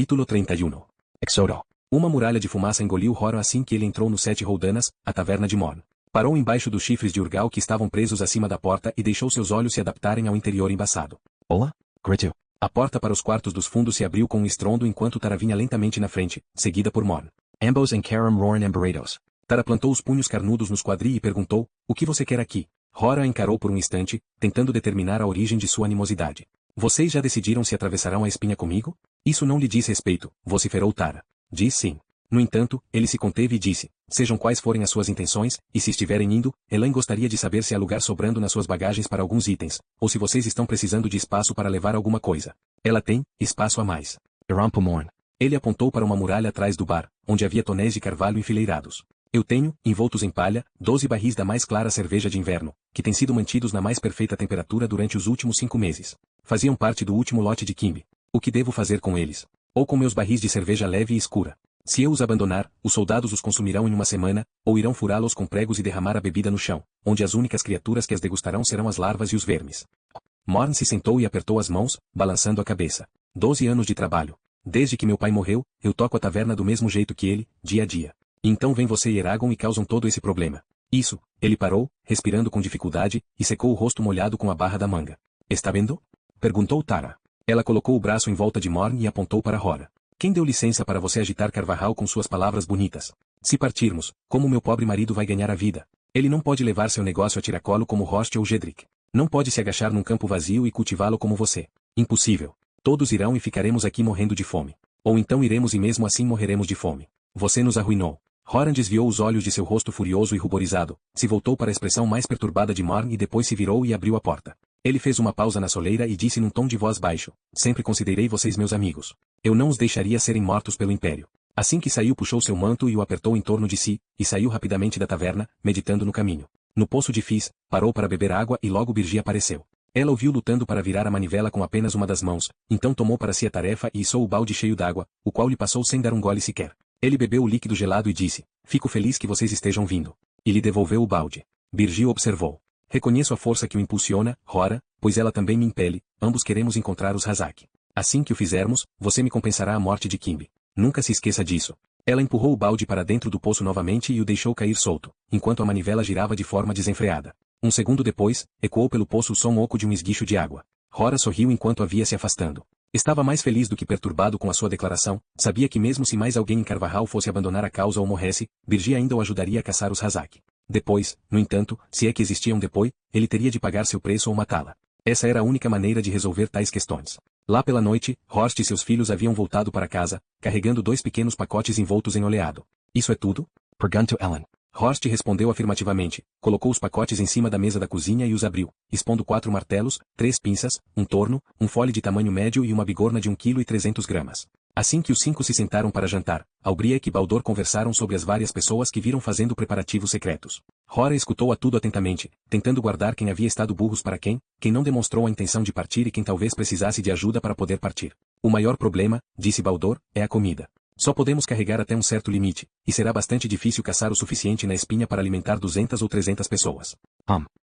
Capítulo 31. Exodo. Uma muralha de fumaça engoliu Horan assim que ele entrou no Sete Roldanas, a taverna de Morn. Parou embaixo dos chifres de Urgal que estavam presos acima da porta e deixou seus olhos se adaptarem ao interior embaçado. Olá, gritou. A porta para os quartos dos fundos se abriu com um estrondo enquanto Tara vinha lentamente na frente, seguida por Morn. Ambos encaram Roran embarados. Tara plantou os punhos carnudos nos quadris e perguntou, o que você quer aqui? Horan encarou por um instante, tentando determinar a origem de sua animosidade. Vocês já decidiram se atravessarão a espinha comigo? Isso não lhe diz respeito, vociferou Tara. Diz sim. No entanto, ele se conteve e disse, sejam quais forem as suas intenções, e se estiverem indo, Elaine gostaria de saber se há lugar sobrando nas suas bagagens para alguns itens, ou se vocês estão precisando de espaço para levar alguma coisa. Ela tem espaço a mais. Morn. Ele apontou para uma muralha atrás do bar, onde havia tonéis de carvalho enfileirados. Eu tenho, envoltos em palha, 12 barris da mais clara cerveja de inverno, que têm sido mantidos na mais perfeita temperatura durante os últimos 5 meses. Faziam parte do último lote de Kimby. O que devo fazer com eles? Ou com meus barris de cerveja leve e escura? Se eu os abandonar, os soldados os consumirão em uma semana, ou irão furá-los com pregos e derramar a bebida no chão, onde as únicas criaturas que as degustarão serão as larvas e os vermes. Morn se sentou e apertou as mãos, balançando a cabeça. 12 anos de trabalho. Desde que meu pai morreu, eu toco a taverna do mesmo jeito que ele, dia a dia. Então vem você e Eragon e causam todo esse problema. Isso, ele parou, respirando com dificuldade, e secou o rosto molhado com a barra da manga. Está vendo? Perguntou Tara. Ela colocou o braço em volta de Morn e apontou para Hora. Quem deu licença para você agitar Carvajal com suas palavras bonitas? Se partirmos, como meu pobre marido vai ganhar a vida? Ele não pode levar seu negócio a tiracolo como Rost ou Jedrick. Não pode se agachar num campo vazio e cultivá-lo como você. Impossível. Todos irão e ficaremos aqui morrendo de fome. Ou então iremos e mesmo assim morreremos de fome. Você nos arruinou. Horan desviou os olhos de seu rosto furioso e ruborizado, se voltou para a expressão mais perturbada de Morn e depois se virou e abriu a porta. Ele fez uma pausa na soleira e disse num tom de voz baixo, sempre considerei vocês meus amigos. Eu não os deixaria serem mortos pelo Império. Assim que saiu puxou seu manto e o apertou em torno de si, e saiu rapidamente da taverna, meditando no caminho. No poço de Fis, parou para beber água e logo Birgi apareceu. Ela o viu lutando para virar a manivela com apenas uma das mãos, então tomou para si a tarefa e içou o balde cheio d'água, o qual lhe passou sem dar um gole sequer. Ele bebeu o líquido gelado e disse, fico feliz que vocês estejam vindo. E lhe devolveu o balde. Birgi observou. Reconheço a força que o impulsiona, Hora, pois ela também me impele, ambos queremos encontrar os Razak. Assim que o fizermos, você me compensará a morte de Kimby. Nunca se esqueça disso. Ela empurrou o balde para dentro do poço novamente e o deixou cair solto, enquanto a manivela girava de forma desenfreada. Um segundo depois, ecoou pelo poço o som oco de um esguicho de água. Hora sorriu enquanto a via se afastando. Estava mais feliz do que perturbado com a sua declaração, sabia que mesmo se mais alguém em Carvajal fosse abandonar a causa ou morresse, Birgi ainda o ajudaria a caçar os Razak. Depois, no entanto, se é que existia um depois, ele teria de pagar seu preço ou matá-la. Essa era a única maneira de resolver tais questões. Lá pela noite, Horst e seus filhos haviam voltado para casa, carregando 2 pequenos pacotes envoltos em oleado. Isso é tudo? Perguntou Ellen. Horst respondeu afirmativamente, colocou os pacotes em cima da mesa da cozinha e os abriu, expondo 4 martelos, 3 pinças, um torno, um fole de tamanho médio e uma bigorna de 1,3 kg. Assim que os 5 se sentaram para jantar, Albriac e Baldor conversaram sobre as várias pessoas que viram fazendo preparativos secretos. Hora escutou a tudo atentamente, tentando guardar quem havia estado burros para quem não demonstrou a intenção de partir e quem talvez precisasse de ajuda para poder partir. O maior problema, disse Baldor, é a comida. Só podemos carregar até um certo limite, e será bastante difícil caçar o suficiente na espinha para alimentar 200 ou 300 pessoas.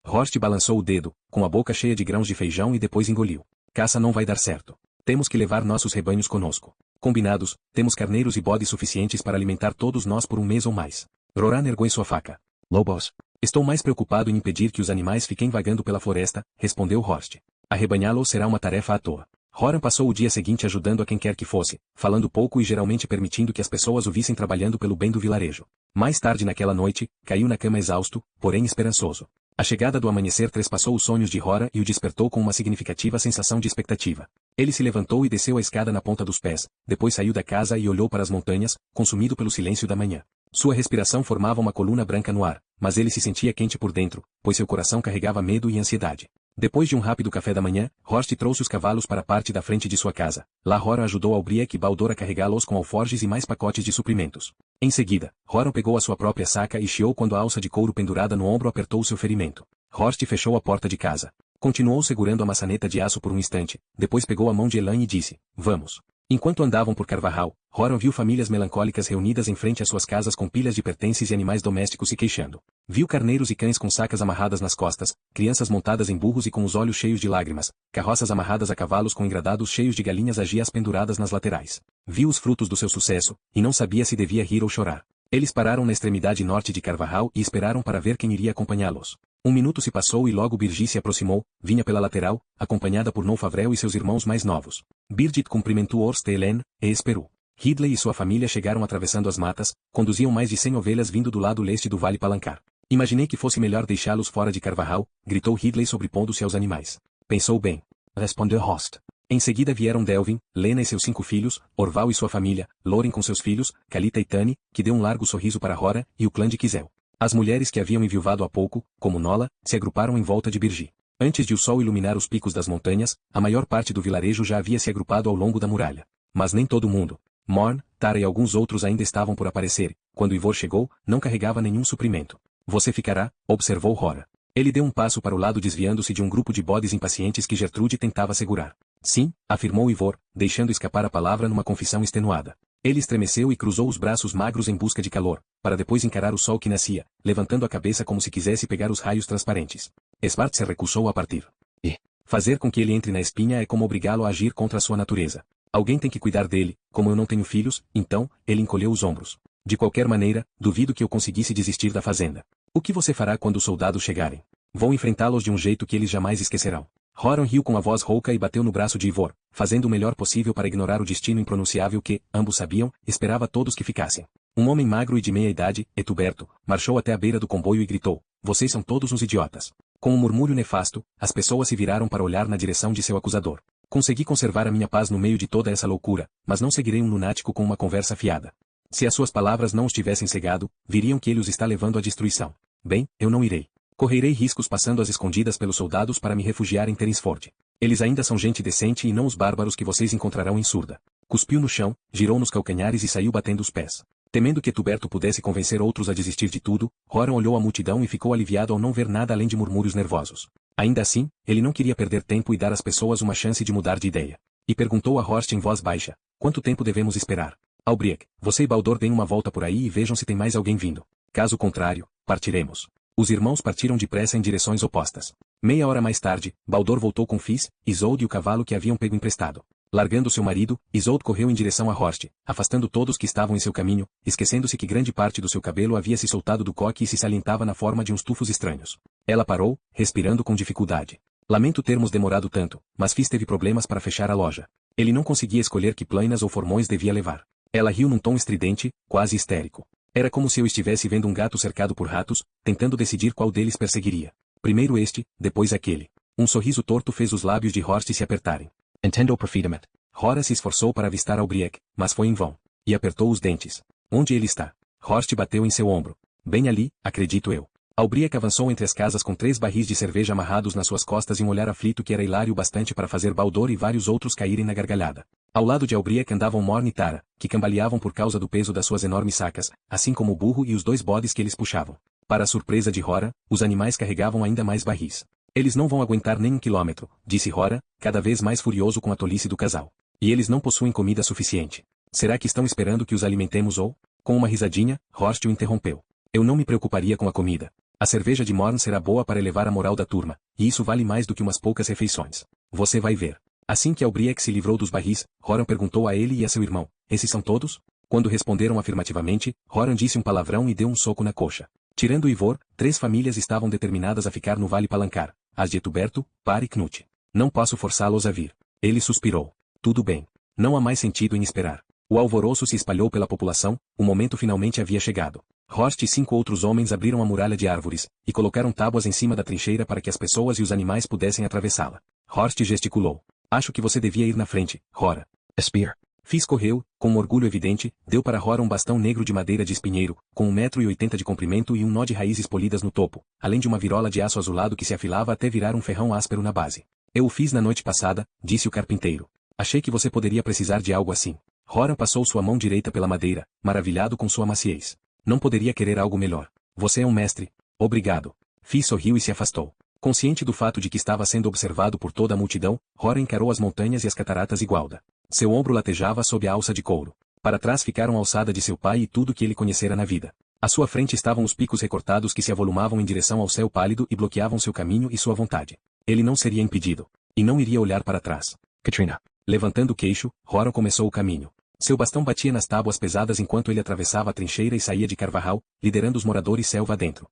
Horst balançou o dedo, com a boca cheia de grãos de feijão e depois engoliu. Caça não vai dar certo. Temos que levar nossos rebanhos conosco. Combinados, temos carneiros e bodes suficientes para alimentar todos nós por um mês ou mais. Roran ergueu sua faca. Lobos. Estou mais preocupado em impedir que os animais fiquem vagando pela floresta, respondeu Horst. Arrebanhá-los será uma tarefa à toa. Horan passou o dia seguinte ajudando a quem quer que fosse, falando pouco e geralmente permitindo que as pessoas o vissem trabalhando pelo bem do vilarejo. Mais tarde naquela noite, caiu na cama exausto, porém esperançoso. A chegada do amanhecer trespassou os sonhos de Hora e o despertou com uma significativa sensação de expectativa. Ele se levantou e desceu a escada na ponta dos pés, depois saiu da casa e olhou para as montanhas, consumido pelo silêncio da manhã. Sua respiração formava uma coluna branca no ar, mas ele se sentia quente por dentro, pois seu coração carregava medo e ansiedade. Depois de um rápido café da manhã, Horst trouxe os cavalos para a parte da frente de sua casa. Lá Hora ajudou Albriac e Baldor a carregá-los com alforjes e mais pacotes de suprimentos. Em seguida, Horan pegou a sua própria saca e chiou quando a alça de couro pendurada no ombro apertou seu ferimento. Horst fechou a porta de casa. Continuou segurando a maçaneta de aço por um instante, depois pegou a mão de Elaine e disse, vamos. Enquanto andavam por Carvajal, Horan viu famílias melancólicas reunidas em frente às suas casas com pilhas de pertences e animais domésticos se queixando. Viu carneiros e cães com sacas amarradas nas costas, crianças montadas em burros e com os olhos cheios de lágrimas, carroças amarradas a cavalos com engradados cheios de galinhas agias penduradas nas laterais. Viu os frutos do seu sucesso, e não sabia se devia rir ou chorar. Eles pararam na extremidade norte de Carvajal e esperaram para ver quem iria acompanhá-los. Um minuto se passou e logo Birgit se aproximou, vinha pela lateral, acompanhada por Favrel e seus irmãos mais novos. Birgit cumprimentou Horst e Helene, e esperou. Ridley e sua família chegaram atravessando as matas, conduziam mais de 100 ovelhas vindo do lado leste do Vale Palancar. Imaginei que fosse melhor deixá-los fora de Carvajal, gritou Ridley sobrepondo-se aos animais. Pensou bem. Respondeu Horst. Em seguida vieram Delvin, Lena e seus 5 filhos, Orval e sua família, Loren com seus filhos, Kalita e Tani, que deu um largo sorriso para Hora, e o clã de Kizel. As mulheres que haviam enviuvado há pouco, como Nola, se agruparam em volta de Birgit. Antes de o sol iluminar os picos das montanhas, a maior parte do vilarejo já havia se agrupado ao longo da muralha. Mas nem todo mundo. Morn, Tara e alguns outros ainda estavam por aparecer. Quando Ivor chegou, não carregava nenhum suprimento. Você ficará, observou Hora. Ele deu um passo para o lado desviando-se de um grupo de bodes impacientes que Gertrude tentava segurar. Sim, afirmou Ivor, deixando escapar a palavra numa confissão extenuada. Ele estremeceu e cruzou os braços magros em busca de calor, para depois encarar o sol que nascia, levantando a cabeça como se quisesse pegar os raios transparentes. Svart se recusou a partir. E fazer com que ele entre na espinha é como obrigá-lo a agir contra a sua natureza. Alguém tem que cuidar dele, como eu não tenho filhos, então, ele encolheu os ombros. De qualquer maneira, duvido que eu conseguisse desistir da fazenda. O que você fará quando os soldados chegarem? Vou enfrentá-los de um jeito que eles jamais esquecerão. Horan riu com a voz rouca e bateu no braço de Ivor, fazendo o melhor possível para ignorar o destino impronunciável que, ambos sabiam, esperava todos que ficassem. Um homem magro e de meia idade, Etuberto, marchou até a beira do comboio e gritou, vocês são todos uns idiotas. Com um murmúrio nefasto, as pessoas se viraram para olhar na direção de seu acusador. Consegui conservar a minha paz no meio de toda essa loucura, mas não seguirei um lunático com uma conversa fiada. Se as suas palavras não os tivessem cegado, viriam que ele os está levando à destruição. Bem, eu não irei. Correrei riscos passando às escondidas pelos soldados para me refugiar em Terensford. Eles ainda são gente decente e não os bárbaros que vocês encontrarão em Surda. Cuspiu no chão, girou nos calcanhares e saiu batendo os pés. Temendo que Tuberto pudesse convencer outros a desistir de tudo, Horan olhou a multidão e ficou aliviado ao não ver nada além de murmúrios nervosos. Ainda assim, ele não queria perder tempo e dar às pessoas uma chance de mudar de ideia. E perguntou a Horst em voz baixa, quanto tempo devemos esperar? Albriec, você e Baldur deem uma volta por aí e vejam se tem mais alguém vindo. Caso contrário, partiremos. Os irmãos partiram depressa em direções opostas. Meia hora mais tarde, Baldur voltou com Fis, Isolde e o cavalo que haviam pego emprestado. Largando seu marido, Isolde correu em direção a Horst, afastando todos que estavam em seu caminho, esquecendo-se que grande parte do seu cabelo havia se soltado do coque e se salientava na forma de uns tufos estranhos. Ela parou, respirando com dificuldade. Lamento termos demorado tanto, mas Fis teve problemas para fechar a loja. Ele não conseguia escolher que plainas ou formões devia levar. Ela riu num tom estridente, quase histérico. Era como se eu estivesse vendo um gato cercado por ratos, tentando decidir qual deles perseguiria. Primeiro este, depois aquele. Um sorriso torto fez os lábios de Horst se apertarem. Entendo perfeitamente. Hora se esforçou para avistar Albriec, mas foi em vão. E apertou os dentes. Onde ele está? Horst bateu em seu ombro. Bem ali, acredito eu. Albriec avançou entre as casas com 3 barris de cerveja amarrados nas suas costas e um olhar aflito que era hilário bastante para fazer Baldur e vários outros caírem na gargalhada. Ao lado de Albriec andavam Morn e Tara, que cambaleavam por causa do peso das suas enormes sacas, assim como o burro e os 2 bodes que eles puxavam. Para a surpresa de Hora, os animais carregavam ainda mais barris. Eles não vão aguentar nem 1 quilômetro, disse Hora, cada vez mais furioso com a tolice do casal. E eles não possuem comida suficiente. Será que estão esperando que os alimentemos ou? Com uma risadinha, Horst o interrompeu. Eu não me preocuparia com a comida. A cerveja de Morn será boa para elevar a moral da turma, e isso vale mais do que umas poucas refeições. Você vai ver. Assim que Albriec se livrou dos barris, Horan perguntou a ele e a seu irmão, esses são todos? Quando responderam afirmativamente, Horan disse um palavrão e deu um soco na coxa. Tirando Ivor, 3 famílias estavam determinadas a ficar no Vale Palancar, as de Etuberto, Par e Knut. Não posso forçá-los a vir. Ele suspirou. Tudo bem. Não há mais sentido em esperar. O alvoroço se espalhou pela população, o momento finalmente havia chegado. Horst e 5 outros homens abriram a muralha de árvores, e colocaram tábuas em cima da trincheira para que as pessoas e os animais pudessem atravessá-la. Horst gesticulou. Acho que você devia ir na frente, Hora. A spear. Fis correu, com um orgulho evidente, deu para Hora um bastão negro de madeira de espinheiro, com 1,80 m de comprimento e um nó de raízes polidas no topo, além de uma virola de aço azulado que se afilava até virar um ferrão áspero na base. Eu o fiz na noite passada, disse o carpinteiro. Achei que você poderia precisar de algo assim. Hora passou sua mão direita pela madeira, maravilhado com sua maciez. Não poderia querer algo melhor. Você é um mestre. Obrigado. Fis sorriu e se afastou. Consciente do fato de que estava sendo observado por toda a multidão, Hora encarou as montanhas e as cataratas igualda. Seu ombro latejava sob a alça de couro. Para trás ficaram a alçada de seu pai e tudo que ele conhecera na vida. À sua frente estavam os picos recortados que se avolumavam em direção ao céu pálido e bloqueavam seu caminho e sua vontade. Ele não seria impedido. E não iria olhar para trás. Katrina. Levantando o queixo, Horan começou o caminho. Seu bastão batia nas tábuas pesadas enquanto ele atravessava a trincheira e saía de Carvajal, liderando os moradores selva adentro.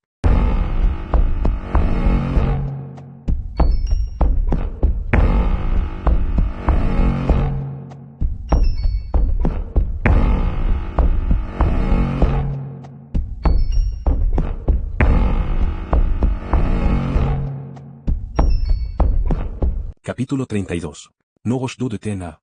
Capítulo 32. No Rochedo de Tena.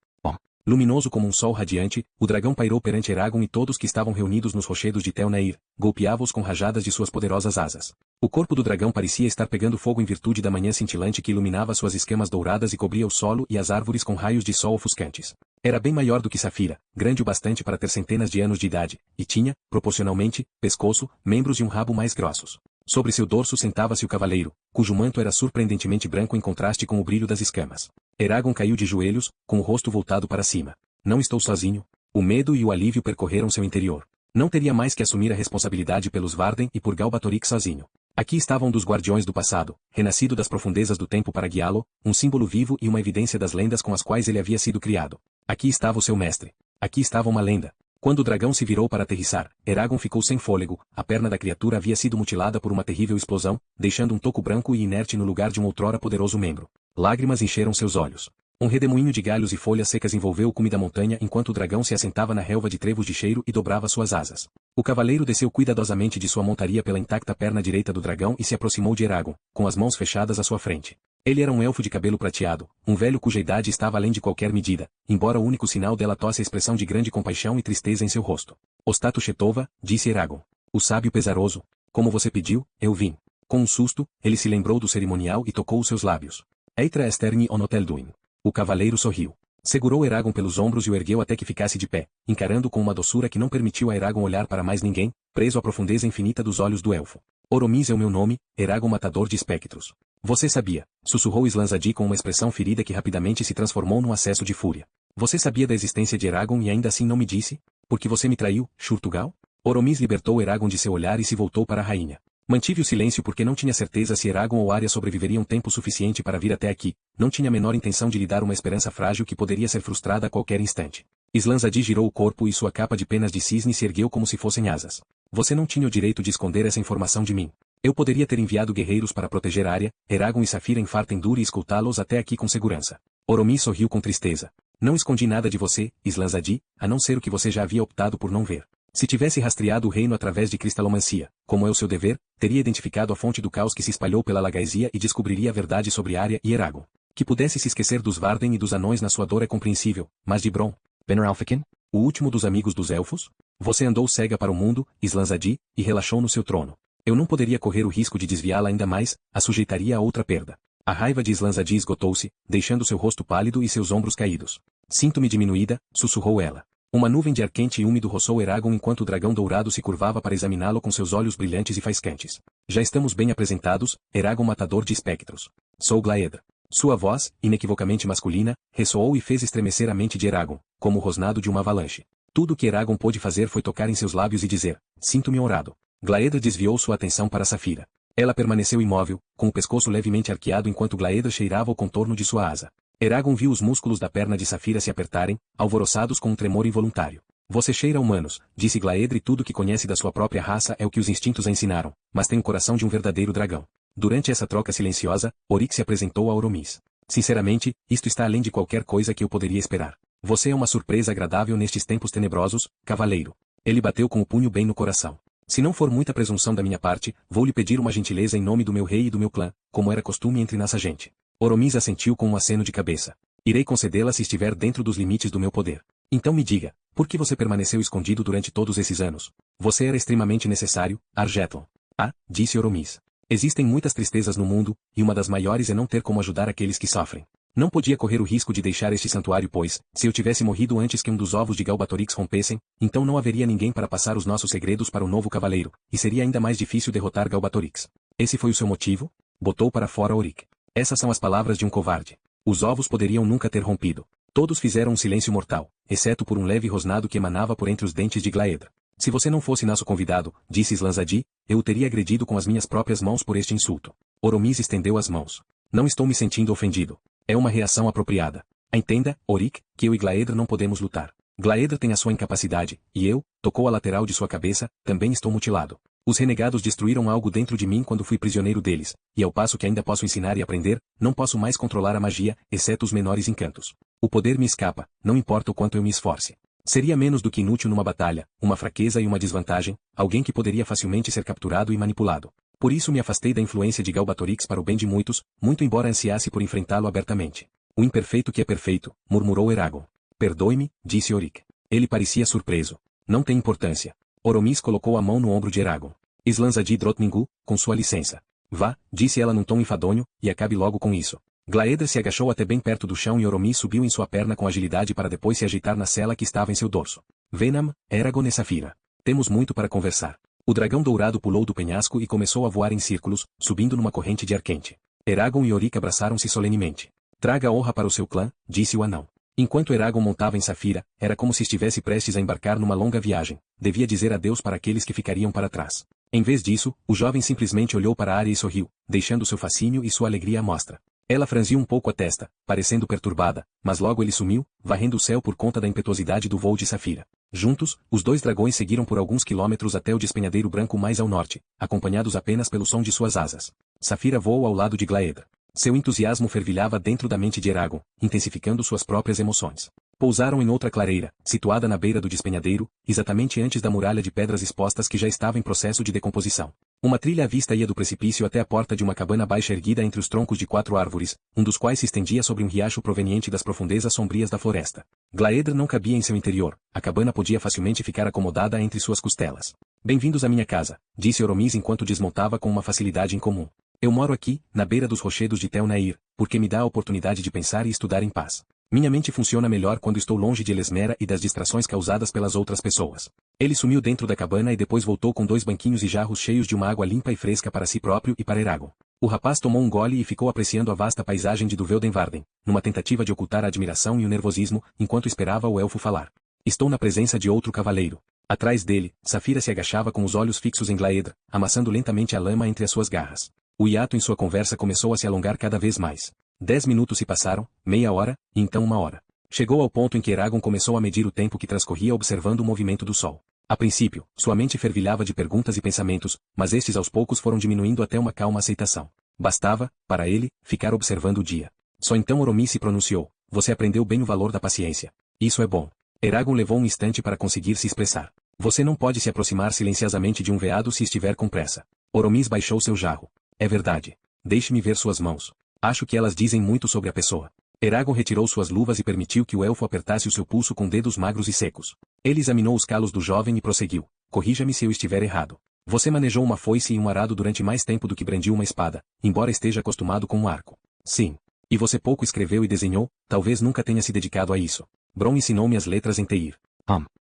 Luminoso como um sol radiante, o dragão pairou perante Eragon e todos que estavam reunidos nos rochedos de Tel Nair, golpeava-os com rajadas de suas poderosas asas. O corpo do dragão parecia estar pegando fogo em virtude da manhã cintilante que iluminava suas escamas douradas e cobria o solo e as árvores com raios de sol ofuscantes. Era bem maior do que Safira, grande o bastante para ter centenas de anos de idade, e tinha, proporcionalmente, pescoço, membros e um rabo mais grossos. Sobre seu dorso sentava-se o cavaleiro, cujo manto era surpreendentemente branco em contraste com o brilho das escamas. Eragon caiu de joelhos, com o rosto voltado para cima. Não estou sozinho? O medo e o alívio percorreram seu interior. Não teria mais que assumir a responsabilidade pelos Varden e por Galbatorix sozinho. Aqui estava um dos guardiões do passado, renascido das profundezas do tempo para guiá-lo, um símbolo vivo e uma evidência das lendas com as quais ele havia sido criado. Aqui estava o seu mestre. Aqui estava uma lenda. Quando o dragão se virou para aterrissar, Eragon ficou sem fôlego, a perna da criatura havia sido mutilada por uma terrível explosão, deixando um toco branco e inerte no lugar de um outrora poderoso membro. Lágrimas encheram seus olhos. Um redemoinho de galhos e folhas secas envolveu o cume da montanha enquanto o dragão se assentava na relva de trevos de cheiro e dobrava suas asas. O cavaleiro desceu cuidadosamente de sua montaria pela intacta perna direita do dragão e se aproximou de Eragon, com as mãos fechadas à sua frente. Ele era um elfo de cabelo prateado, um velho cuja idade estava além de qualquer medida, embora o único sinal dela tosse a expressão de grande compaixão e tristeza em seu rosto. Ostato Chetova, disse Eragon. O sábio pesaroso. Como você pediu, eu vim. Com um susto, ele se lembrou do cerimonial e tocou os seus lábios. Eitra Esterni Onotelduin. O cavaleiro sorriu. Segurou Eragon pelos ombros e o ergueu até que ficasse de pé, encarando com uma doçura que não permitiu a Eragon olhar para mais ninguém, preso à profundeza infinita dos olhos do elfo. Oromis é o meu nome, Eragon matador de espectros. Você sabia, sussurrou Islanzadi com uma expressão ferida que rapidamente se transformou num acesso de fúria. Você sabia da existência de Eragon e ainda assim não me disse? Porque você me traiu, Shurtugal? Oromis libertou Eragon de seu olhar e se voltou para a rainha. Mantive o silêncio porque não tinha certeza se Eragon ou Arya sobreviveriam tempo suficiente para vir até aqui, não tinha a menor intenção de lhe dar uma esperança frágil que poderia ser frustrada a qualquer instante. Islanzadi girou o corpo e sua capa de penas de cisne se ergueu como se fossem asas. Você não tinha o direito de esconder essa informação de mim. Eu poderia ter enviado guerreiros para proteger Arya, Eragon e Safira em Fartendur e escoltá-los até aqui com segurança. Oromis sorriu com tristeza. Não escondi nada de você, Islanzadi, a não ser o que você já havia optado por não ver. Se tivesse rastreado o reino através de cristalomancia, como é o seu dever, teria identificado a fonte do caos que se espalhou pela Lagaesia e descobriria a verdade sobre Arya e Eragon. Que pudesse se esquecer dos Varden e dos anões na sua dor é compreensível, mas de Bron, Bener-Alfakin? o último dos amigos dos elfos? Você andou cega para o mundo, Islanzadi, e relaxou no seu trono. Eu não poderia correr o risco de desviá-la ainda mais, a sujeitaria a outra perda. A raiva de Islanzadi esgotou-se, deixando seu rosto pálido e seus ombros caídos. Sinto-me diminuída, sussurrou ela. Uma nuvem de ar quente e úmido roçou Eragon enquanto o dragão dourado se curvava para examiná-lo com seus olhos brilhantes e faiscantes. Já estamos bem apresentados, Eragon matador de espectros. Sou Glaedra. Sua voz, inequivocamente masculina, ressoou e fez estremecer a mente de Eragon, como o rosnado de uma avalanche. Tudo o que Eragon pôde fazer foi tocar em seus lábios e dizer, sinto-me honrado. Glaedra desviou sua atenção para Safira. Ela permaneceu imóvel, com o pescoço levemente arqueado enquanto Glaedra cheirava o contorno de sua asa. Eragon viu os músculos da perna de Safira se apertarem, alvoroçados com um tremor involuntário. Você cheira humanos, disse Glaedra, e tudo que conhece da sua própria raça é o que os instintos a ensinaram, mas tem o coração de um verdadeiro dragão. Durante essa troca silenciosa, Oryx se apresentou a Oromis. Sinceramente, isto está além de qualquer coisa que eu poderia esperar. Você é uma surpresa agradável nestes tempos tenebrosos, cavaleiro. Ele bateu com o punho bem no coração. Se não for muita presunção da minha parte, vou lhe pedir uma gentileza em nome do meu rei e do meu clã, como era costume entre nossa gente. Oromis assentiu com um aceno de cabeça. Irei concedê-la se estiver dentro dos limites do meu poder. Então me diga, por que você permaneceu escondido durante todos esses anos? Você era extremamente necessário, Argetlon. Ah, disse Oromis. Existem muitas tristezas no mundo, e uma das maiores é não ter como ajudar aqueles que sofrem. Não podia correr o risco de deixar este santuário pois, se eu tivesse morrido antes que um dos ovos de Galbatorix rompessem, então não haveria ninguém para passar os nossos segredos para o novo cavaleiro, e seria ainda mais difícil derrotar Galbatorix. Esse foi o seu motivo? Botou para fora Oryx. Essas são as palavras de um covarde. Os ovos poderiam nunca ter rompido. Todos fizeram um silêncio mortal, exceto por um leve rosnado que emanava por entre os dentes de Glaedra. Se você não fosse nosso convidado, disse Slanzadi, eu o teria agredido com as minhas próprias mãos por este insulto. Oromis estendeu as mãos. Não estou me sentindo ofendido. É uma reação apropriada. Entenda, Orik, que eu e Glaedra não podemos lutar. Glaedra tem a sua incapacidade, e eu, tocou a lateral de sua cabeça, também estou mutilado. Os renegados destruíram algo dentro de mim quando fui prisioneiro deles, e ao passo que ainda posso ensinar e aprender, não posso mais controlar a magia, exceto os menores encantos. O poder me escapa, não importa o quanto eu me esforce. Seria menos do que inútil numa batalha, uma fraqueza e uma desvantagem, alguém que poderia facilmente ser capturado e manipulado. Por isso me afastei da influência de Galbatorix para o bem de muitos, muito embora ansiasse por enfrentá-lo abertamente. O imperfeito que é perfeito, murmurou Eragon. Perdoe-me, disse Orik. Ele parecia surpreso. Não tem importância. Oromis colocou a mão no ombro de Eragon. Slanzadi Drotningu, com sua licença. Vá, disse ela num tom enfadonho, e acabe logo com isso. Glaedra se agachou até bem perto do chão e Oromis subiu em sua perna com agilidade para depois se agitar na sela que estava em seu dorso. Venam, Eragon e Safira. Temos muito para conversar. O dragão dourado pulou do penhasco e começou a voar em círculos, subindo numa corrente de ar quente. Eragon e Orik abraçaram-se solenemente. Traga honra para o seu clã, disse o anão. Enquanto Eragon montava em Safira, era como se estivesse prestes a embarcar numa longa viagem. Devia dizer adeus para aqueles que ficariam para trás. Em vez disso, o jovem simplesmente olhou para a área e sorriu, deixando seu fascínio e sua alegria à mostra. Ela franziu um pouco a testa, parecendo perturbada, mas logo ele sumiu, varrendo o céu por conta da impetuosidade do voo de Safira. Juntos, os dois dragões seguiram por alguns quilômetros até o despenhadeiro branco mais ao norte, acompanhados apenas pelo som de suas asas. Safira voou ao lado de Glaedra. Seu entusiasmo fervilhava dentro da mente de Eragon, intensificando suas próprias emoções. Pousaram em outra clareira, situada na beira do despenhadeiro, exatamente antes da muralha de pedras expostas que já estava em processo de decomposição. Uma trilha à vista ia do precipício até a porta de uma cabana baixa erguida entre os troncos de 4 árvores, um dos quais se estendia sobre um riacho proveniente das profundezas sombrias da floresta. Glaedra não cabia em seu interior, a cabana podia facilmente ficar acomodada entre suas costelas. Bem-vindos à minha casa, disse Oromis enquanto desmontava com uma facilidade incomum. Eu moro aqui, na beira dos rochedos de Tel Nair, porque me dá a oportunidade de pensar e estudar em paz. Minha mente funciona melhor quando estou longe de Elesmera e das distrações causadas pelas outras pessoas. Ele sumiu dentro da cabana e depois voltou com 2 banquinhos e jarros cheios de uma água limpa e fresca para si próprio e para Eragon. O rapaz tomou um gole e ficou apreciando a vasta paisagem de Duveldenvarden, numa tentativa de ocultar a admiração e o nervosismo, enquanto esperava o elfo falar. Estou na presença de outro cavaleiro. Atrás dele, Safira se agachava com os olhos fixos em Glaedra, amassando lentamente a lama entre as suas garras. O hiato em sua conversa começou a se alongar cada vez mais. 10 minutos se passaram, meia hora, e então 1 hora. Chegou ao ponto em que Eragon começou a medir o tempo que transcorria observando o movimento do sol. A princípio, sua mente fervilhava de perguntas e pensamentos, mas estes aos poucos foram diminuindo até uma calma aceitação. Bastava, para ele, ficar observando o dia. Só então Oromis se pronunciou. Você aprendeu bem o valor da paciência. Isso é bom. Eragon levou um instante para conseguir se expressar. Você não pode se aproximar silenciosamente de um veado se estiver com pressa. Oromis baixou seu jarro. É verdade. Deixe-me ver suas mãos. Acho que elas dizem muito sobre a pessoa. Eragon retirou suas luvas e permitiu que o elfo apertasse o seu pulso com dedos magros e secos. Ele examinou os calos do jovem e prosseguiu. Corrija-me se eu estiver errado. Você manejou uma foice e um arado durante mais tempo do que brandiu uma espada, embora esteja acostumado com um arco. Sim. E você pouco escreveu e desenhou, talvez nunca tenha se dedicado a isso. Bron ensinou-me as letras em Teir.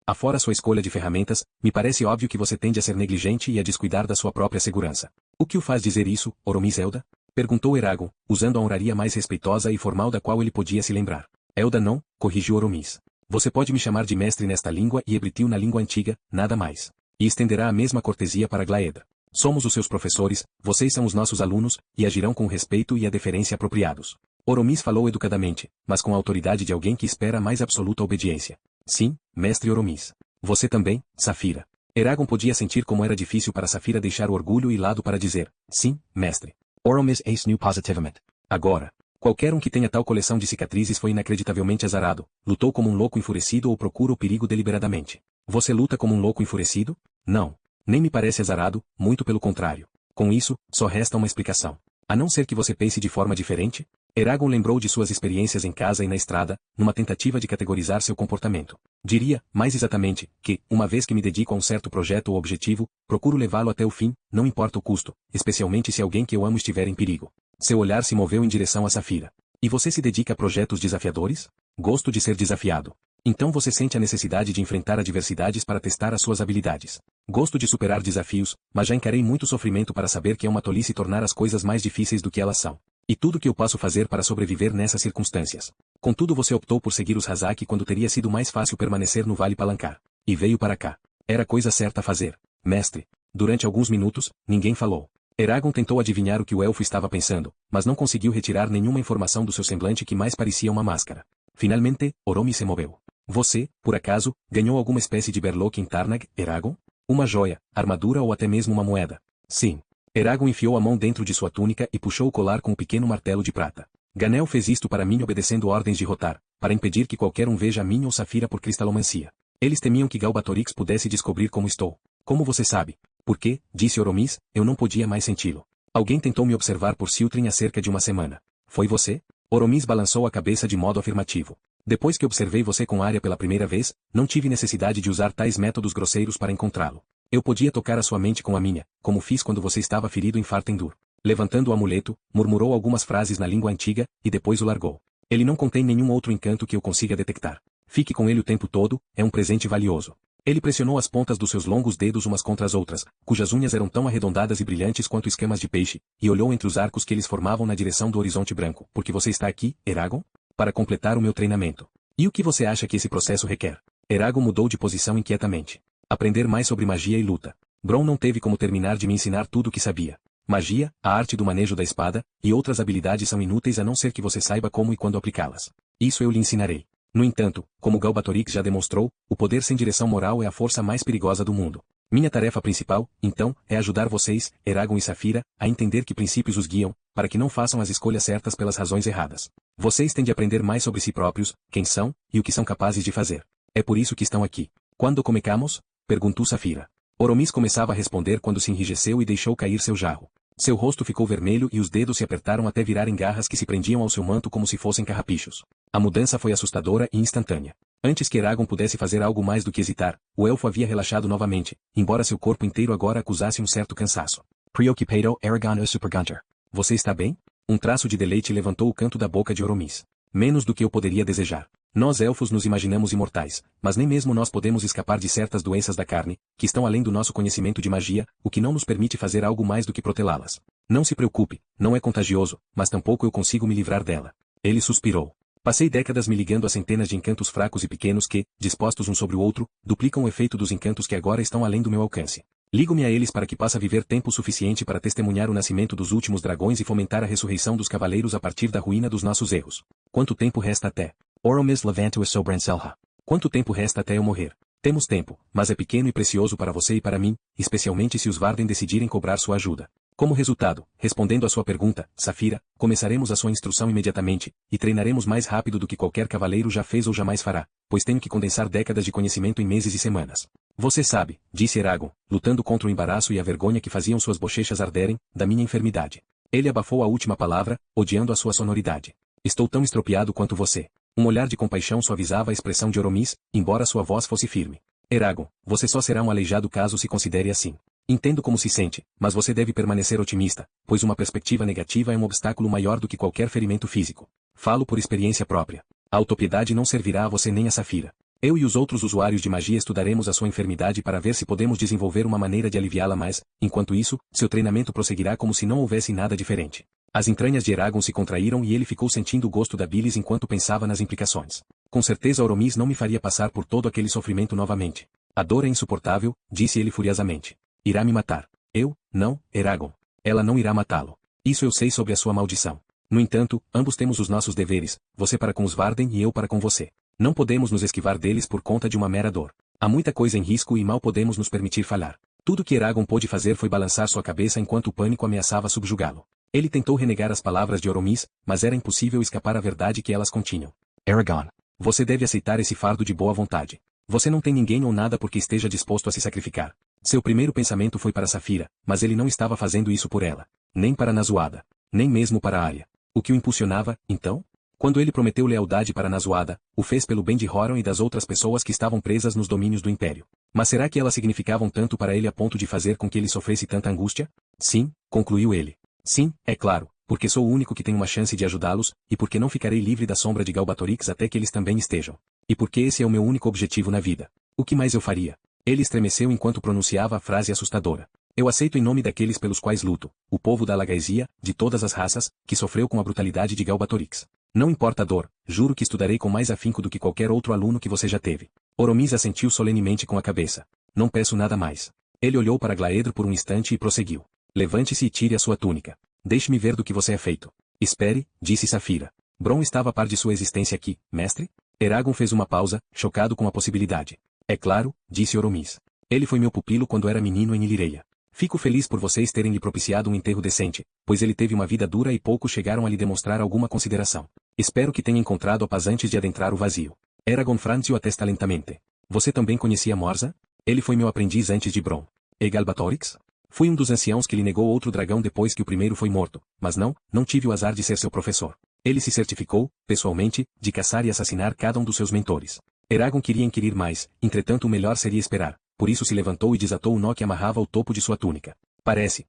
Afora sua escolha de ferramentas, me parece óbvio que você tende a ser negligente e a descuidar da sua própria segurança. O que o faz dizer isso, Oromis Elda? Perguntou Eragon, usando a honraria mais respeitosa e formal da qual ele podia se lembrar. Elda não, corrigiu Oromis. Você pode me chamar de mestre nesta língua e Ebritil na língua antiga, nada mais. E estenderá a mesma cortesia para Glaedra. Somos os seus professores, vocês são os nossos alunos, e agirão com o respeito e a deferência apropriados. Oromis falou educadamente, mas com a autoridade de alguém que espera a mais absoluta obediência. Sim, mestre Oromis. Você também, Safira. Eragon podia sentir como era difícil para Safira deixar o orgulho e lado para dizer, sim, mestre. Oromis ace new positivamente. Agora, qualquer um que tenha tal coleção de cicatrizes foi inacreditavelmente azarado, lutou como um louco enfurecido ou procura o perigo deliberadamente. Você luta como um louco enfurecido? Não. Nem me parece azarado, muito pelo contrário. Com isso, só resta uma explicação. A não ser que você pense de forma diferente? Eragon lembrou de suas experiências em casa e na estrada, numa tentativa de categorizar seu comportamento. Diria, mais exatamente, que, uma vez que me dedico a um certo projeto ou objetivo, procuro levá-lo até o fim, não importa o custo, especialmente se alguém que eu amo estiver em perigo. Seu olhar se moveu em direção a Safira. E você se dedica a projetos desafiadores? Gosto de ser desafiado. Então você sente a necessidade de enfrentar adversidades para testar as suas habilidades. Gosto de superar desafios, mas já encarei muito sofrimento para saber que é uma tolice tornar as coisas mais difíceis do que elas são. E tudo que eu posso fazer para sobreviver nessas circunstâncias. Contudo você optou por seguir os Hazak quando teria sido mais fácil permanecer no Vale Palancar. E veio para cá. Era coisa certa a fazer, mestre. Durante alguns minutos, ninguém falou. Eragon tentou adivinhar o que o elfo estava pensando, mas não conseguiu retirar nenhuma informação do seu semblante que mais parecia uma máscara. Finalmente, Oromis se moveu. Você, por acaso, ganhou alguma espécie de berloque em Tarnag, Eragon? Uma joia, armadura ou até mesmo uma moeda? Sim. Eragon enfiou a mão dentro de sua túnica e puxou o colar com um pequeno martelo de prata. Ganel fez isto para mim obedecendo ordens de Rotar, para impedir que qualquer um veja a mim ou Safira por cristalomancia. Eles temiam que Galbatorix pudesse descobrir como estou. Como você sabe? Porque, disse Oromis, eu não podia mais senti-lo. Alguém tentou me observar por Siltrin há cerca de uma semana. Foi você? Oromis balançou a cabeça de modo afirmativo. Depois que observei você com Arya pela primeira vez, não tive necessidade de usar tais métodos grosseiros para encontrá-lo. Eu podia tocar a sua mente com a minha, como fiz quando você estava ferido em Fartendur. Levantando o amuleto, murmurou algumas frases na língua antiga, e depois o largou. Ele não contém nenhum outro encanto que eu consiga detectar. Fique com ele o tempo todo, é um presente valioso. Ele pressionou as pontas dos seus longos dedos umas contra as outras, cujas unhas eram tão arredondadas e brilhantes quanto escamas de peixe, e olhou entre os arcos que eles formavam na direção do horizonte branco. Porque você está aqui, Eragon? Para completar o meu treinamento. E o que você acha que esse processo requer? Eragon mudou de posição inquietamente. Aprender mais sobre magia e luta. Bronn não teve como terminar de me ensinar tudo o que sabia. Magia, a arte do manejo da espada, e outras habilidades são inúteis a não ser que você saiba como e quando aplicá-las. Isso eu lhe ensinarei. No entanto, como Galbatorix já demonstrou, o poder sem direção moral é a força mais perigosa do mundo. Minha tarefa principal, então, é ajudar vocês, Eragon e Safira, a entender que princípios os guiam, para que não façam as escolhas certas pelas razões erradas. Vocês têm de aprender mais sobre si próprios, quem são, e o que são capazes de fazer. É por isso que estão aqui. Quando comecamos? Perguntou Safira. Oromis começava a responder quando se enrijeceu e deixou cair seu jarro. Seu rosto ficou vermelho e os dedos se apertaram até virarem garras que se prendiam ao seu manto como se fossem carrapichos. A mudança foi assustadora e instantânea. Antes que Eragon pudesse fazer algo mais do que hesitar, o elfo havia relaxado novamente, embora seu corpo inteiro agora acusasse um certo cansaço. Preocupado, Eragon o Supergunter. Você está bem? Um traço de deleite levantou o canto da boca de Oromis. Menos do que eu poderia desejar. Nós elfos nos imaginamos imortais, mas nem mesmo nós podemos escapar de certas doenças da carne, que estão além do nosso conhecimento de magia, o que não nos permite fazer algo mais do que protelá-las. Não se preocupe, não é contagioso, mas tampouco eu consigo me livrar dela. Ele suspirou. Passei décadas me ligando a centenas de encantos fracos e pequenos que, dispostos um sobre o outro, duplicam o efeito dos encantos que agora estão além do meu alcance. Ligo-me a eles para que possa viver tempo suficiente para testemunhar o nascimento dos últimos dragões e fomentar a ressurreição dos cavaleiros a partir da ruína dos nossos erros. Quanto tempo resta até? Oromis levantou a sobrancelha. Quanto tempo resta até eu morrer? Temos tempo, mas é pequeno e precioso para você e para mim, especialmente se os Varden decidirem cobrar sua ajuda. Como resultado, respondendo à sua pergunta, Safira, começaremos a sua instrução imediatamente, e treinaremos mais rápido do que qualquer cavaleiro já fez ou jamais fará, pois tenho que condensar décadas de conhecimento em meses e semanas. Você sabe, disse Eragon, lutando contra o embaraço e a vergonha que faziam suas bochechas arderem, da minha enfermidade. Ele abafou a última palavra, odiando a sua sonoridade. Estou tão estropiado quanto você. Um olhar de compaixão suavizava a expressão de Oromis, embora sua voz fosse firme. Eragon, você só será um aleijado caso se considere assim. Entendo como se sente, mas você deve permanecer otimista, pois uma perspectiva negativa é um obstáculo maior do que qualquer ferimento físico. Falo por experiência própria. A autopiedade não servirá a você nem a Safira. Eu e os outros usuários de magia estudaremos a sua enfermidade para ver se podemos desenvolver uma maneira de aliviá-la mas, enquanto isso, seu treinamento prosseguirá como se não houvesse nada diferente. As entranhas de Eragon se contraíram e ele ficou sentindo o gosto da bilis enquanto pensava nas implicações. Com certeza Oromis não me faria passar por todo aquele sofrimento novamente. A dor é insuportável, disse ele furiosamente. Irá me matar. Eu? Não, Eragon. Ela não irá matá-lo. Isso eu sei sobre a sua maldição. No entanto, ambos temos os nossos deveres, você para com os Varden e eu para com você. Não podemos nos esquivar deles por conta de uma mera dor. Há muita coisa em risco e mal podemos nos permitir falhar. Tudo que Eragon pôde fazer foi balançar sua cabeça enquanto o pânico ameaçava subjugá-lo. Ele tentou renegar as palavras de Oromis, mas era impossível escapar à verdade que elas continham. Eragon. Você deve aceitar esse fardo de boa vontade. Você não tem ninguém ou nada porque esteja disposto a se sacrificar. Seu primeiro pensamento foi para Safira, mas ele não estava fazendo isso por ela. Nem para Nazuada. Nem mesmo para Arya. O que o impulsionava, então? Quando ele prometeu lealdade para Nazuada, o fez pelo bem de Horan e das outras pessoas que estavam presas nos domínios do Império. Mas será que elas significavam tanto para ele a ponto de fazer com que ele sofresse tanta angústia? Sim, concluiu ele. Sim, é claro, porque sou o único que tem uma chance de ajudá-los, e porque não ficarei livre da sombra de Galbatorix até que eles também estejam. E porque esse é o meu único objetivo na vida. O que mais eu faria? Ele estremeceu enquanto pronunciava a frase assustadora. Eu aceito em nome daqueles pelos quais luto, o povo da Lagaesia, de todas as raças, que sofreu com a brutalidade de Galbatorix. Não importa a dor, juro que estudarei com mais afinco do que qualquer outro aluno que você já teve. Oromis assentiu solenemente com a cabeça. Não peço nada mais. Ele olhou para Glaedro por um instante e prosseguiu. Levante-se e tire a sua túnica. Deixe-me ver do que você é feito. Espere, disse Safira. Bron estava a par de sua existência aqui, mestre? Eragon fez uma pausa, chocado com a possibilidade. É claro, disse Oromis. Ele foi meu pupilo quando era menino em Ilireia. Fico feliz por vocês terem lhe propiciado um enterro decente, pois ele teve uma vida dura e poucos chegaram a lhe demonstrar alguma consideração. Espero que tenha encontrado a paz antes de adentrar o vazio. Eragon franziu a testa lentamente. Você também conhecia Morza? Ele foi meu aprendiz antes de Bron. E Galbatorix? Fui um dos anciãos que lhe negou outro dragão depois que o primeiro foi morto, mas não tive o azar de ser seu professor. Ele se certificou, pessoalmente, de caçar e assassinar cada um dos seus mentores. Eragon queria inquirir mais, entretanto o melhor seria esperar, por isso se levantou e desatou o nó que amarrava o topo de sua túnica. Parece,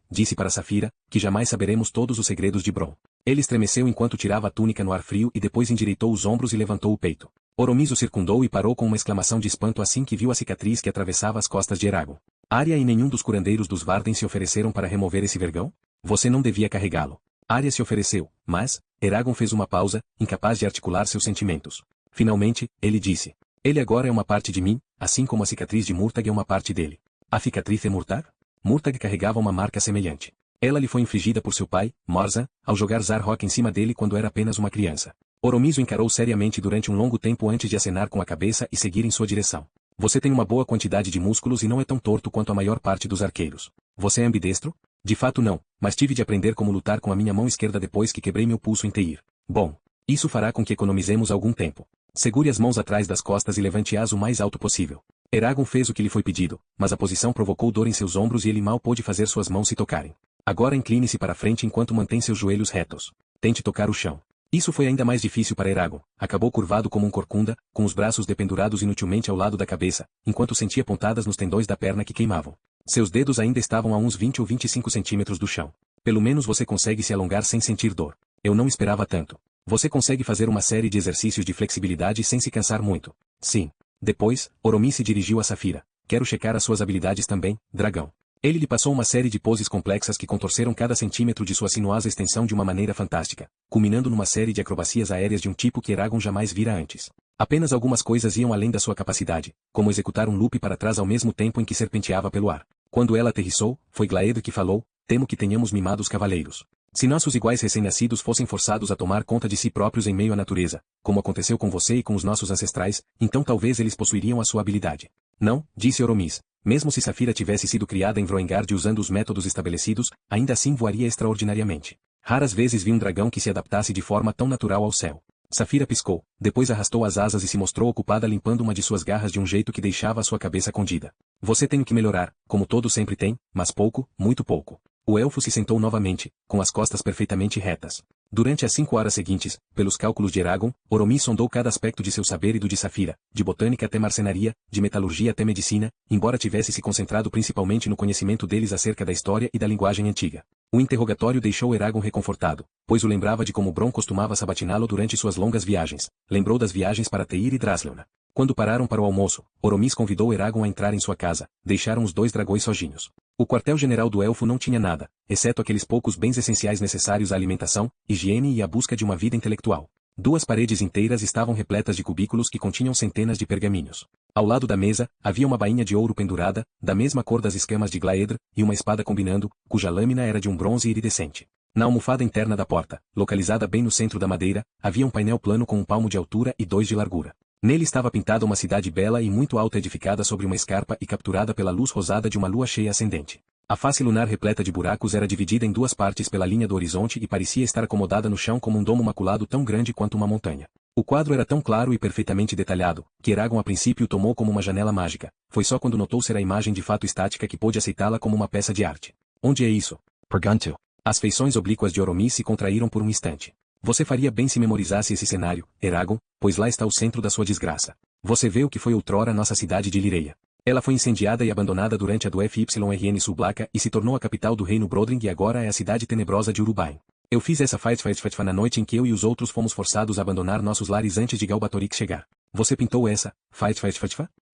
disse para Safira, que jamais saberemos todos os segredos de Bron. Ele estremeceu enquanto tirava a túnica no ar frio e depois endireitou os ombros e levantou o peito. Oromis o circundou e parou com uma exclamação de espanto assim que viu a cicatriz que atravessava as costas de Eragon. Arya e nenhum dos curandeiros dos Varden se ofereceram para remover esse vergão? Você não devia carregá-lo. Arya se ofereceu, mas, Eragon fez uma pausa, incapaz de articular seus sentimentos. Finalmente, ele disse. Ele agora é uma parte de mim, assim como a cicatriz de Murtag é uma parte dele. A cicatriz é Murtag? Murtag carregava uma marca semelhante. Ela lhe foi infligida por seu pai, Morza, ao jogar Zarhok em cima dele quando era apenas uma criança. Oromis o encarou seriamente durante um longo tempo antes de acenar com a cabeça e seguir em sua direção. Você tem uma boa quantidade de músculos e não é tão torto quanto a maior parte dos arqueiros. Você é ambidestro? De fato não, mas tive de aprender como lutar com a minha mão esquerda depois que quebrei meu pulso em Teir. Bom, isso fará com que economizemos algum tempo. Segure as mãos atrás das costas e levante-as o mais alto possível. Eragon fez o que lhe foi pedido, mas a posição provocou dor em seus ombros e ele mal pôde fazer suas mãos se tocarem. Agora incline-se para frente enquanto mantém seus joelhos retos. Tente tocar o chão. Isso foi ainda mais difícil para Eragon. Acabou curvado como um corcunda, com os braços dependurados inutilmente ao lado da cabeça, enquanto sentia pontadas nos tendões da perna que queimavam. Seus dedos ainda estavam a uns 20 ou 25 centímetros do chão. Pelo menos você consegue se alongar sem sentir dor. Eu não esperava tanto. Você consegue fazer uma série de exercícios de flexibilidade sem se cansar muito. Sim. Depois, Oromis se dirigiu a Safira. Quero checar as suas habilidades também, dragão. Ele lhe passou uma série de poses complexas que contorceram cada centímetro de sua sinuosa extensão de uma maneira fantástica, culminando numa série de acrobacias aéreas de um tipo que Eragon jamais vira antes. Apenas algumas coisas iam além da sua capacidade, como executar um loop para trás ao mesmo tempo em que serpenteava pelo ar. Quando ela aterrissou, foi Glaedro que falou, temo que tenhamos mimados cavaleiros. Se nossos iguais recém-nascidos fossem forçados a tomar conta de si próprios em meio à natureza, como aconteceu com você e com os nossos ancestrais, então talvez eles possuiriam a sua habilidade. Não, disse Oromis. Mesmo se Safira tivesse sido criada em Vroengard usando os métodos estabelecidos, ainda assim voaria extraordinariamente. Raras vezes vi um dragão que se adaptasse de forma tão natural ao céu. Safira piscou, depois arrastou as asas e se mostrou ocupada limpando uma de suas garras de um jeito que deixava a sua cabeça condida. Você tem que melhorar, como todo sempre tem, mas pouco, muito pouco. O elfo se sentou novamente, com as costas perfeitamente retas. Durante as 5 horas seguintes, pelos cálculos de Eragon, Oromis sondou cada aspecto de seu saber e do de Safira, de botânica até marcenaria, de metalurgia até medicina, embora tivesse se concentrado principalmente no conhecimento deles acerca da história e da linguagem antiga. O interrogatório deixou Eragon reconfortado, pois o lembrava de como Bron costumava sabatiná-lo durante suas longas viagens. Lembrou das viagens para Teir e Drasleona. Quando pararam para o almoço, Oromis convidou Eragon a entrar em sua casa. Deixaram os 2 dragões sozinhos. O quartel-general do elfo não tinha nada, exceto aqueles poucos bens essenciais necessários à alimentação, higiene e à busca de uma vida intelectual. 2 paredes inteiras estavam repletas de cubículos que continham centenas de pergaminhos. Ao lado da mesa, havia uma bainha de ouro pendurada, da mesma cor das escamas de Glaedr, e uma espada combinando, cuja lâmina era de um bronze iridescente. Na almofada interna da porta, localizada bem no centro da madeira, havia um painel plano com 1 palmo de altura e 2 de largura. Nele estava pintada uma cidade bela e muito alta edificada sobre uma escarpa e capturada pela luz rosada de uma lua cheia ascendente. A face lunar repleta de buracos era dividida em 2 partes pela linha do horizonte e parecia estar acomodada no chão como um domo maculado tão grande quanto uma montanha. O quadro era tão claro e perfeitamente detalhado, que Eragon a princípio o tomou como uma janela mágica. Foi só quando notou ser a imagem de fato estática que pôde aceitá-la como uma peça de arte. Onde é isso? Pergunto. As feições oblíquas de Oromis se contraíram por um instante. Você faria bem se memorizasse esse cenário, Eragon, pois lá está o centro da sua desgraça. Você vê o que foi outrora nossa cidade de Ilireia. Ela foi incendiada e abandonada durante a do FYRN Sublaka e se tornou a capital do reino Brodring e agora é a cidade tenebrosa de Urubain. Eu fiz essa fight na noite em que eu e os outros fomos forçados a abandonar nossos lares antes de Galbatorix chegar. Você pintou essa fight?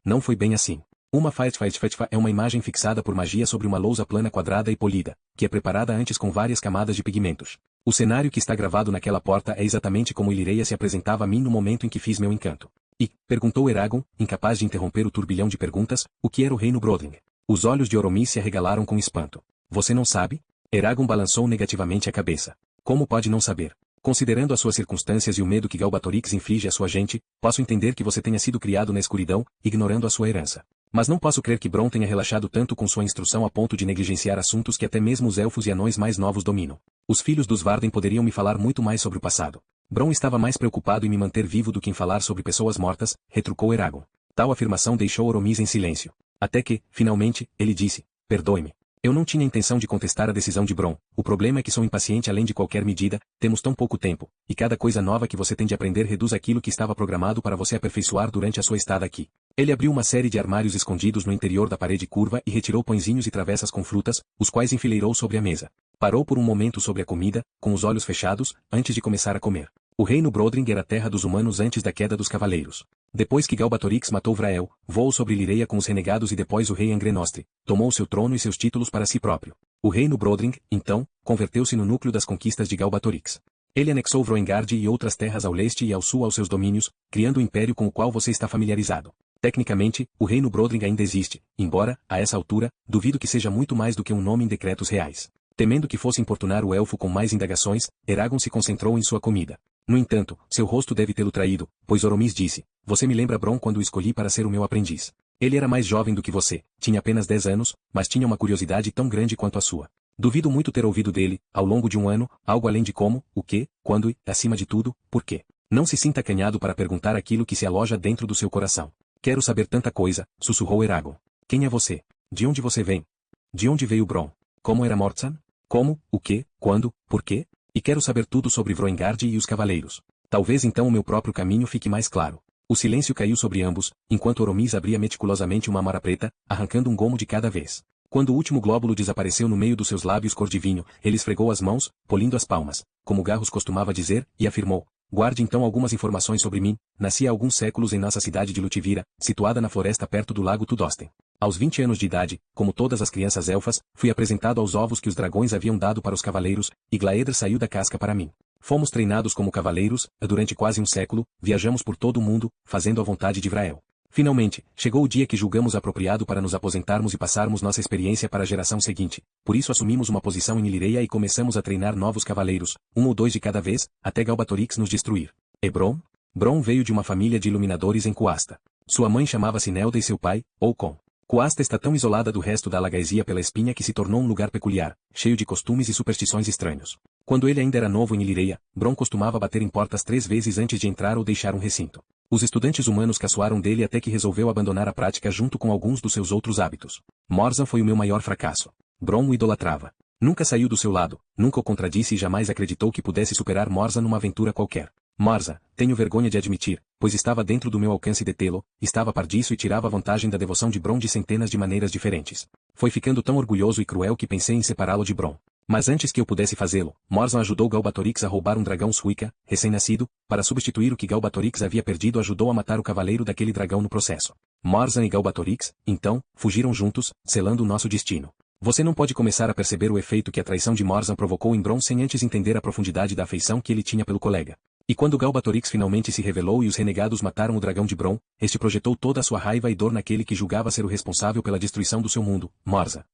Não foi bem assim. Uma fight é uma imagem fixada por magia sobre uma lousa plana quadrada e polida, que é preparada antes com várias camadas de pigmentos. O cenário que está gravado naquela porta é exatamente como Ilireia se apresentava a mim no momento em que fiz meu encanto. E, perguntou Eragon, incapaz de interromper o turbilhão de perguntas, o que era o reino Brodling? Os olhos de Oromis se arregalaram com espanto. Você não sabe? Eragon balançou negativamente a cabeça. Como pode não saber? Considerando as suas circunstâncias e o medo que Galbatorix inflige à sua gente, posso entender que você tenha sido criado na escuridão, ignorando a sua herança. Mas não posso crer que Bron tenha relaxado tanto com sua instrução a ponto de negligenciar assuntos que até mesmo os elfos e anões mais novos dominam. Os filhos dos Varden poderiam me falar muito mais sobre o passado. Bron estava mais preocupado em me manter vivo do que em falar sobre pessoas mortas, retrucou Eragon. Tal afirmação deixou Oromis em silêncio. Até que, finalmente, ele disse, perdoe-me. Eu não tinha intenção de contestar a decisão de Bron. O problema é que sou impaciente além de qualquer medida, temos tão pouco tempo, e cada coisa nova que você tem de aprender reduz aquilo que estava programado para você aperfeiçoar durante a sua estada aqui. Ele abriu uma série de armários escondidos no interior da parede curva e retirou pãezinhos e travessas com frutas, os quais enfileirou sobre a mesa. Parou por um momento sobre a comida, com os olhos fechados, antes de começar a comer. O reino Brodring era a terra dos humanos antes da queda dos cavaleiros. Depois que Galbatorix matou Vrael, voou sobre Lireia com os renegados e depois o rei Angrenostre, tomou seu trono e seus títulos para si próprio. O reino Brodring, então, converteu-se no núcleo das conquistas de Galbatorix. Ele anexou Vroengard e outras terras ao leste e ao sul aos seus domínios, criando o império com o qual você está familiarizado. Tecnicamente, o reino Brodring ainda existe, embora, a essa altura, duvido que seja muito mais do que um nome em decretos reais. Temendo que fosse importunar o elfo com mais indagações, Eragon se concentrou em sua comida. No entanto, seu rosto deve tê-lo traído, pois Oromis disse, você me lembra Bron quando o escolhi para ser o meu aprendiz. Ele era mais jovem do que você, tinha apenas 10 anos, mas tinha uma curiosidade tão grande quanto a sua. Duvido muito ter ouvido dele, ao longo de um ano, algo além de como, o que, quando e, acima de tudo, por quê. Não se sinta acanhado para perguntar aquilo que se aloja dentro do seu coração. Quero saber tanta coisa, sussurrou Eragon. Quem é você? De onde você vem? De onde veio Bron? Como era Mortsan? Como, o que, quando, por quê? E quero saber tudo sobre Vroengard e os cavaleiros. Talvez então o meu próprio caminho fique mais claro. O silêncio caiu sobre ambos, enquanto Oromis abria meticulosamente uma amara preta, arrancando um gomo de cada vez. Quando o último glóbulo desapareceu no meio dos seus lábios cor de vinho, ele esfregou as mãos, polindo as palmas, como Garros costumava dizer, e afirmou, guarde então algumas informações sobre mim, nasci há alguns séculos em nossa cidade de Lutivira, situada na floresta perto do lago Tudosten. Aos 20 anos de idade, como todas as crianças elfas, fui apresentado aos ovos que os dragões haviam dado para os cavaleiros, e Glaedr saiu da casca para mim. Fomos treinados como cavaleiros, durante quase um século, viajamos por todo o mundo, fazendo a vontade de Vrael. Finalmente, chegou o dia que julgamos apropriado para nos aposentarmos e passarmos nossa experiência para a geração seguinte, por isso assumimos uma posição em Ilireia e começamos a treinar novos cavaleiros, um ou dois de cada vez, até Galbatorix nos destruir. E Bron? Bron veio de uma família de iluminadores em Coasta. Sua mãe chamava-se Nelda e seu pai, Oukon. Coasta está tão isolada do resto da Alagaesia pela espinha que se tornou um lugar peculiar, cheio de costumes e superstições estranhos. Quando ele ainda era novo em Ilireia, Bron costumava bater em portas 3 vezes antes de entrar ou deixar um recinto. Os estudantes humanos caçoaram dele até que resolveu abandonar a prática junto com alguns dos seus outros hábitos. Morzan foi o meu maior fracasso. Bron o idolatrava. Nunca saiu do seu lado, nunca o contradisse e jamais acreditou que pudesse superar Morzan numa aventura qualquer. Morzan, tenho vergonha de admitir, pois estava dentro do meu alcance detê-lo, estava pardiço e tirava vantagem da devoção de Bron de centenas de maneiras diferentes. Foi ficando tão orgulhoso e cruel que pensei em separá-lo de Bron. Mas antes que eu pudesse fazê-lo, Morzan ajudou Galbatorix a roubar um dragão Suica, recém-nascido, para substituir o que Galbatorix havia perdido ajudou a matar o cavaleiro daquele dragão no processo. Morzan e Galbatorix, então, fugiram juntos, selando o nosso destino. Você não pode começar a perceber o efeito que a traição de Morzan provocou em Bron sem antes entender a profundidade da afeição que ele tinha pelo colega. E quando Galbatorix finalmente se revelou e os renegados mataram o dragão de Bron, este projetou toda a sua raiva e dor naquele que julgava ser o responsável pela destruição do seu mundo, Morzan.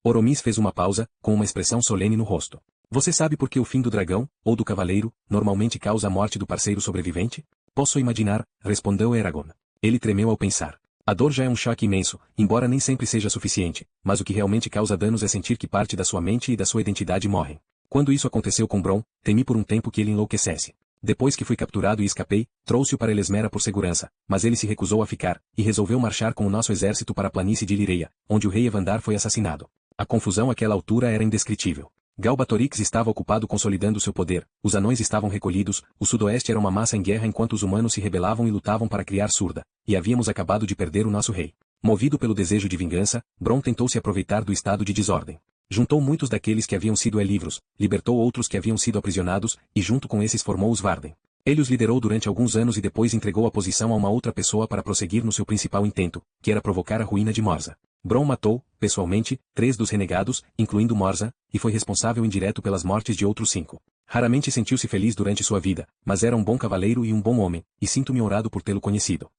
Oromis fez uma pausa, com uma expressão solene no rosto. Você sabe por que o fim do dragão, ou do cavaleiro, normalmente causa a morte do parceiro sobrevivente? Posso imaginar, respondeu Eragon. Ele tremeu ao pensar. A dor já é um choque imenso, embora nem sempre seja suficiente, mas o que realmente causa danos é sentir que parte da sua mente e da sua identidade morrem. Quando isso aconteceu com Bron, temi por um tempo que ele enlouquecesse. Depois que fui capturado e escapei, trouxe-o para Elesmera por segurança, mas ele se recusou a ficar, e resolveu marchar com o nosso exército para a planície de Lireia, onde o rei Evandar foi assassinado. A confusão àquela altura era indescritível. Galbatorix estava ocupado consolidando seu poder, os anões estavam recolhidos, o sudoeste era uma massa em guerra enquanto os humanos se rebelavam e lutavam para criar Surda, e havíamos acabado de perder o nosso rei. Movido pelo desejo de vingança, Bron tentou se aproveitar do estado de desordem. Juntou muitos daqueles que haviam sido elivros, libertou outros que haviam sido aprisionados, e junto com esses formou os Varden. Ele os liderou durante alguns anos e depois entregou a posição a uma outra pessoa para prosseguir no seu principal intento, que era provocar a ruína de Morza. Bronn matou, pessoalmente, 3 dos renegados, incluindo Morza, e foi responsável indireto pelas mortes de outros 5. Raramente sentiu-se feliz durante sua vida, mas era um bom cavaleiro e um bom homem, e sinto-me honrado por tê-lo conhecido.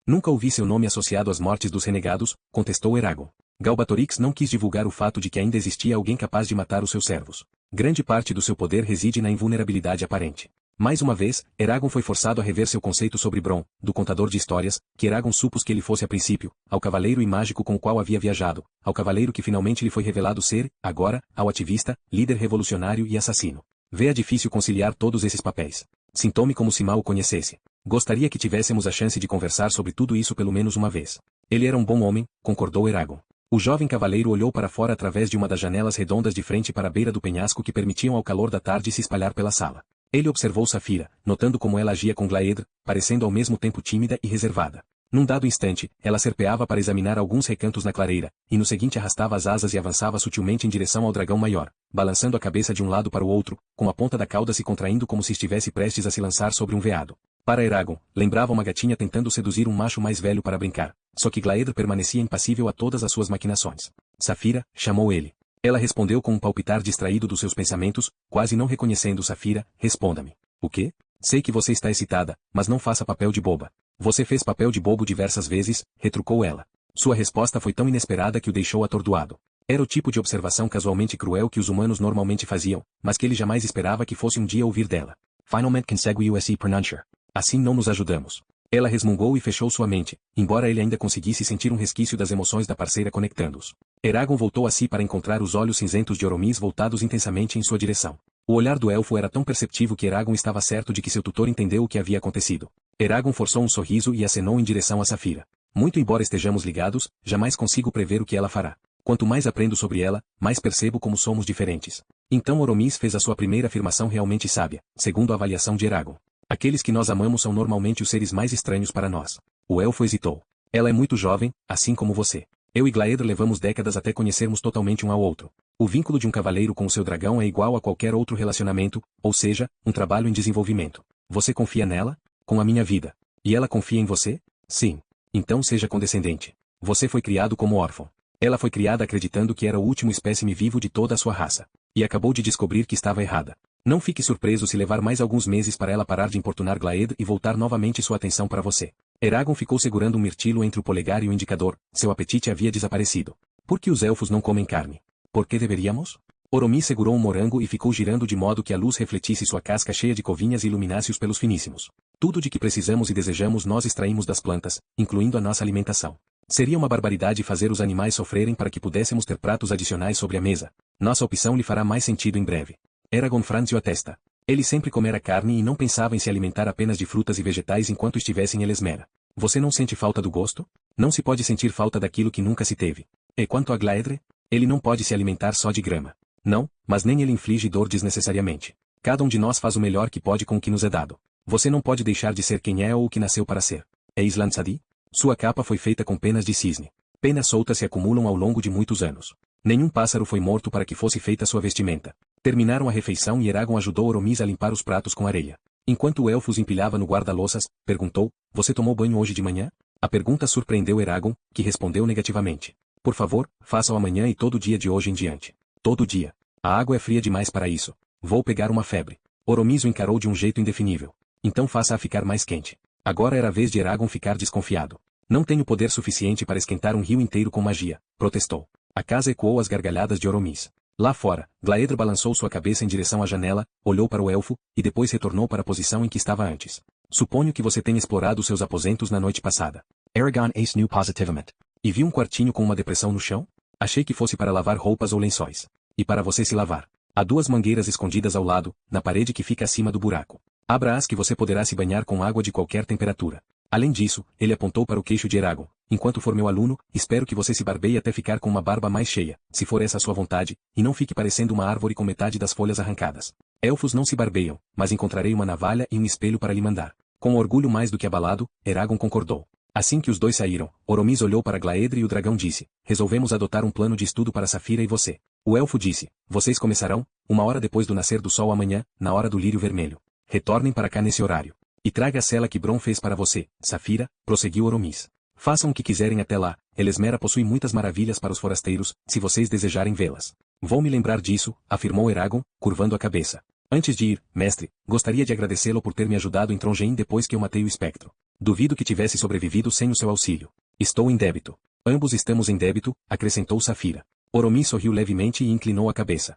Nunca ouvi seu nome associado às mortes dos renegados, contestou Eragon. Galbatorix não quis divulgar o fato de que ainda existia alguém capaz de matar os seus servos. Grande parte do seu poder reside na invulnerabilidade aparente. Mais uma vez, Eragon foi forçado a rever seu conceito sobre Bronn, do contador de histórias, que Eragon supôs que ele fosse a princípio, ao cavaleiro e mágico com o qual havia viajado, ao cavaleiro que finalmente lhe foi revelado ser, agora, ao ativista, líder revolucionário e assassino. Vê-a difícil conciliar todos esses papéis. Sintou-me como se mal o conhecesse. Gostaria que tivéssemos a chance de conversar sobre tudo isso pelo menos uma vez. Ele era um bom homem, concordou Eragon. O jovem cavaleiro olhou para fora através de uma das janelas redondas de frente para a beira do penhasco que permitiam ao calor da tarde se espalhar pela sala. Ele observou Saphira, notando como ela agia com Glaedr, parecendo ao mesmo tempo tímida e reservada. Num dado instante, ela serpeava para examinar alguns recantos na clareira, e no seguinte arrastava as asas e avançava sutilmente em direção ao dragão maior, balançando a cabeça de um lado para o outro, com a ponta da cauda se contraindo como se estivesse prestes a se lançar sobre um veado. Para Eragon, lembrava uma gatinha tentando seduzir um macho mais velho para brincar, só que Glaedr permanecia impassível a todas as suas maquinações. Saphira, chamou ele. Ela respondeu com um palpitar distraído dos seus pensamentos, quase não reconhecendo Saphira, responda-me. O quê? Sei que você está excitada, mas não faça papel de boba. Você fez papel de bobo diversas vezes, retrucou ela. Sua resposta foi tão inesperada que o deixou atordoado. Era o tipo de observação casualmente cruel que os humanos normalmente faziam, mas que ele jamais esperava que fosse um dia ouvir dela. Finalmente consegue USC pronunciar. Assim não nos ajudamos. Ela resmungou e fechou sua mente, embora ele ainda conseguisse sentir um resquício das emoções da parceira conectando-os. Eragon voltou a si para encontrar os olhos cinzentos de Oromis voltados intensamente em sua direção. O olhar do elfo era tão perceptivo que Eragon estava certo de que seu tutor entendeu o que havia acontecido. Eragon forçou um sorriso e acenou em direção a Saphira. Muito embora estejamos ligados, jamais consigo prever o que ela fará. Quanto mais aprendo sobre ela, mais percebo como somos diferentes. Então Oromis fez a sua primeira afirmação realmente sábia, segundo a avaliação de Eragon. Aqueles que nós amamos são normalmente os seres mais estranhos para nós. O elfo hesitou. Ela é muito jovem, assim como você. Eu e Glaedr levamos décadas até conhecermos totalmente um ao outro. O vínculo de um cavaleiro com o seu dragão é igual a qualquer outro relacionamento, ou seja, um trabalho em desenvolvimento. Você confia nela? Com a minha vida. E ela confia em você? Sim. Então seja condescendente. Você foi criado como órfão. Ela foi criada acreditando que era o último espécime vivo de toda a sua raça. E acabou de descobrir que estava errada. Não fique surpreso se levar mais alguns meses para ela parar de importunar Glaedr e voltar novamente sua atenção para você. Eragon ficou segurando um mirtilo entre o polegar e o indicador, seu apetite havia desaparecido. Por que os elfos não comem carne? Por que deveríamos? Oromis segurou um morango e ficou girando de modo que a luz refletisse sua casca cheia de covinhas e iluminasse os pelos finíssimos. Tudo de que precisamos e desejamos nós extraímos das plantas, incluindo a nossa alimentação. Seria uma barbaridade fazer os animais sofrerem para que pudéssemos ter pratos adicionais sobre a mesa. Nossa opção lhe fará mais sentido em breve. Eragon franziu a testa. Ele sempre comera carne e não pensava em se alimentar apenas de frutas e vegetais enquanto estivesse em Elesmera. Você não sente falta do gosto? Não se pode sentir falta daquilo que nunca se teve. E quanto a Glaedr? Ele não pode se alimentar só de grama. Não, mas nem ele inflige dor desnecessariamente. Cada um de nós faz o melhor que pode com o que nos é dado. Você não pode deixar de ser quem é ou o que nasceu para ser. É Islan Sadi? Sua capa foi feita com penas de cisne. Penas soltas se acumulam ao longo de muitos anos. Nenhum pássaro foi morto para que fosse feita sua vestimenta. Terminaram a refeição e Eragon ajudou Oromis a limpar os pratos com areia. Enquanto o elfo os empilhava no guarda-louças, perguntou, você tomou banho hoje de manhã? A pergunta surpreendeu Eragon, que respondeu negativamente. Por favor, faça-o amanhã e todo dia de hoje em diante. Todo dia. A água é fria demais para isso. Vou pegar uma febre. Oromis o encarou de um jeito indefinível. Então faça-a ficar mais quente. Agora era a vez de Eragon ficar desconfiado. Não tenho poder suficiente para esquentar um rio inteiro com magia, protestou. A casa ecoou as gargalhadas de Oromis. Lá fora, Glaedr balançou sua cabeça em direção à janela, olhou para o elfo, e depois retornou para a posição em que estava antes. Suponho que você tenha explorado seus aposentos na noite passada. Eragon ace new positivamente. E viu um quartinho com uma depressão no chão? Achei que fosse para lavar roupas ou lençóis. E para você se lavar. Há 2 mangueiras escondidas ao lado, na parede que fica acima do buraco. Abra-as que você poderá se banhar com água de qualquer temperatura. Além disso, ele apontou para o queixo de Eragon. Enquanto for meu aluno, espero que você se barbeie até ficar com uma barba mais cheia, se for essa a sua vontade, e não fique parecendo uma árvore com metade das folhas arrancadas. Elfos não se barbeiam, mas encontrarei uma navalha e um espelho para lhe mandar. Com orgulho mais do que abalado, Eragon concordou. Assim que os dois saíram, Oromis olhou para Glaedr e o dragão disse, resolvemos adotar um plano de estudo para Saphira e você. O elfo disse, vocês começarão, 1 hora depois do nascer do sol amanhã, na hora do lírio vermelho. Retornem para cá nesse horário. E traga a cela que Bron fez para você, Safira, prosseguiu Oromis. Façam o que quiserem até lá, Elesmera possui muitas maravilhas para os forasteiros, se vocês desejarem vê-las. Vou me lembrar disso, afirmou Eragon, curvando a cabeça. Antes de ir, mestre, gostaria de agradecê-lo por ter me ajudado em Trongein depois que eu matei o espectro. Duvido que tivesse sobrevivido sem o seu auxílio. Estou em débito. Ambos estamos em débito, acrescentou Safira. Oromis sorriu levemente e inclinou a cabeça.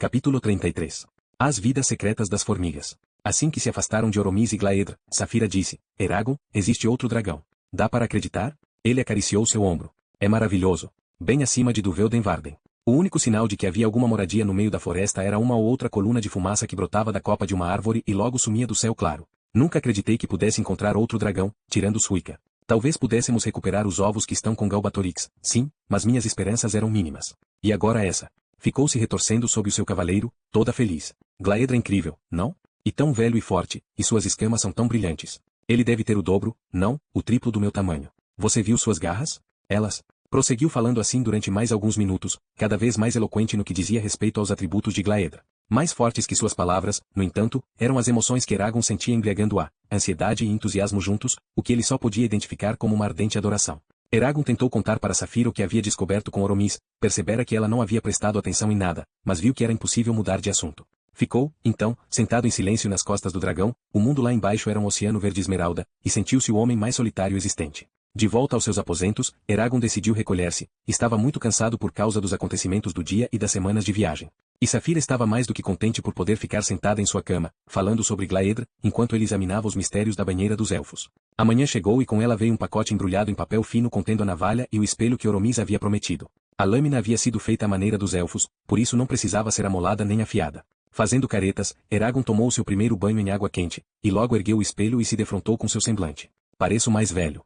Capítulo 33. As vidas secretas das formigas. Assim que se afastaram de Oromis e Glaedra, Safira disse, Eragon, existe outro dragão. Dá para acreditar? Ele acariciou seu ombro. É maravilhoso. Bem acima de Duvelden-Varden. O único sinal de que havia alguma moradia no meio da floresta era uma ou outra coluna de fumaça que brotava da copa de uma árvore e logo sumia do céu claro. Nunca acreditei que pudesse encontrar outro dragão, tirando Suica. Talvez pudéssemos recuperar os ovos que estão com Galbatorix, sim, mas minhas esperanças eram mínimas. E agora essa. Ficou-se retorcendo sob o seu cavaleiro, toda feliz. Glaedra incrível, não? E tão velho e forte, e suas escamas são tão brilhantes. Ele deve ter o dobro, não, o triplo do meu tamanho. Você viu suas garras? Elas. Prosseguiu falando assim durante mais alguns minutos, cada vez mais eloquente no que dizia respeito aos atributos de Glaedra. Mais fortes que suas palavras, no entanto, eram as emoções que Eragon sentia embriagando-a, ansiedade e entusiasmo juntos, o que ele só podia identificar como uma ardente adoração. Eragon tentou contar para Safira o que havia descoberto com Oromis, percebera que ela não havia prestado atenção em nada, mas viu que era impossível mudar de assunto. Ficou, então, sentado em silêncio nas costas do dragão, o mundo lá embaixo era um oceano verde esmeralda, e sentiu-se o homem mais solitário existente. De volta aos seus aposentos, Eragon decidiu recolher-se, estava muito cansado por causa dos acontecimentos do dia e das semanas de viagem. E Safira estava mais do que contente por poder ficar sentada em sua cama, falando sobre Glaedra, enquanto ele examinava os mistérios da banheira dos elfos. A manhã chegou e com ela veio um pacote embrulhado em papel fino contendo a navalha e o espelho que Oromis havia prometido. A lâmina havia sido feita à maneira dos elfos, por isso não precisava ser amolada nem afiada. Fazendo caretas, Eragon tomou seu primeiro banho em água quente, e logo ergueu o espelho e se defrontou com seu semblante. Pareço mais velho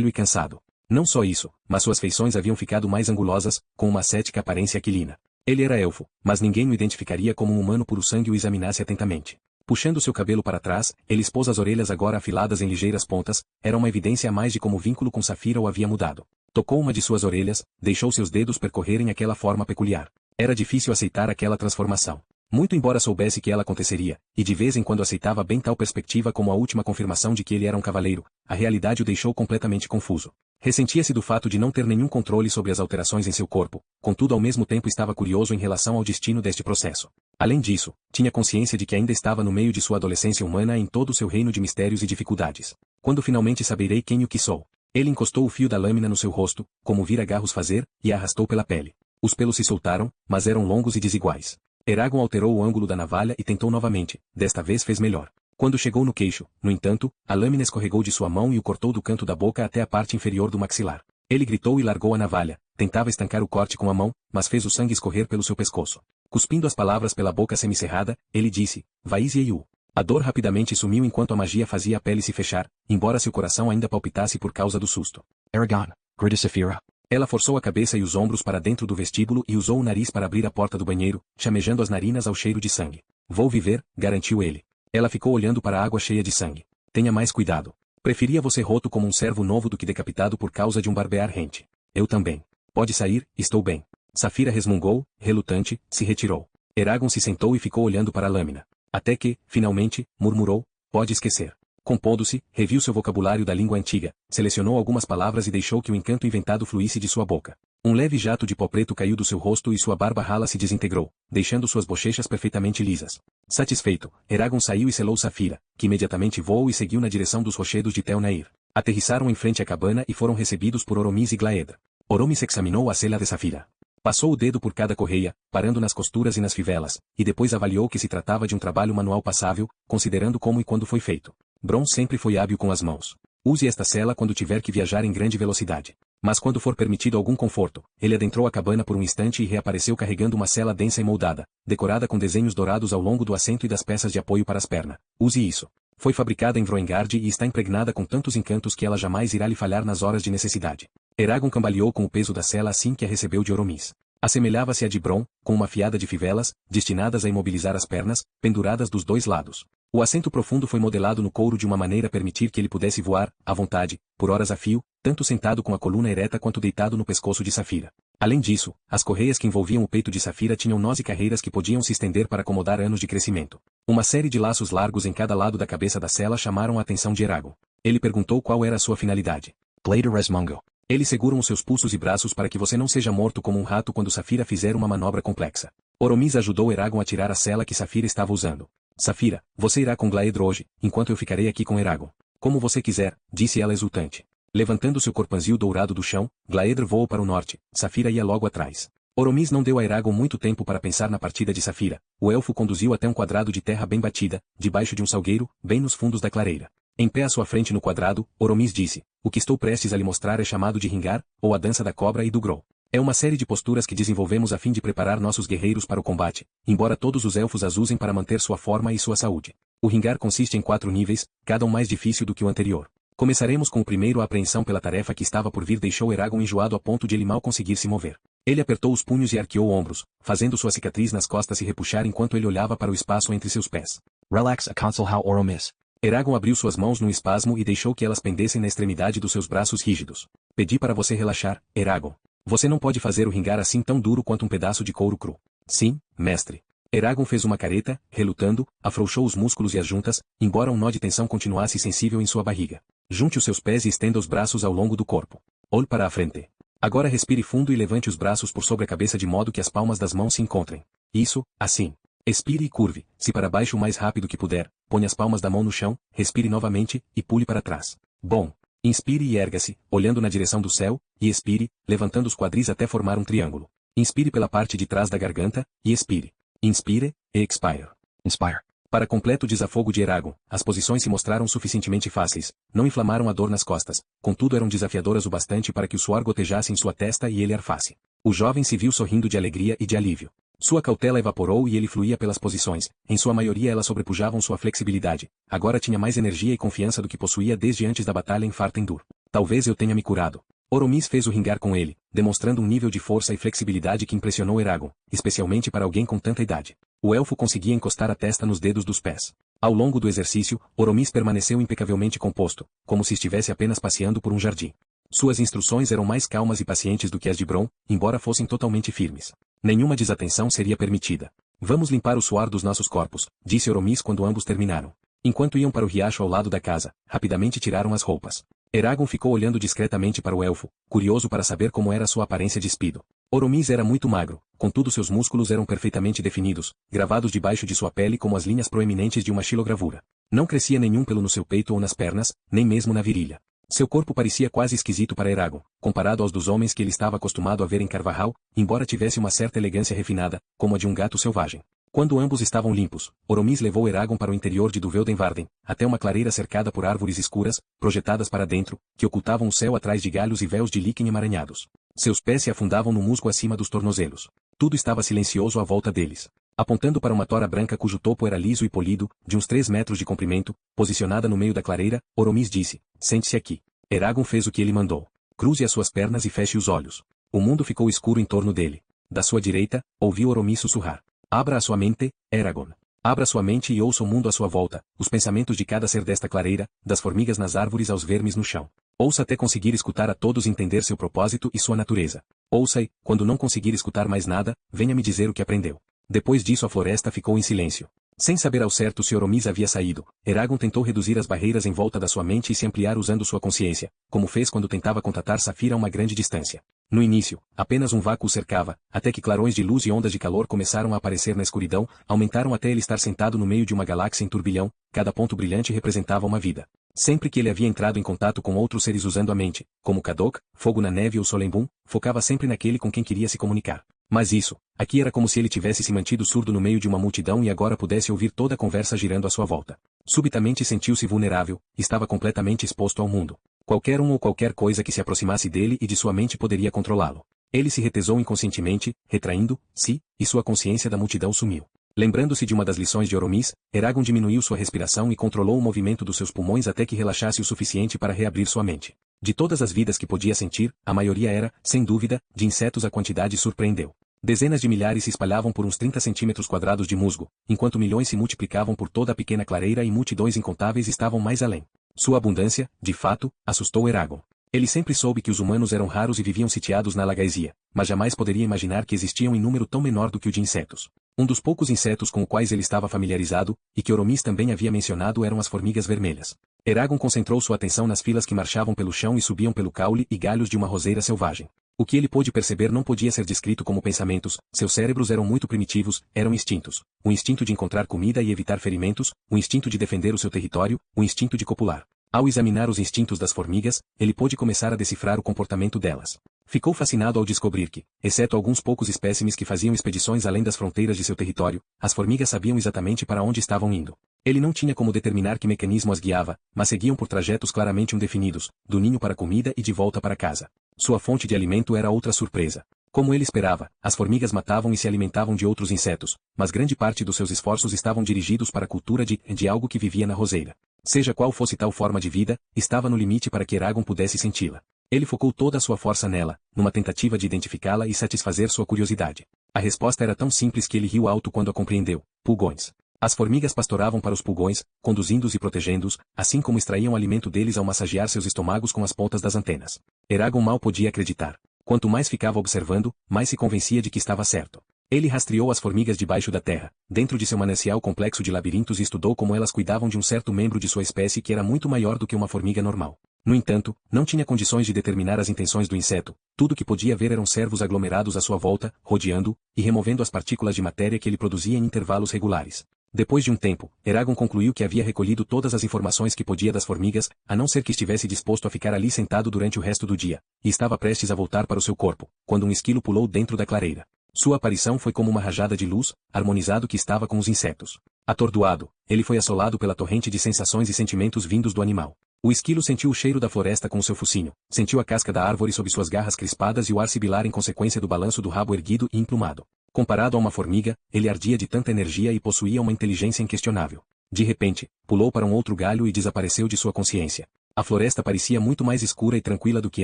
e cansado. Não só isso, mas suas feições haviam ficado mais angulosas, com uma ascética aparência aquilina. Ele era elfo, mas ninguém o identificaria como um humano puro sangue o examinasse atentamente. Puxando seu cabelo para trás, ele expôs as orelhas agora afiladas em ligeiras pontas, era uma evidência a mais de como o vínculo com Safira o havia mudado. Tocou uma de suas orelhas, deixou seus dedos percorrerem aquela forma peculiar. Era difícil aceitar aquela transformação. Muito embora soubesse que ela aconteceria, e de vez em quando aceitava bem tal perspectiva como a última confirmação de que ele era um cavaleiro, a realidade o deixou completamente confuso. Ressentia-se do fato de não ter nenhum controle sobre as alterações em seu corpo, contudo ao mesmo tempo estava curioso em relação ao destino deste processo. Além disso, tinha consciência de que ainda estava no meio de sua adolescência humana em todo o seu reino de mistérios e dificuldades. Quando finalmente saberei quem e o que sou. Ele encostou o fio da lâmina no seu rosto, como vira garros fazer, e a arrastou pela pele. Os pelos se soltaram, mas eram longos e desiguais. Eragon alterou o ângulo da navalha e tentou novamente, desta vez fez melhor. Quando chegou no queixo, no entanto, a lâmina escorregou de sua mão e o cortou do canto da boca até a parte inferior do maxilar. Ele gritou e largou a navalha, tentava estancar o corte com a mão, mas fez o sangue escorrer pelo seu pescoço. Cuspindo as palavras pela boca semicerrada, ele disse, Vais e Eiu. A dor rapidamente sumiu enquanto a magia fazia a pele se fechar, embora seu coração ainda palpitasse por causa do susto. Eragon, Grita Safira. Ela forçou a cabeça e os ombros para dentro do vestíbulo e usou o nariz para abrir a porta do banheiro, chamejando as narinas ao cheiro de sangue. Vou viver, garantiu ele. Ela ficou olhando para a água cheia de sangue. Tenha mais cuidado. Preferia você roto como um servo novo do que decapitado por causa de um barbear rente. Eu também. Pode sair, estou bem. Safira resmungou, relutante, se retirou. Eragon se sentou e ficou olhando para a lâmina. Até que, finalmente, murmurou, pode esquecer. Compondo-se, reviu seu vocabulário da língua antiga, selecionou algumas palavras e deixou que o encanto inventado fluísse de sua boca. Um leve jato de pó preto caiu do seu rosto e sua barba rala se desintegrou, deixando suas bochechas perfeitamente lisas. Satisfeito, Eragon saiu e selou Safira, que imediatamente voou e seguiu na direção dos rochedos de Tel Nair. Aterrissaram em frente à cabana e foram recebidos por Oromis e Glaedra. Oromis examinou a cela de Safira. Passou o dedo por cada correia, parando nas costuras e nas fivelas, e depois avaliou que se tratava de um trabalho manual passável, considerando como e quando foi feito. Bron sempre foi hábil com as mãos. Use esta cela quando tiver que viajar em grande velocidade. Mas quando for permitido algum conforto, ele adentrou a cabana por um instante e reapareceu carregando uma cela densa e moldada, decorada com desenhos dourados ao longo do assento e das peças de apoio para as pernas. Use isso. Foi fabricada em Vroengard e está impregnada com tantos encantos que ela jamais irá lhe falhar nas horas de necessidade. Eragon cambaleou com o peso da cela assim que a recebeu de Oromis. Assemelhava-se a de Bron, com uma fiada de fivelas, destinadas a imobilizar as pernas, penduradas dos dois lados. O assento profundo foi modelado no couro de uma maneira a permitir que ele pudesse voar, à vontade, por horas a fio, tanto sentado com a coluna ereta quanto deitado no pescoço de Safira. Além disso, as correias que envolviam o peito de Safira tinham nós e carreiras que podiam se estender para acomodar anos de crescimento. Uma série de laços largos em cada lado da cabeça da cela chamaram a atenção de Eragon. Ele perguntou qual era a sua finalidade. Glader Resmungo. Eles seguram os seus pulsos e braços para que você não seja morto como um rato quando Safira fizer uma manobra complexa. Oromis ajudou Eragon a tirar a cela que Safira estava usando. Safira, você irá com Glaedro hoje, enquanto eu ficarei aqui com Eragon. Como você quiser, disse ela exultante. Levantando seu corpanzil dourado do chão, Glaedro voou para o norte, Safira ia logo atrás. Oromis não deu a Eragon muito tempo para pensar na partida de Safira. O elfo conduziu até um quadrado de terra bem batida, debaixo de um salgueiro, bem nos fundos da clareira. Em pé à sua frente no quadrado, Oromis disse, o que estou prestes a lhe mostrar é chamado de Ringar, ou a dança da cobra e do Grol. É uma série de posturas que desenvolvemos a fim de preparar nossos guerreiros para o combate, embora todos os elfos as usem para manter sua forma e sua saúde. O Ringar consiste em 4 níveis, cada um mais difícil do que o anterior. Começaremos com o primeiro. A apreensão pela tarefa que estava por vir deixou Eragon enjoado a ponto de ele mal conseguir se mover. Ele apertou os punhos e arqueou ombros, fazendo sua cicatriz nas costas se repuxar enquanto ele olhava para o espaço entre seus pés. Relax a console how Oromis. Eragon abriu suas mãos num espasmo e deixou que elas pendessem na extremidade dos seus braços rígidos. Pedi para você relaxar, Eragon. Você não pode fazer o Ringar assim tão duro quanto um pedaço de couro cru. Sim, mestre. Eragon fez uma careta, relutando, afrouxou os músculos e as juntas, embora um nó de tensão continuasse sensível em sua barriga. Junte os seus pés e estenda os braços ao longo do corpo. Olhe para a frente. Agora respire fundo e levante os braços por sobre a cabeça de modo que as palmas das mãos se encontrem. Isso, assim. Expire e curve-se para baixo o mais rápido que puder, ponha as palmas da mão no chão, respire novamente, e pule para trás. Bom. Inspire e erga-se, olhando na direção do céu, e expire, levantando os quadris até formar um triângulo. Inspire pela parte de trás da garganta, e expire. Inspire, e expire. Inspire. Para completo desafogo de Eragon, as posições se mostraram suficientemente fáceis, não inflamaram a dor nas costas, contudo eram desafiadoras o bastante para que o suor gotejasse em sua testa e ele arfasse. O jovem se viu sorrindo de alegria e de alívio. Sua cautela evaporou e ele fluía pelas posições, em sua maioria elas sobrepujavam sua flexibilidade, agora tinha mais energia e confiança do que possuía desde antes da batalha em Fartendur. Talvez eu tenha me curado. Oromis fez o Ringar com ele, demonstrando um nível de força e flexibilidade que impressionou Eragon, especialmente para alguém com tanta idade. O elfo conseguia encostar a testa nos dedos dos pés. Ao longo do exercício, Oromis permaneceu impecavelmente composto, como se estivesse apenas passeando por um jardim. Suas instruções eram mais calmas e pacientes do que as de Bron, embora fossem totalmente firmes. Nenhuma desatenção seria permitida. Vamos limpar o suor dos nossos corpos, disse Oromis quando ambos terminaram. Enquanto iam para o riacho ao lado da casa, rapidamente tiraram as roupas. Eragon ficou olhando discretamente para o elfo, curioso para saber como era sua aparência despido. Oromis era muito magro, contudo seus músculos eram perfeitamente definidos, gravados debaixo de sua pele como as linhas proeminentes de uma xilogravura. Não crescia nenhum pelo no seu peito ou nas pernas, nem mesmo na virilha. Seu corpo parecia quase esquisito para Eragon, comparado aos dos homens que ele estava acostumado a ver em Carvajal, embora tivesse uma certa elegância refinada, como a de um gato selvagem. Quando ambos estavam limpos, Oromis levou Eragon para o interior de Duveldenvarden, até uma clareira cercada por árvores escuras, projetadas para dentro, que ocultavam o céu atrás de galhos e véus de líquen emaranhados. Seus pés se afundavam no musgo acima dos tornozelos. Tudo estava silencioso à volta deles. Apontando para uma tora branca cujo topo era liso e polido, de uns 3 metros de comprimento, posicionada no meio da clareira, Oromis disse, sente-se aqui. Eragon fez o que ele mandou. Cruze as suas pernas e feche os olhos. O mundo ficou escuro em torno dele. Da sua direita, ouviu Oromis sussurrar. Abra a sua mente, Eragon. Abra sua mente e ouça o mundo à sua volta, os pensamentos de cada ser desta clareira, das formigas nas árvores aos vermes no chão. Ouça até conseguir escutar a todos e entender seu propósito e sua natureza. Ouça e, quando não conseguir escutar mais nada, venha me dizer o que aprendeu. Depois disso a floresta ficou em silêncio. Sem saber ao certo se Oromis havia saído, Eragon tentou reduzir as barreiras em volta da sua mente e se ampliar usando sua consciência, como fez quando tentava contatar Safira a uma grande distância. No início, apenas um vácuo o cercava, até que clarões de luz e ondas de calor começaram a aparecer na escuridão, aumentaram até ele estar sentado no meio de uma galáxia em turbilhão, cada ponto brilhante representava uma vida. Sempre que ele havia entrado em contato com outros seres usando a mente, como Kadok, Fogo na Neve ou Solembum, focava sempre naquele com quem queria se comunicar. Mas isso, aqui era como se ele tivesse se mantido surdo no meio de uma multidão e agora pudesse ouvir toda a conversa girando à sua volta. Subitamente sentiu-se vulnerável, estava completamente exposto ao mundo. Qualquer um ou qualquer coisa que se aproximasse dele e de sua mente poderia controlá-lo. Ele se retesou inconscientemente, retraindo-se, e sua consciência da multidão sumiu. Lembrando-se de uma das lições de Oromis, Eragon diminuiu sua respiração e controlou o movimento dos seus pulmões até que relaxasse o suficiente para reabrir sua mente. De todas as vidas que podia sentir, a maioria era, sem dúvida, de insetos. A quantidade surpreendeu. Dezenas de milhares se espalhavam por uns 30 centímetros quadrados de musgo, enquanto milhões se multiplicavam por toda a pequena clareira e multidões incontáveis estavam mais além. Sua abundância, de fato, assustou Eragon. Ele sempre soube que os humanos eram raros e viviam sitiados na Lagaesia, mas jamais poderia imaginar que existiam em número tão menor do que o de insetos. Um dos poucos insetos com os quais ele estava familiarizado, e que Oromis também havia mencionado, eram as formigas vermelhas. Eragon concentrou sua atenção nas filas que marchavam pelo chão e subiam pelo caule e galhos de uma roseira selvagem. O que ele pôde perceber não podia ser descrito como pensamentos, seus cérebros eram muito primitivos, eram instintos. O instinto de encontrar comida e evitar ferimentos, o instinto de defender o seu território, o instinto de copular. Ao examinar os instintos das formigas, ele pôde começar a decifrar o comportamento delas. Ficou fascinado ao descobrir que, exceto alguns poucos espécimes que faziam expedições além das fronteiras de seu território, as formigas sabiam exatamente para onde estavam indo. Ele não tinha como determinar que mecanismo as guiava, mas seguiam por trajetos claramente indefinidos, do ninho para a comida e de volta para casa. Sua fonte de alimento era outra surpresa. Como ele esperava, as formigas matavam e se alimentavam de outros insetos, mas grande parte dos seus esforços estavam dirigidos para a cultura de algo que vivia na roseira. Seja qual fosse tal forma de vida, estava no limite para que Eragon pudesse senti-la. Ele focou toda a sua força nela, numa tentativa de identificá-la e satisfazer sua curiosidade. A resposta era tão simples que ele riu alto quando a compreendeu: pulgões. As formigas pastoravam para os pulgões, conduzindo-os e protegendo-os, assim como extraíam alimento deles ao massagear seus estômagos com as pontas das antenas. Eragon mal podia acreditar. Quanto mais ficava observando, mais se convencia de que estava certo. Ele rastreou as formigas debaixo da terra, dentro de seu manancial complexo de labirintos, e estudou como elas cuidavam de um certo membro de sua espécie que era muito maior do que uma formiga normal. No entanto, não tinha condições de determinar as intenções do inseto. Tudo que podia ver eram servos aglomerados à sua volta, rodeando-o, e removendo as partículas de matéria que ele produzia em intervalos regulares. Depois de um tempo, Eragon concluiu que havia recolhido todas as informações que podia das formigas, a não ser que estivesse disposto a ficar ali sentado durante o resto do dia, e estava prestes a voltar para o seu corpo, quando um esquilo pulou dentro da clareira. Sua aparição foi como uma rajada de luz, harmonizado que estava com os insetos. Atordoado, ele foi assolado pela torrente de sensações e sentimentos vindos do animal. O esquilo sentiu o cheiro da floresta com o seu focinho, sentiu a casca da árvore sob suas garras crispadas e o ar sibilar em consequência do balanço do rabo erguido e emplumado. Comparado a uma formiga, ele ardia de tanta energia e possuía uma inteligência inquestionável. De repente, pulou para um outro galho e desapareceu de sua consciência. A floresta parecia muito mais escura e tranquila do que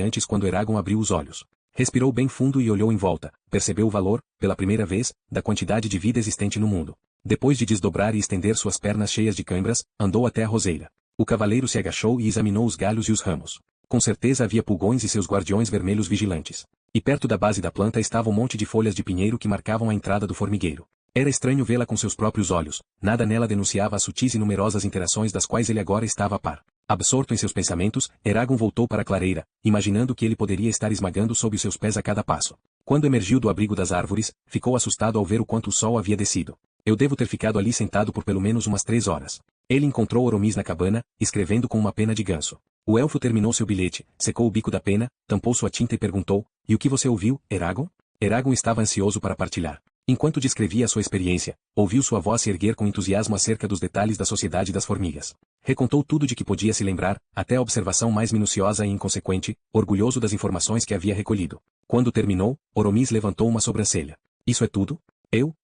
antes quando Eragon abriu os olhos. Respirou bem fundo e olhou em volta, percebeu o valor, pela primeira vez, da quantidade de vida existente no mundo. Depois de desdobrar e estender suas pernas cheias de câimbras, andou até a roseira. O cavaleiro se agachou e examinou os galhos e os ramos. Com certeza havia pulgões e seus guardiões vermelhos vigilantes. E perto da base da planta estava um monte de folhas de pinheiro que marcavam a entrada do formigueiro. Era estranho vê-la com seus próprios olhos, nada nela denunciava as sutis e numerosas interações das quais ele agora estava a par. Absorto em seus pensamentos, Eragon voltou para a clareira, imaginando que ele poderia estar esmagando sob os seus pés a cada passo. Quando emergiu do abrigo das árvores, ficou assustado ao ver o quanto o sol havia descido. Eu devo ter ficado ali sentado por pelo menos umas 3 horas. Ele encontrou Oromis na cabana, escrevendo com uma pena de ganso. O elfo terminou seu bilhete, secou o bico da pena, tampou sua tinta e perguntou: "E o que você ouviu, Eragon?" Eragon estava ansioso para partilhar. Enquanto descrevia a sua experiência, ouviu sua voz se erguer com entusiasmo acerca dos detalhes da sociedade das formigas. Recontou tudo de que podia se lembrar, até a observação mais minuciosa e inconsequente, orgulhoso das informações que havia recolhido. Quando terminou, Oromis levantou uma sobrancelha. "Isso é tudo?"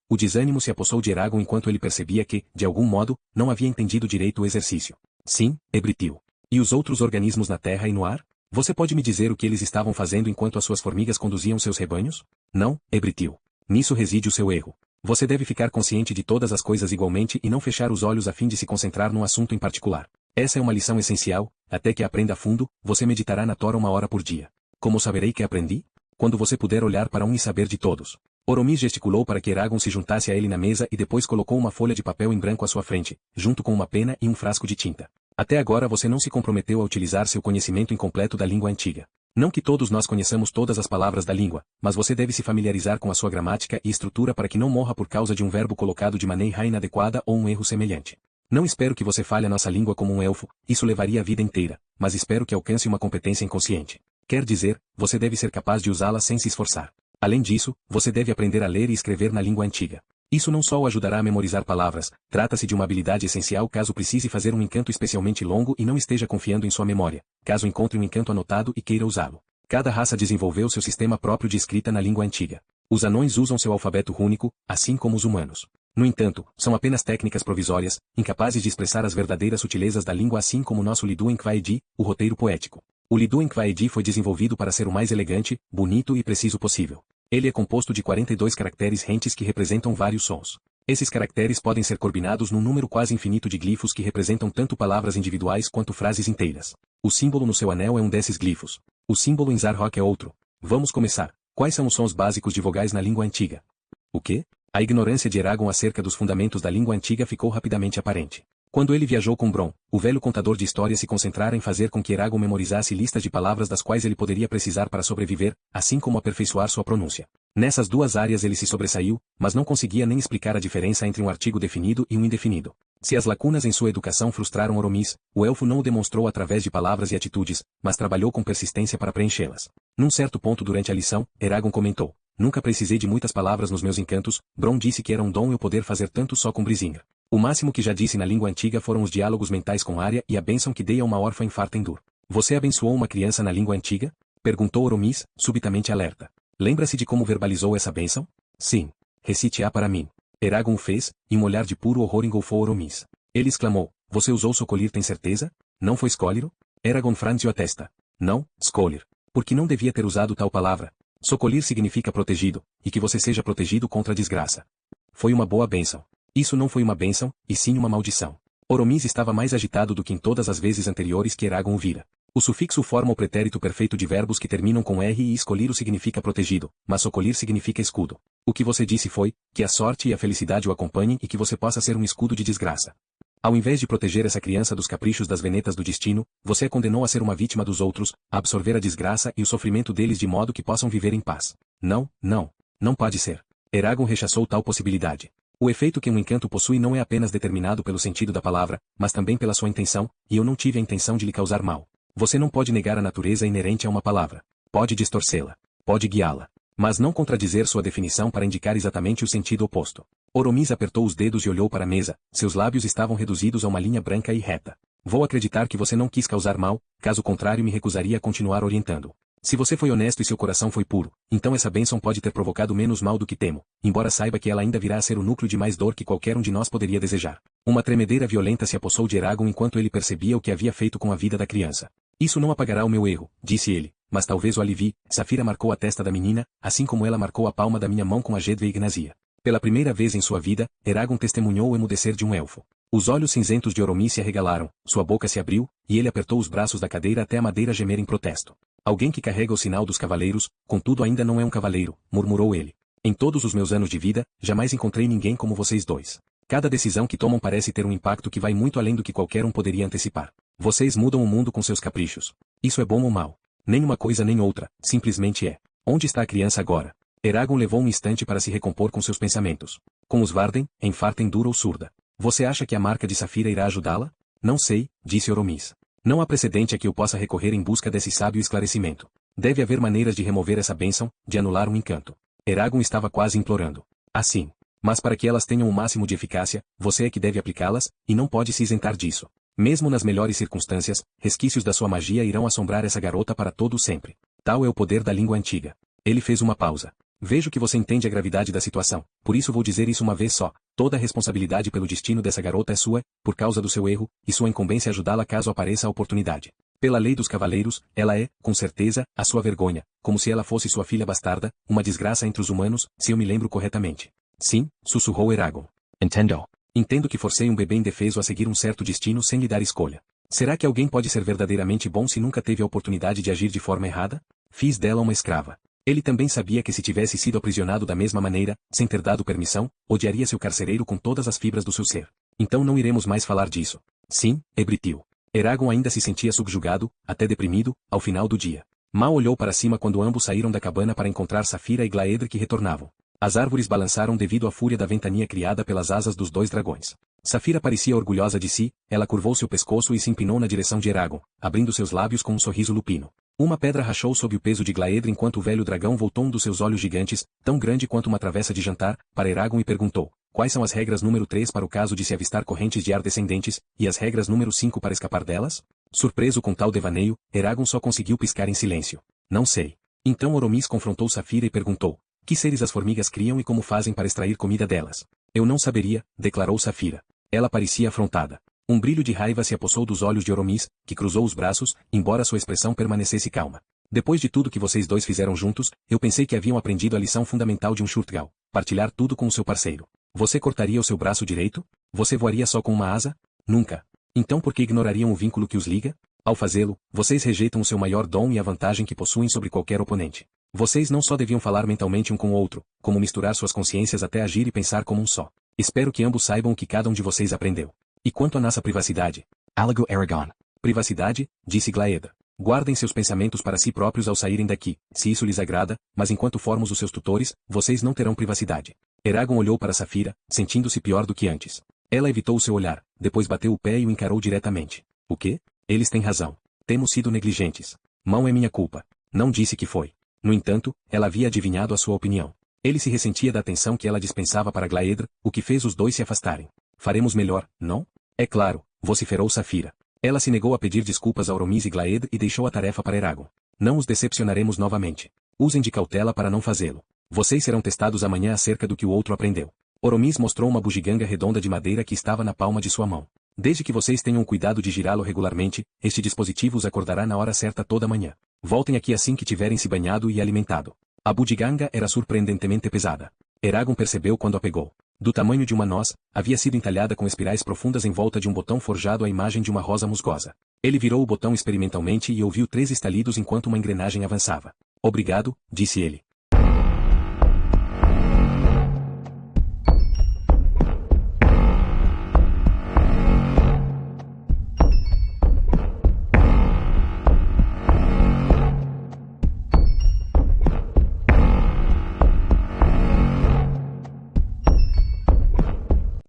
O desânimo se apossou de Eragon enquanto ele percebia que, de algum modo, não havia entendido direito o exercício. "Sim", Ebritil. "E os outros organismos na terra e no ar? Você pode me dizer o que eles estavam fazendo enquanto as suas formigas conduziam seus rebanhos?" "Não", Ebritil. "Nisso reside o seu erro. Você deve ficar consciente de todas as coisas igualmente e não fechar os olhos a fim de se concentrar num assunto em particular. Essa é uma lição essencial, até que a aprenda a fundo, você meditará na Tora 1 hora por dia. Como saberei que aprendi? Quando você puder olhar para um e saber de todos." Oromis gesticulou para que Eragon se juntasse a ele na mesa e depois colocou uma folha de papel em branco à sua frente, junto com uma pena e um frasco de tinta. "Até agora você não se comprometeu a utilizar seu conhecimento incompleto da língua antiga. Não que todos nós conheçamos todas as palavras da língua, mas você deve se familiarizar com a sua gramática e estrutura para que não morra por causa de um verbo colocado de maneira inadequada ou um erro semelhante. Não espero que você fale a nossa língua como um elfo, isso levaria a vida inteira, mas espero que alcance uma competência inconsciente. Quer dizer, você deve ser capaz de usá-la sem se esforçar. Além disso, você deve aprender a ler e escrever na língua antiga. Isso não só o ajudará a memorizar palavras, trata-se de uma habilidade essencial caso precise fazer um encanto especialmente longo e não esteja confiando em sua memória, caso encontre um encanto anotado e queira usá-lo. Cada raça desenvolveu seu sistema próprio de escrita na língua antiga. Os anões usam seu alfabeto rúnico, assim como os humanos. No entanto, são apenas técnicas provisórias, incapazes de expressar as verdadeiras sutilezas da língua, assim como nosso Lidu Enquaedi, o roteiro poético. O Lidu Enquaedi foi desenvolvido para ser o mais elegante, bonito e preciso possível. Ele é composto de 42 caracteres rentes que representam vários sons. Esses caracteres podem ser combinados num número quase infinito de glifos que representam tanto palavras individuais quanto frases inteiras. O símbolo no seu anel é um desses glifos. O símbolo em Zarhok é outro. Vamos começar. Quais são os sons básicos de vogais na língua antiga? O quê? A ignorância de Eragon acerca dos fundamentos da língua antiga ficou rapidamente aparente. Quando ele viajou com Bron, o velho contador de histórias se concentrara em fazer com que Eragon memorizasse listas de palavras das quais ele poderia precisar para sobreviver, assim como aperfeiçoar sua pronúncia. Nessas duas áreas ele se sobressaiu, mas não conseguia nem explicar a diferença entre um artigo definido e um indefinido. Se as lacunas em sua educação frustraram Oromis, o elfo não o demonstrou através de palavras e atitudes, mas trabalhou com persistência para preenchê-las. Num certo ponto durante a lição, Eragon comentou: "Nunca precisei de muitas palavras nos meus encantos." Bron disse que era um dom eu poder fazer tanto só com Brisinga. O máximo que já disse na língua antiga foram os diálogos mentais com Arya e a bênção que dei a uma órfã em Fartendur. "Você abençoou uma criança na língua antiga?" perguntou Oromis, subitamente alerta. "Lembra-se de como verbalizou essa bênção?" "Sim. Recite-a para mim." Eragon o fez, e um olhar de puro horror engolfou Oromis. Ele exclamou: "Você usou Socolir, tem certeza? Não foi Scóliro?" Eragon franziu a testa. "Não, Scólir. Porque não devia ter usado tal palavra. Socolir significa protegido, e que você seja protegido contra a desgraça. Foi uma boa bênção." Isso não foi uma bênção, e sim uma maldição. Oromis estava mais agitado do que em todas as vezes anteriores que Eragon o vira. O sufixo forma o pretérito perfeito de verbos que terminam com R e escoliro significa protegido, mas socolir significa escudo. O que você disse foi, que a sorte e a felicidade o acompanhem e que você possa ser um escudo de desgraça. Ao invés de proteger essa criança dos caprichos das venetas do destino, você a condenou a ser uma vítima dos outros, a absorver a desgraça e o sofrimento deles de modo que possam viver em paz. Não, não. Não pode ser. Eragon rechaçou tal possibilidade. O efeito que um encanto possui não é apenas determinado pelo sentido da palavra, mas também pela sua intenção, e eu não tive a intenção de lhe causar mal. Você não pode negar a natureza inerente a uma palavra. Pode distorcê-la. Pode guiá-la. Mas não contradizer sua definição para indicar exatamente o sentido oposto. Oromis apertou os dedos e olhou para a mesa, seus lábios estavam reduzidos a uma linha branca e reta. Vou acreditar que você não quis causar mal, caso contrário me recusaria a continuar orientando. Se você foi honesto e seu coração foi puro, então essa bênção pode ter provocado menos mal do que temo, embora saiba que ela ainda virá a ser o núcleo de mais dor que qualquer um de nós poderia desejar. Uma tremedeira violenta se apossou de Eragon enquanto ele percebia o que havia feito com a vida da criança. Isso não apagará o meu erro, disse ele, mas talvez o alivie. Safira marcou a testa da menina, assim como ela marcou a palma da minha mão com a Jedve Ignazia. Pela primeira vez em sua vida, Eragon testemunhou o emudecer de um elfo. Os olhos cinzentos de Oromis se arregalaram, sua boca se abriu, e ele apertou os braços da cadeira até a madeira gemer em protesto. Alguém que carrega o sinal dos cavaleiros, contudo ainda não é um cavaleiro, murmurou ele. Em todos os meus anos de vida, jamais encontrei ninguém como vocês dois. Cada decisão que tomam parece ter um impacto que vai muito além do que qualquer um poderia antecipar. Vocês mudam o mundo com seus caprichos. Isso é bom ou mal? Nem uma coisa nem outra, simplesmente é. Onde está a criança agora? Eragon levou um instante para se recompor com seus pensamentos. Com os Varden, em Fartendur ou surda. Você acha que a marca de Safira irá ajudá-la? Não sei, disse Oromis. Não há precedente a que eu possa recorrer em busca desse sábio esclarecimento. Deve haver maneiras de remover essa bênção, de anular um encanto. Eragon estava quase implorando. Assim. Mas para que elas tenham o máximo de eficácia, você é que deve aplicá-las, e não pode se isentar disso. Mesmo nas melhores circunstâncias, resquícios da sua magia irão assombrar essa garota para todo sempre. Tal é o poder da língua antiga. Ele fez uma pausa. Vejo que você entende a gravidade da situação, por isso vou dizer isso uma vez só. Toda a responsabilidade pelo destino dessa garota é sua, por causa do seu erro, e sua incumbência ajudá-la caso apareça a oportunidade. Pela lei dos cavaleiros, ela é, com certeza, a sua vergonha, como se ela fosse sua filha bastarda, uma desgraça entre os humanos, se eu me lembro corretamente. Sim, sussurrou Eragon. Entendo. Entendo que forcei um bebê indefeso a seguir um certo destino sem lhe dar escolha. Será que alguém pode ser verdadeiramente bom se nunca teve a oportunidade de agir de forma errada? Fiz dela uma escrava. Ele também sabia que se tivesse sido aprisionado da mesma maneira, sem ter dado permissão, odiaria seu carcereiro com todas as fibras do seu ser. Então não iremos mais falar disso. Sim, Ebritil. Eragon ainda se sentia subjugado, até deprimido, ao final do dia. Mal olhou para cima quando ambos saíram da cabana para encontrar Safira e Glaedr que retornavam. As árvores balançaram devido à fúria da ventania criada pelas asas dos dois dragões. Safira parecia orgulhosa de si, ela curvou seu pescoço e se empinou na direção de Eragon, abrindo seus lábios com um sorriso lupino. Uma pedra rachou sob o peso de Glaedr enquanto o velho dragão voltou um dos seus olhos gigantes, tão grande quanto uma travessa de jantar, para Eragon e perguntou: quais são as regras número 3 para o caso de se avistar correntes de ar descendentes, e as regras número 5 para escapar delas? Surpreso com tal devaneio, Eragon só conseguiu piscar em silêncio. Não sei. Então Oromis confrontou Safira e perguntou: que seres as formigas criam e como fazem para extrair comida delas? Eu não saberia, declarou Safira. Ela parecia afrontada. Um brilho de raiva se apossou dos olhos de Oromis, que cruzou os braços, embora sua expressão permanecesse calma. Depois de tudo que vocês dois fizeram juntos, eu pensei que haviam aprendido a lição fundamental de um Shurtgal, partilhar tudo com o seu parceiro. Você cortaria o seu braço direito? Você voaria só com uma asa? Nunca. Então por que ignorariam o vínculo que os liga? Ao fazê-lo, vocês rejeitam o seu maior dom e a vantagem que possuem sobre qualquer oponente. Vocês não só deviam falar mentalmente um com o outro, como misturar suas consciências até agir e pensar como um só. Espero que ambos saibam o que cada um de vocês aprendeu. E quanto à nossa privacidade? Alago Aragon. Privacidade, disse Glaeda. Guardem seus pensamentos para si próprios ao saírem daqui, se isso lhes agrada, mas enquanto formos os seus tutores, vocês não terão privacidade. Eragon olhou para Safira, sentindo-se pior do que antes. Ela evitou o seu olhar, depois bateu o pé e o encarou diretamente. O quê? Eles têm razão. Temos sido negligentes. Não é minha culpa. Não disse que foi. No entanto, ela havia adivinhado a sua opinião. Ele se ressentia da atenção que ela dispensava para Glaedra, o que fez os dois se afastarem. Faremos melhor, não? É claro, vociferou Safira. Ela se negou a pedir desculpas a Oromis e Glaedra e deixou a tarefa para Eragon. Não os decepcionaremos novamente. Usem de cautela para não fazê-lo. Vocês serão testados amanhã acerca do que o outro aprendeu. Oromis mostrou uma bugiganga redonda de madeira que estava na palma de sua mão. Desde que vocês tenham cuidado de girá-lo regularmente, este dispositivo os acordará na hora certa toda manhã. Voltem aqui assim que tiverem se banhado e alimentado. A bugiganga era surpreendentemente pesada. Eragon percebeu quando a pegou. Do tamanho de uma noz, havia sido entalhada com espirais profundas em volta de um botão forjado à imagem de uma rosa musgosa. Ele virou o botão experimentalmente e ouviu 3 estalidos enquanto uma engrenagem avançava. Obrigado, disse ele.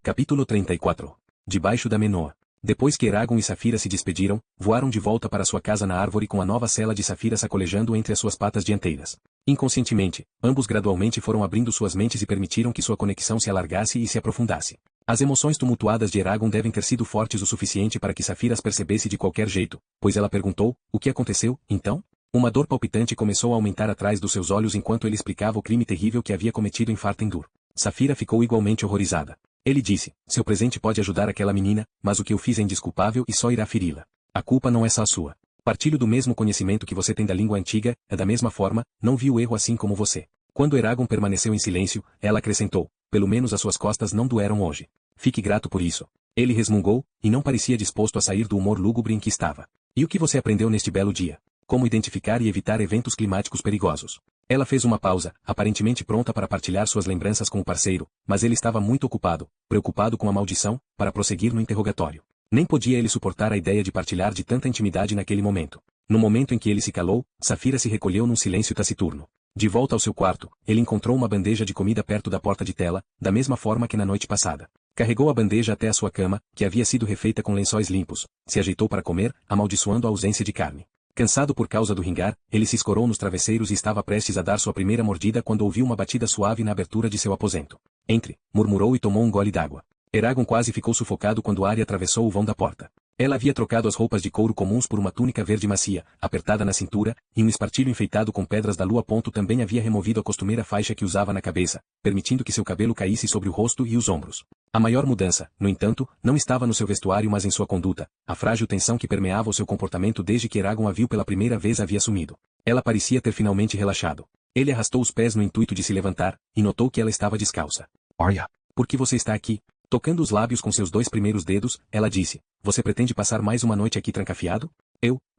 Capítulo 34. Debaixo da Menoa. Depois que Eragon e Safira se despediram, voaram de volta para sua casa na árvore com a nova cela de Safira sacolejando entre as suas patas dianteiras. Inconscientemente, ambos gradualmente foram abrindo suas mentes e permitiram que sua conexão se alargasse e se aprofundasse. As emoções tumultuadas de Eragon devem ter sido fortes o suficiente para que Safira as percebesse de qualquer jeito, pois ela perguntou, o que aconteceu, então? Uma dor palpitante começou a aumentar atrás dos seus olhos enquanto ele explicava o crime terrível que havia cometido em Fartendur. Safira ficou igualmente horrorizada. Ele disse, seu presente pode ajudar aquela menina, mas o que eu fiz é indesculpável e só irá feri-la. A culpa não é só sua. Partilho do mesmo conhecimento que você tem da língua antiga, é da mesma forma, não vi o erro assim como você. Quando Eragon permaneceu em silêncio, ela acrescentou, pelo menos as suas costas não doeram hoje. Fique grato por isso. Ele resmungou, e não parecia disposto a sair do humor lúgubre em que estava. E o que você aprendeu neste belo dia? Como identificar e evitar eventos climáticos perigosos. Ela fez uma pausa, aparentemente pronta para partilhar suas lembranças com o parceiro, mas ele estava muito ocupado, preocupado com a maldição, para prosseguir no interrogatório. Nem podia ele suportar a ideia de partilhar de tanta intimidade naquele momento. No momento em que ele se calou, Safira se recolheu num silêncio taciturno. De volta ao seu quarto, ele encontrou uma bandeja de comida perto da porta de tela, da mesma forma que na noite passada. Carregou a bandeja até a sua cama, que havia sido refeita com lençóis limpos, se ajeitou para comer, amaldiçoando a ausência de carne. Cansado por causa do ringar, ele se escorou nos travesseiros e estava prestes a dar sua primeira mordida quando ouviu uma batida suave na abertura de seu aposento. Entre, murmurou e tomou um gole d'água. Eragon quase ficou sufocado quando Arya atravessou o vão da porta. Ela havia trocado as roupas de couro comuns por uma túnica verde macia, apertada na cintura, e um espartilho enfeitado com pedras da lua. Também havia removido a costumeira faixa que usava na cabeça, permitindo que seu cabelo caísse sobre o rosto e os ombros. A maior mudança, no entanto, não estava no seu vestuário mas em sua conduta, a frágil tensão que permeava o seu comportamento desde que Eragon a viu pela primeira vez havia sumido. Ela parecia ter finalmente relaxado. Ele arrastou os pés no intuito de se levantar, e notou que ela estava descalça. Arya. Por que você está aqui? Tocando os lábios com seus 2 primeiros dedos, ela disse, você pretende passar mais uma noite aqui trancafiado?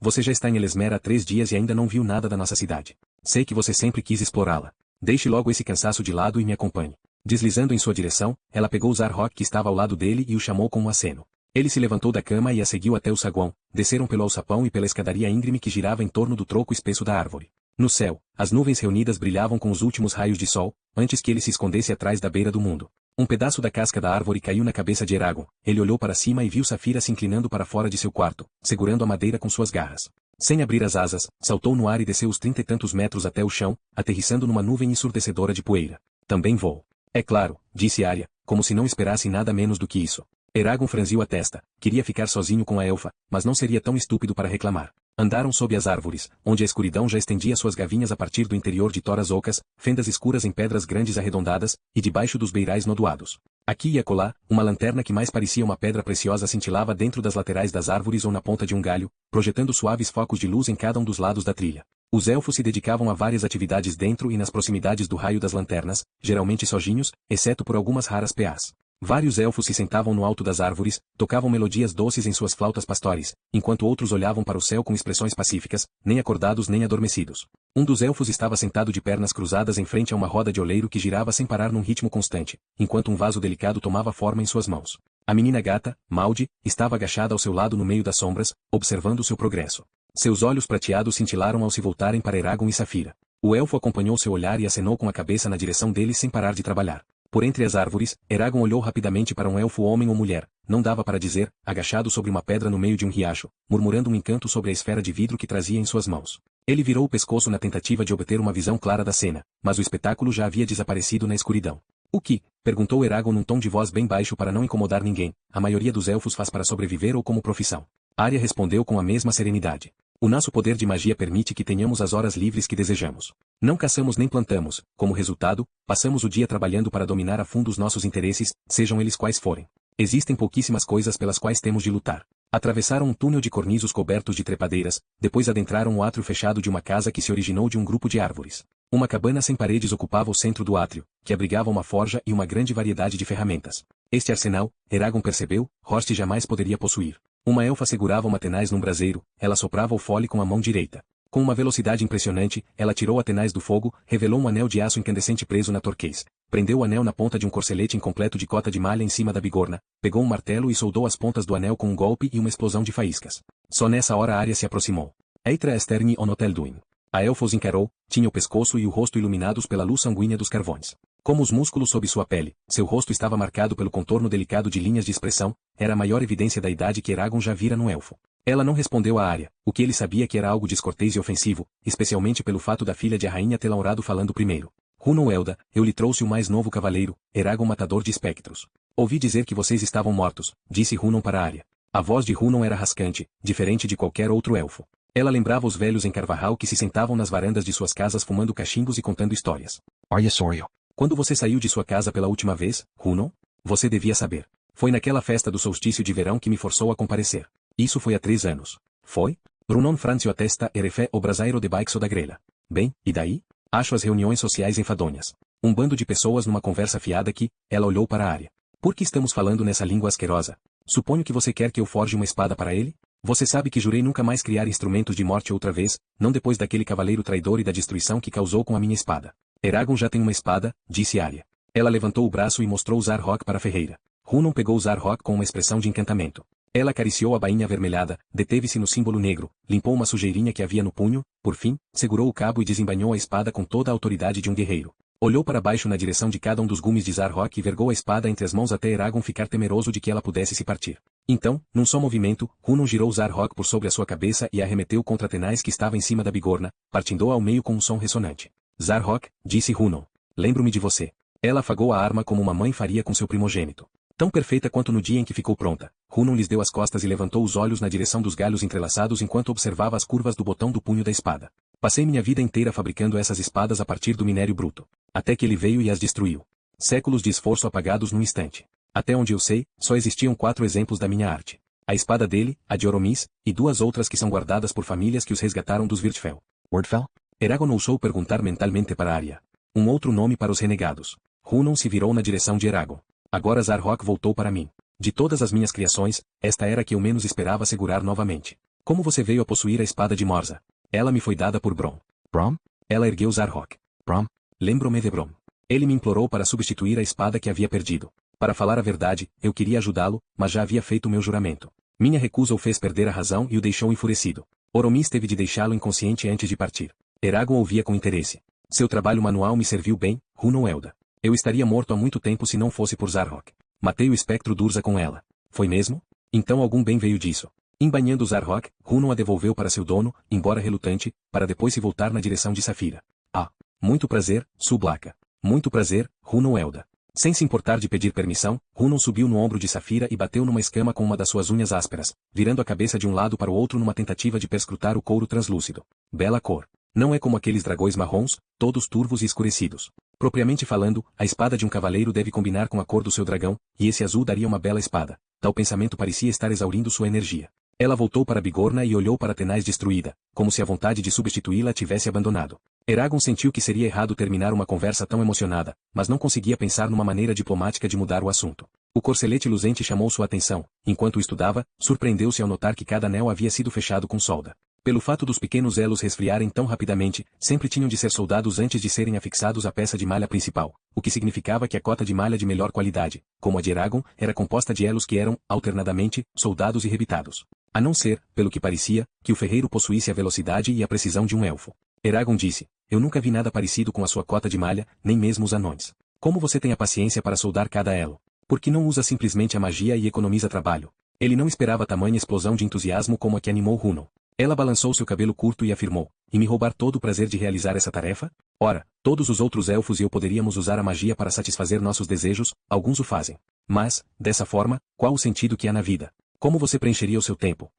Você já está em Elesmera há 3 dias e ainda não viu nada da nossa cidade. Sei que você sempre quis explorá-la. Deixe logo esse cansaço de lado e me acompanhe. Deslizando em sua direção, ela pegou Zarhok que estava ao lado dele e o chamou com um aceno. Ele se levantou da cama e a seguiu até o saguão, desceram pelo alçapão e pela escadaria íngreme que girava em torno do tronco espesso da árvore. No céu, as nuvens reunidas brilhavam com os últimos raios de sol, antes que ele se escondesse atrás da beira do mundo. Um pedaço da casca da árvore caiu na cabeça de Eragon. Ele olhou para cima e viu Safira se inclinando para fora de seu quarto, segurando a madeira com suas garras. Sem abrir as asas, saltou no ar e desceu os 30 e tantos metros até o chão, aterrissando numa nuvem ensurdecedora de poeira. Também vou. É claro, disse Arya, como se não esperassem nada menos do que isso. Eragon franziu a testa. Queria ficar sozinho com a elfa, mas não seria tão estúpido para reclamar. Andaram sob as árvores, onde a escuridão já estendia suas gavinhas a partir do interior de toras ocas, fendas escuras em pedras grandes arredondadas, e debaixo dos beirais nodoados. Aqui e acolá, uma lanterna que mais parecia uma pedra preciosa cintilava dentro das laterais das árvores ou na ponta de um galho, projetando suaves focos de luz em cada um dos lados da trilha. Os elfos se dedicavam a várias atividades dentro e nas proximidades do raio das lanternas, geralmente sozinhos, exceto por algumas raras PAs. Vários elfos se sentavam no alto das árvores, tocavam melodias doces em suas flautas pastores, enquanto outros olhavam para o céu com expressões pacíficas, nem acordados nem adormecidos. Um dos elfos estava sentado de pernas cruzadas em frente a uma roda de oleiro que girava sem parar num ritmo constante, enquanto um vaso delicado tomava forma em suas mãos. A menina gata, Maldi, estava agachada ao seu lado no meio das sombras, observando seu progresso. Seus olhos prateados cintilaram ao se voltarem para Eragon e Safira. O elfo acompanhou seu olhar e acenou com a cabeça na direção deles sem parar de trabalhar. Por entre as árvores, Eragon olhou rapidamente para um elfo homem ou mulher, não dava para dizer, agachado sobre uma pedra no meio de um riacho, murmurando um encanto sobre a esfera de vidro que trazia em suas mãos. Ele virou o pescoço na tentativa de obter uma visão clara da cena, mas o espetáculo já havia desaparecido na escuridão. O que? Perguntou Eragon num tom de voz bem baixo para não incomodar ninguém. A maioria dos elfos faz para sobreviver ou como profissão. Arya respondeu com a mesma serenidade. O nosso poder de magia permite que tenhamos as horas livres que desejamos. Não caçamos nem plantamos, como resultado, passamos o dia trabalhando para dominar a fundo os nossos interesses, sejam eles quais forem. Existem pouquíssimas coisas pelas quais temos de lutar. Atravessaram um túnel de corniços cobertos de trepadeiras, depois adentraram o átrio fechado de uma casa que se originou de um grupo de árvores. Uma cabana sem paredes ocupava o centro do átrio, que abrigava uma forja e uma grande variedade de ferramentas. Este arsenal, Eragon percebeu, Horst jamais poderia possuir. Uma elfa segurava uma tenaz num braseiro, ela soprava o fole com a mão direita. Com uma velocidade impressionante, ela tirou a tenaz do fogo, revelou um anel de aço incandescente preso na torquês. Prendeu o anel na ponta de um corcelete incompleto de cota de malha em cima da bigorna, pegou um martelo e soldou as pontas do anel com um golpe e uma explosão de faíscas. Só nessa hora Arya se aproximou. Eitra Esterni Onotelduin. A elfa os encarou, tinha o pescoço e o rosto iluminados pela luz sanguínea dos carvões. Como os músculos sob sua pele, seu rosto estava marcado pelo contorno delicado de linhas de expressão, era a maior evidência da idade que Eragon já vira no elfo. Ela não respondeu a Arya, o que ele sabia que era algo descortês e ofensivo, especialmente pelo fato da filha de a rainha tê-la honrado falando primeiro. Hunon Elda, eu lhe trouxe o mais novo cavaleiro, Eragon matador de espectros. Ouvi dizer que vocês estavam mortos, disse Hunon para Arya. A voz de Hunon era rascante, diferente de qualquer outro elfo. Ela lembrava os velhos em Carvajal que se sentavam nas varandas de suas casas fumando cachimbos e contando histórias. Arya Sorio. Quando você saiu de sua casa pela última vez, Hunon? Você devia saber. Foi naquela festa do solstício de verão que me forçou a comparecer. Isso foi há 3 anos. Foi? Brunon Francio atesta erefé o brasairo de baixo da grelha. Bem, e daí? Acho as reuniões sociais enfadonhas. Um bando de pessoas numa conversa fiada que, ela olhou para a Arya. Por que estamos falando nessa língua asquerosa? Suponho que você quer que eu forje uma espada para ele? Você sabe que jurei nunca mais criar instrumentos de morte outra vez, não depois daquele cavaleiro traidor e da destruição que causou com a minha espada. Eragon já tem uma espada, disse Arya. Ela levantou o braço e mostrou o Zarhok para a ferreira. Hunon pegou o Zarhok com uma expressão de encantamento. Ela acariciou a bainha avermelhada, deteve-se no símbolo negro, limpou uma sujeirinha que havia no punho, por fim, segurou o cabo e desembainhou a espada com toda a autoridade de um guerreiro. Olhou para baixo na direção de cada um dos gumes de Zarhok e vergou a espada entre as mãos até Eragon ficar temeroso de que ela pudesse se partir. Então, num só movimento, Hunon girou Zarhok por sobre a sua cabeça e arremeteu contra Tenaz que estava em cima da bigorna, partindo-a ao meio com um som ressonante. Zarhok, disse Hunon. Lembro-me de você. Ela afagou a arma como uma mãe faria com seu primogênito. Tão perfeita quanto no dia em que ficou pronta. Hunon lhes deu as costas e levantou os olhos na direção dos galhos entrelaçados enquanto observava as curvas do botão do punho da espada. Passei minha vida inteira fabricando essas espadas a partir do minério bruto. Até que ele veio e as destruiu. Séculos de esforço apagados num instante. Até onde eu sei, só existiam 4 exemplos da minha arte. A espada dele, a de Oromis, e 2 outras que são guardadas por famílias que os resgataram dos Virtfell. Wordfell? Eragon ousou perguntar mentalmente para Arya. Um outro nome para os renegados. Hunon se virou na direção de Eragon. Agora Zarhok voltou para mim. De todas as minhas criações, esta era a que eu menos esperava segurar novamente. Como você veio a possuir a espada de Morza? Ela me foi dada por Brom. Brom? Ela ergueu Zarhok. Brom? Lembro-me de Brom. Ele me implorou para substituir a espada que havia perdido. Para falar a verdade, eu queria ajudá-lo, mas já havia feito meu juramento. Minha recusa o fez perder a razão e o deixou enfurecido. Oromis teve de deixá-lo inconsciente antes de partir. Eragon ouvia com interesse. Seu trabalho manual me serviu bem, Hunon Elda. Eu estaria morto há muito tempo se não fosse por Zarhok. Matei o espectro Durza com ela. Foi mesmo? Então algum bem veio disso. Embainhando Zarhok, Hunon a devolveu para seu dono, embora relutante, para depois se voltar na direção de Safira. Ah, muito prazer, Sublaka. Muito prazer, Hunon Elda. Sem se importar de pedir permissão, Hunon subiu no ombro de Safira e bateu numa escama com uma das suas unhas ásperas, virando a cabeça de um lado para o outro numa tentativa de perscrutar o couro translúcido. Bela cor. Não é como aqueles dragões marrons, todos turvos e escurecidos. Propriamente falando, a espada de um cavaleiro deve combinar com a cor do seu dragão, e esse azul daria uma bela espada. Tal pensamento parecia estar exaurindo sua energia. Ela voltou para Bigorna e olhou para Tenais destruída, como se a vontade de substituí-la tivesse abandonado. Eragon sentiu que seria errado terminar uma conversa tão emocionada, mas não conseguia pensar numa maneira diplomática de mudar o assunto. O corcelete luzente chamou sua atenção. Enquanto o estudava, surpreendeu-se ao notar que cada anel havia sido fechado com solda. Pelo fato dos pequenos elos resfriarem tão rapidamente, sempre tinham de ser soldados antes de serem afixados à peça de malha principal, o que significava que a cota de malha de melhor qualidade, como a de Eragon, era composta de elos que eram, alternadamente, soldados e rebitados. A não ser, pelo que parecia, que o ferreiro possuísse a velocidade e a precisão de um elfo. Eragon disse: eu nunca vi nada parecido com a sua cota de malha, nem mesmo os anões. Como você tem a paciência para soldar cada elo? Por que não usa simplesmente a magia e economiza trabalho? Ele não esperava tamanha explosão de entusiasmo como a que animou Runon. Ela balançou seu cabelo curto e afirmou: e me roubar todo o prazer de realizar essa tarefa? Ora, todos os outros elfos e eu poderíamos usar a magia para satisfazer nossos desejos, alguns o fazem. Mas, dessa forma, qual o sentido que há na vida? Como você preencheria o seu tempo?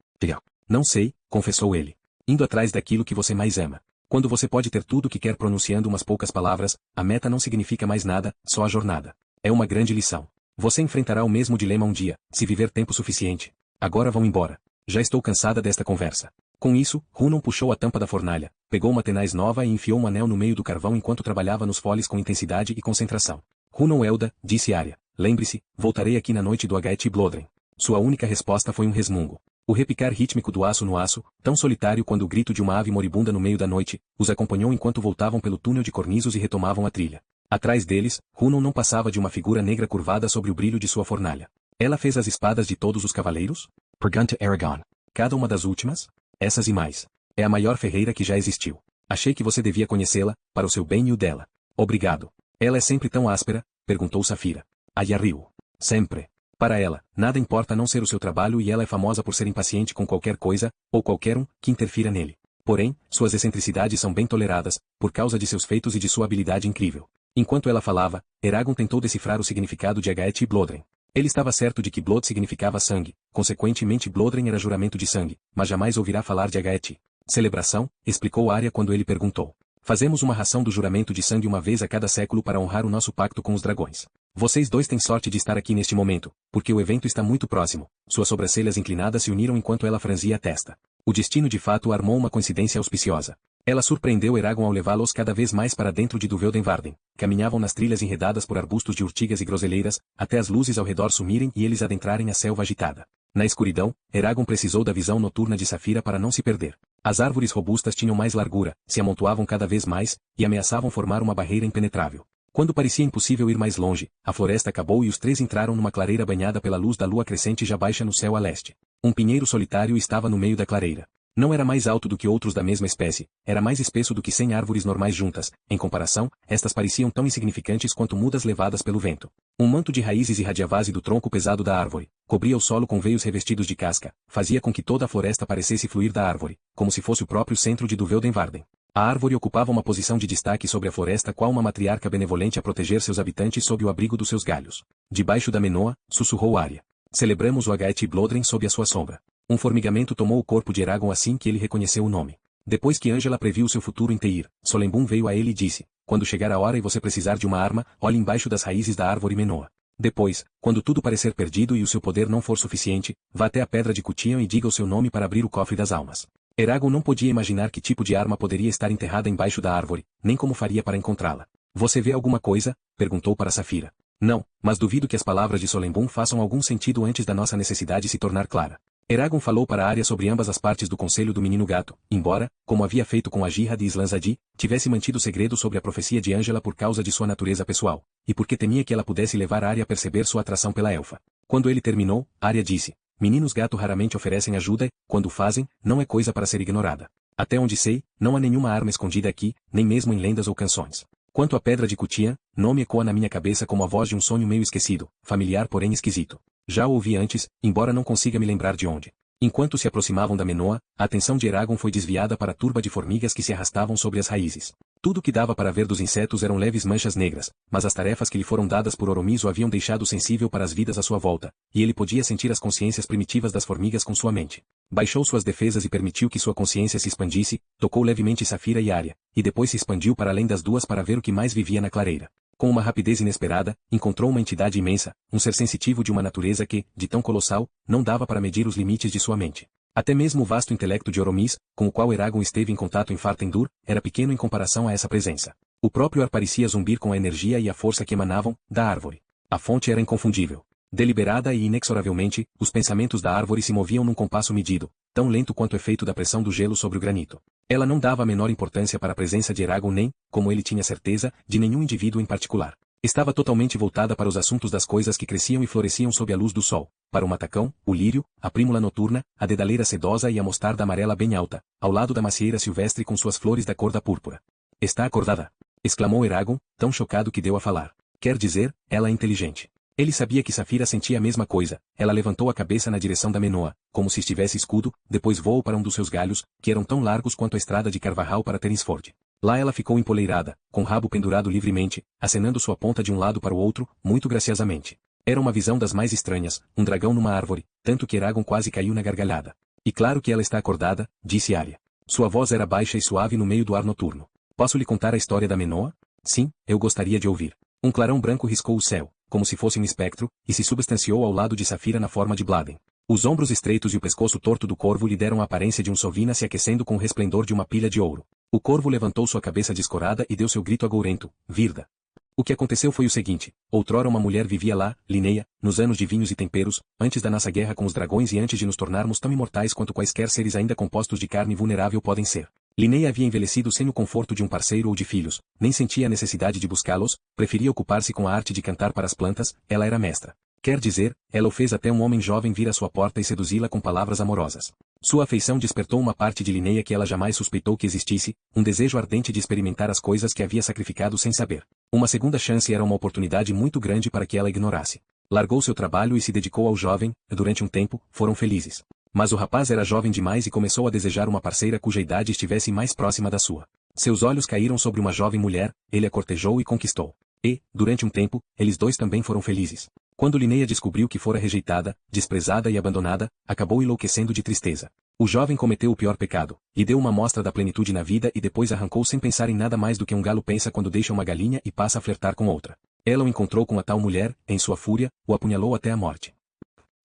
Não sei, confessou ele. Indo atrás daquilo que você mais ama. Quando você pode ter tudo o que quer pronunciando umas poucas palavras, a meta não significa mais nada, só a jornada. É uma grande lição. Você enfrentará o mesmo dilema um dia, se viver tempo suficiente. Agora vão embora. Já estou cansada desta conversa. Com isso, Runon puxou a tampa da fornalha, pegou uma tenaz nova e enfiou um anel no meio do carvão enquanto trabalhava nos foles com intensidade e concentração. Runon Elda, disse Arya, lembre-se, voltarei aqui na noite do Agaet Blodren. Sua única resposta foi um resmungo. O repicar rítmico do aço no aço, tão solitário quando o grito de uma ave moribunda no meio da noite, os acompanhou enquanto voltavam pelo túnel de corniços e retomavam a trilha. Atrás deles, Runon não passava de uma figura negra curvada sobre o brilho de sua fornalha. Ela fez as espadas de todos os cavaleiros? Pergunta Eragon. Cada uma das últimas? Essas e mais. É a maior ferreira que já existiu. Achei que você devia conhecê-la, para o seu bem e o dela. Obrigado. Ela é sempre tão áspera? Perguntou Safira. Arya riu. Sempre. Para ela, nada importa a não ser o seu trabalho e ela é famosa por ser impaciente com qualquer coisa, ou qualquer um, que interfira nele. Porém, suas excentricidades são bem toleradas, por causa de seus feitos e de sua habilidade incrível. Enquanto ela falava, Eragon tentou decifrar o significado de Agaet e Blodren. Ele estava certo de que Blood significava sangue, consequentemente Blodren era juramento de sangue, mas jamais ouvirá falar de Agaet. Celebração, explicou Arya quando ele perguntou. Fazemos uma ração do juramento de sangue uma vez a cada século para honrar o nosso pacto com os dragões. Vocês dois têm sorte de estar aqui neste momento, porque o evento está muito próximo. Suas sobrancelhas inclinadas se uniram enquanto ela franzia a testa. O destino de fato armou uma coincidência auspiciosa. Ela surpreendeu Eragon ao levá-los cada vez mais para dentro de Duveldenvarden. Caminhavam nas trilhas enredadas por arbustos de urtigas e groselheiras, até as luzes ao redor sumirem e eles adentrarem a selva agitada. Na escuridão, Eragon precisou da visão noturna de Safira para não se perder. As árvores robustas tinham mais largura, se amontoavam cada vez mais, e ameaçavam formar uma barreira impenetrável. Quando parecia impossível ir mais longe, a floresta acabou e os três entraram numa clareira banhada pela luz da lua crescente já baixa no céu a leste. Um pinheiro solitário estava no meio da clareira. Não era mais alto do que outros da mesma espécie, era mais espesso do que 100 árvores normais juntas. Em comparação, estas pareciam tão insignificantes quanto mudas levadas pelo vento. Um manto de raízes irradiava do tronco pesado da árvore, cobria o solo com veios revestidos de casca, fazia com que toda a floresta parecesse fluir da árvore, como se fosse o próprio centro de Duveldenvarden. A árvore ocupava uma posição de destaque sobre a floresta qual uma matriarca benevolente a proteger seus habitantes sob o abrigo dos seus galhos. Debaixo da menoa, sussurrou Arya. Celebramos o Agaet Blodren sob a sua sombra. Um formigamento tomou o corpo de Eragon assim que ele reconheceu o nome. Depois que Ângela previu seu futuro em Teir, Solembum veio a ele e disse, quando chegar a hora e você precisar de uma arma, olhe embaixo das raízes da árvore Menoa. Depois, quando tudo parecer perdido e o seu poder não for suficiente, vá até a pedra de Cutian e diga o seu nome para abrir o cofre das almas. Eragon não podia imaginar que tipo de arma poderia estar enterrada embaixo da árvore, nem como faria para encontrá-la. Você vê alguma coisa? Perguntou para Safira. Não, mas duvido que as palavras de Solembum façam algum sentido antes da nossa necessidade se tornar clara. Eragon falou para Arya sobre ambas as partes do conselho do menino gato, embora, como havia feito com a Jihad e Slanzadi, tivesse mantido segredo sobre a profecia de Ângela por causa de sua natureza pessoal, e porque temia que ela pudesse levar Arya a perceber sua atração pela elfa. Quando ele terminou, Arya disse, meninos gato raramente oferecem ajuda e, quando o fazem, não é coisa para ser ignorada. Até onde sei, não há nenhuma arma escondida aqui, nem mesmo em lendas ou canções. Quanto à pedra de Cutian, nome ecoa na minha cabeça como a voz de um sonho meio esquecido, familiar porém esquisito. Já o ouvi antes, embora não consiga me lembrar de onde. Enquanto se aproximavam da Menoa, a atenção de Eragon foi desviada para a turba de formigas que se arrastavam sobre as raízes. Tudo o que dava para ver dos insetos eram leves manchas negras, mas as tarefas que lhe foram dadas por Oromis o haviam deixado sensível para as vidas à sua volta, e ele podia sentir as consciências primitivas das formigas com sua mente. Baixou suas defesas e permitiu que sua consciência se expandisse, tocou levemente Safira e Arya, e depois se expandiu para além das duas para ver o que mais vivia na clareira. Com uma rapidez inesperada, encontrou uma entidade imensa, um ser sensitivo de uma natureza que, de tão colossal, não dava para medir os limites de sua mente. Até mesmo o vasto intelecto de Oromis, com o qual Eragon esteve em contato em Fartendur, era pequeno em comparação a essa presença. O próprio ar parecia zumbir com a energia e a força que emanavam da árvore. A fonte era inconfundível. Deliberada e inexoravelmente, os pensamentos da árvore se moviam num compasso medido, tão lento quanto o efeito da pressão do gelo sobre o granito. Ela não dava a menor importância para a presença de Eragon nem, como ele tinha certeza, de nenhum indivíduo em particular. Estava totalmente voltada para os assuntos das coisas que cresciam e floresciam sob a luz do sol, para o matacão, o lírio, a prímula noturna, a dedaleira sedosa e a mostarda amarela bem alta, ao lado da macieira silvestre com suas flores da cor da púrpura. Está acordada? Exclamou Eragon, tão chocado que deu a falar. Quer dizer, ela é inteligente. Ele sabia que Saphira sentia a mesma coisa. Ela levantou a cabeça na direção da Menoa, como se estivesse escudo, depois voou para um dos seus galhos, que eram tão largos quanto a estrada de Carvajal para Terisford. Lá ela ficou empoleirada, com o rabo pendurado livremente, acenando sua ponta de um lado para o outro, muito graciosamente. Era uma visão das mais estranhas, um dragão numa árvore, tanto que Eragon quase caiu na gargalhada. E claro que ela está acordada, disse Arya. Sua voz era baixa e suave no meio do ar noturno. Posso lhe contar a história da Menoa? Sim, eu gostaria de ouvir. Um clarão branco riscou o céu, como se fosse um espectro, e se substanciou ao lado de Saphira na forma de Bladen. Os ombros estreitos e o pescoço torto do corvo lhe deram a aparência de um sovina se aquecendo com o resplendor de uma pilha de ouro. O corvo levantou sua cabeça descorada e deu seu grito agourento, Virda. O que aconteceu foi o seguinte, outrora uma mulher vivia lá, Linnea, nos anos de vinhos e temperos, antes da nossa guerra com os dragões e antes de nos tornarmos tão imortais quanto quaisquer seres ainda compostos de carne vulnerável podem ser. Linnea havia envelhecido sem o conforto de um parceiro ou de filhos, nem sentia a necessidade de buscá-los, preferia ocupar-se com a arte de cantar para as plantas, ela era mestra. Quer dizer, ela o fez até um homem jovem vir à sua porta e seduzi-la com palavras amorosas. Sua afeição despertou uma parte de Linnea que ela jamais suspeitou que existisse, um desejo ardente de experimentar as coisas que havia sacrificado sem saber. Uma segunda chance era uma oportunidade muito grande para que ela ignorasse. Largou seu trabalho e se dedicou ao jovem, e durante um tempo, foram felizes. Mas o rapaz era jovem demais e começou a desejar uma parceira cuja idade estivesse mais próxima da sua. Seus olhos caíram sobre uma jovem mulher, ele a cortejou e conquistou. E, durante um tempo, eles dois também foram felizes. Quando Linnea descobriu que fora rejeitada, desprezada e abandonada, acabou enlouquecendo de tristeza. O jovem cometeu o pior pecado, e deu uma mostra da plenitude na vida e depois arrancou sem pensar em nada mais do que um galo pensa quando deixa uma galinha e passa a flertar com outra. Ela o encontrou com a tal mulher, em sua fúria, o apunhalou até a morte.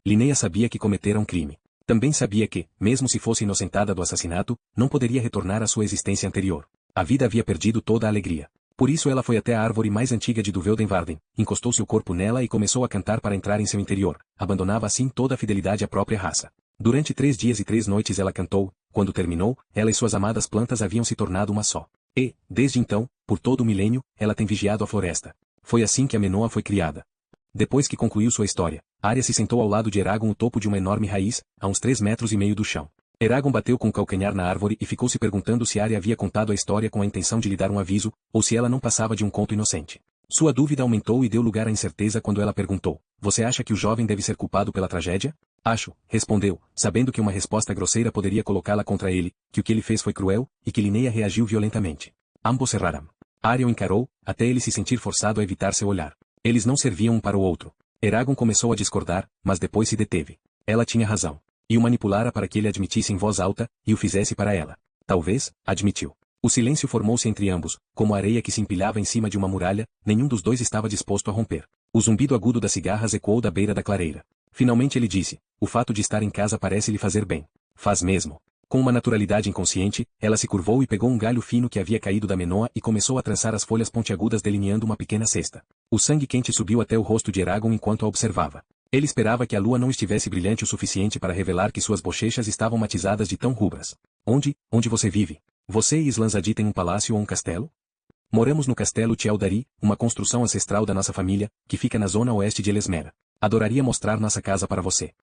Linnea sabia que cometera um crime. Também sabia que, mesmo se fosse inocentada do assassinato, não poderia retornar à sua existência anterior. A vida havia perdido toda a alegria. Por isso ela foi até a árvore mais antiga de Duveldenvarden, encostou seu corpo nela e começou a cantar para entrar em seu interior. Abandonava assim toda a fidelidade à própria raça. Durante 3 dias e 3 noites ela cantou, quando terminou, ela e suas amadas plantas haviam se tornado uma só. E, desde então, por todo o milênio, ela tem vigiado a floresta. Foi assim que a Menoa foi criada. Depois que concluiu sua história, Arya se sentou ao lado de Eragon no topo de uma enorme raiz, a uns 3,5 metros do chão. Eragon bateu com o calcanhar na árvore e ficou se perguntando se Arya havia contado a história com a intenção de lhe dar um aviso, ou se ela não passava de um conto inocente. Sua dúvida aumentou e deu lugar à incerteza quando ela perguntou, você acha que o jovem deve ser culpado pela tragédia? Acho, respondeu, sabendo que uma resposta grosseira poderia colocá-la contra ele, que o que ele fez foi cruel, e que Linnea reagiu violentamente. Ambos cerraram. Arya o encarou, até ele se sentir forçado a evitar seu olhar. Eles não serviam um para o outro. Eragon começou a discordar, mas depois se deteve. Ela tinha razão. E o manipulara para que ele admitisse em voz alta, e o fizesse para ela. Talvez, admitiu. O silêncio formou-se entre ambos, como a areia que se empilhava em cima de uma muralha, nenhum dos dois estava disposto a romper. O zumbido agudo das cigarras ecoou da beira da clareira. Finalmente ele disse, o fato de estar em casa parece lhe fazer bem. Faz mesmo. Com uma naturalidade inconsciente, ela se curvou e pegou um galho fino que havia caído da Menoa e começou a trançar as folhas pontiagudas delineando uma pequena cesta. O sangue quente subiu até o rosto de Eragon enquanto a observava. Ele esperava que a lua não estivesse brilhante o suficiente para revelar que suas bochechas estavam matizadas de tão rubras. Onde você vive? Você e Slanzadi têm um palácio ou um castelo? Moramos no castelo Tieldari, uma construção ancestral da nossa família, que fica na zona oeste de Elesmera. Adoraria mostrar nossa casa para você.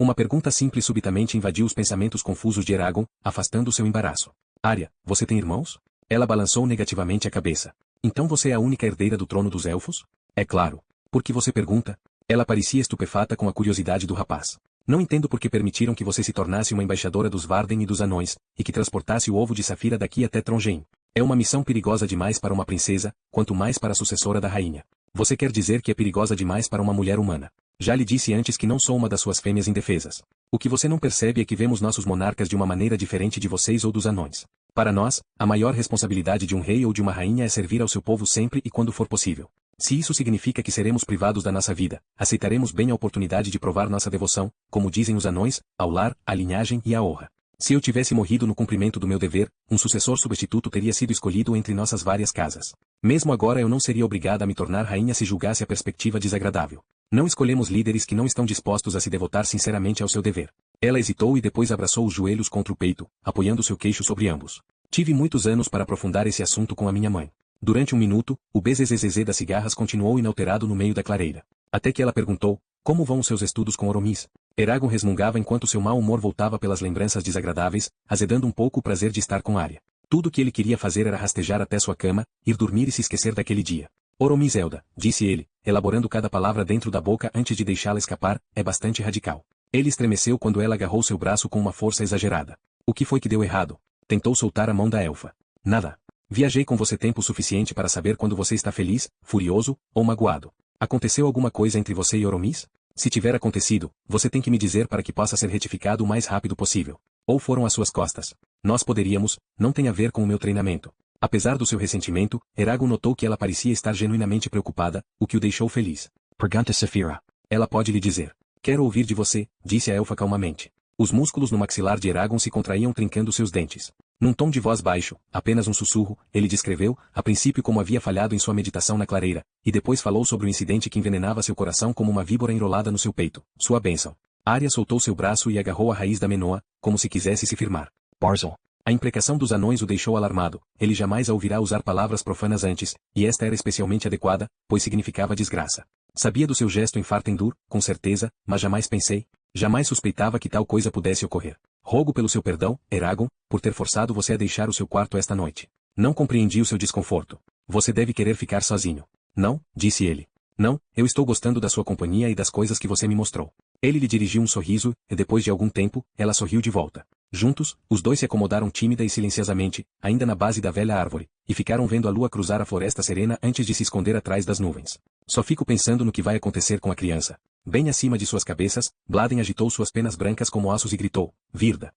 Uma pergunta simples subitamente invadiu os pensamentos confusos de Eragon, afastando seu embaraço. Arya, você tem irmãos? Ela balançou negativamente a cabeça. Então você é a única herdeira do trono dos elfos? É claro. Por que você pergunta? Ela parecia estupefata com a curiosidade do rapaz. Não entendo por que permitiram que você se tornasse uma embaixadora dos Varden e dos anões, e que transportasse o ovo de Saphira daqui até Trondheim. É uma missão perigosa demais para uma princesa, quanto mais para a sucessora da rainha. Você quer dizer que é perigosa demais para uma mulher humana. Já lhe disse antes que não sou uma das suas fêmeas indefesas. O que você não percebe é que vemos nossos monarcas de uma maneira diferente de vocês ou dos anões. Para nós, a maior responsabilidade de um rei ou de uma rainha é servir ao seu povo sempre e quando for possível. Se isso significa que seremos privados da nossa vida, aceitaremos bem a oportunidade de provar nossa devoção, como dizem os anões, ao lar, à linhagem e à honra. Se eu tivesse morrido no cumprimento do meu dever, um sucessor substituto teria sido escolhido entre nossas várias casas. Mesmo agora eu não seria obrigada a me tornar rainha se julgasse a perspectiva desagradável. Não escolhemos líderes que não estão dispostos a se devotar sinceramente ao seu dever. Ela hesitou e depois abraçou os joelhos contra o peito, apoiando seu queixo sobre ambos. Tive muitos anos para aprofundar esse assunto com a minha mãe. Durante um minuto, o bezezezezê das cigarras continuou inalterado no meio da clareira. Até que ela perguntou, como vão os seus estudos com Oromis? Eragon resmungava enquanto seu mau humor voltava pelas lembranças desagradáveis, azedando um pouco o prazer de estar com Arya. Tudo o que ele queria fazer era rastejar até sua cama, ir dormir e se esquecer daquele dia. Oromis Elda, disse ele, elaborando cada palavra dentro da boca antes de deixá-la escapar, é bastante radical. Ele estremeceu quando ela agarrou seu braço com uma força exagerada. O que foi que deu errado? Tentou soltar a mão da elfa. Nada. Viajei com você tempo suficiente para saber quando você está feliz, furioso, ou magoado. Aconteceu alguma coisa entre você e Oromis? Se tiver acontecido, você tem que me dizer para que possa ser retificado o mais rápido possível. Ou foram as suas costas. Nós poderíamos, não tem a ver com o meu treinamento. Apesar do seu ressentimento, Eragon notou que ela parecia estar genuinamente preocupada, o que o deixou feliz. Pergunta Saphira. Ela pode lhe dizer. Quero ouvir de você, disse a elfa calmamente. Os músculos no maxilar de Eragon se contraíam trincando seus dentes. Num tom de voz baixo, apenas um sussurro, ele descreveu, a princípio como havia falhado em sua meditação na clareira, e depois falou sobre o incidente que envenenava seu coração como uma víbora enrolada no seu peito, sua bênção. Arya soltou seu braço e agarrou a raiz da menoa, como se quisesse se firmar. Barzal. A imprecação dos anões o deixou alarmado, ele jamais a ouvirá usar palavras profanas antes, e esta era especialmente adequada, pois significava desgraça. Sabia do seu gesto em Fartendur, com certeza, mas jamais suspeitava que tal coisa pudesse ocorrer. Rogo pelo seu perdão, Eragon, por ter forçado você a deixar o seu quarto esta noite. Não compreendi o seu desconforto. Você deve querer ficar sozinho. Não, disse ele. Não, eu estou gostando da sua companhia e das coisas que você me mostrou. Ele lhe dirigiu um sorriso, e depois de algum tempo, ela sorriu de volta. Juntos, os dois se acomodaram tímida e silenciosamente, ainda na base da velha árvore, e ficaram vendo a lua cruzar a floresta serena antes de se esconder atrás das nuvens. Só fico pensando no que vai acontecer com a criança. Bem acima de suas cabeças, Bladen agitou suas penas brancas como ossos e gritou, Virda.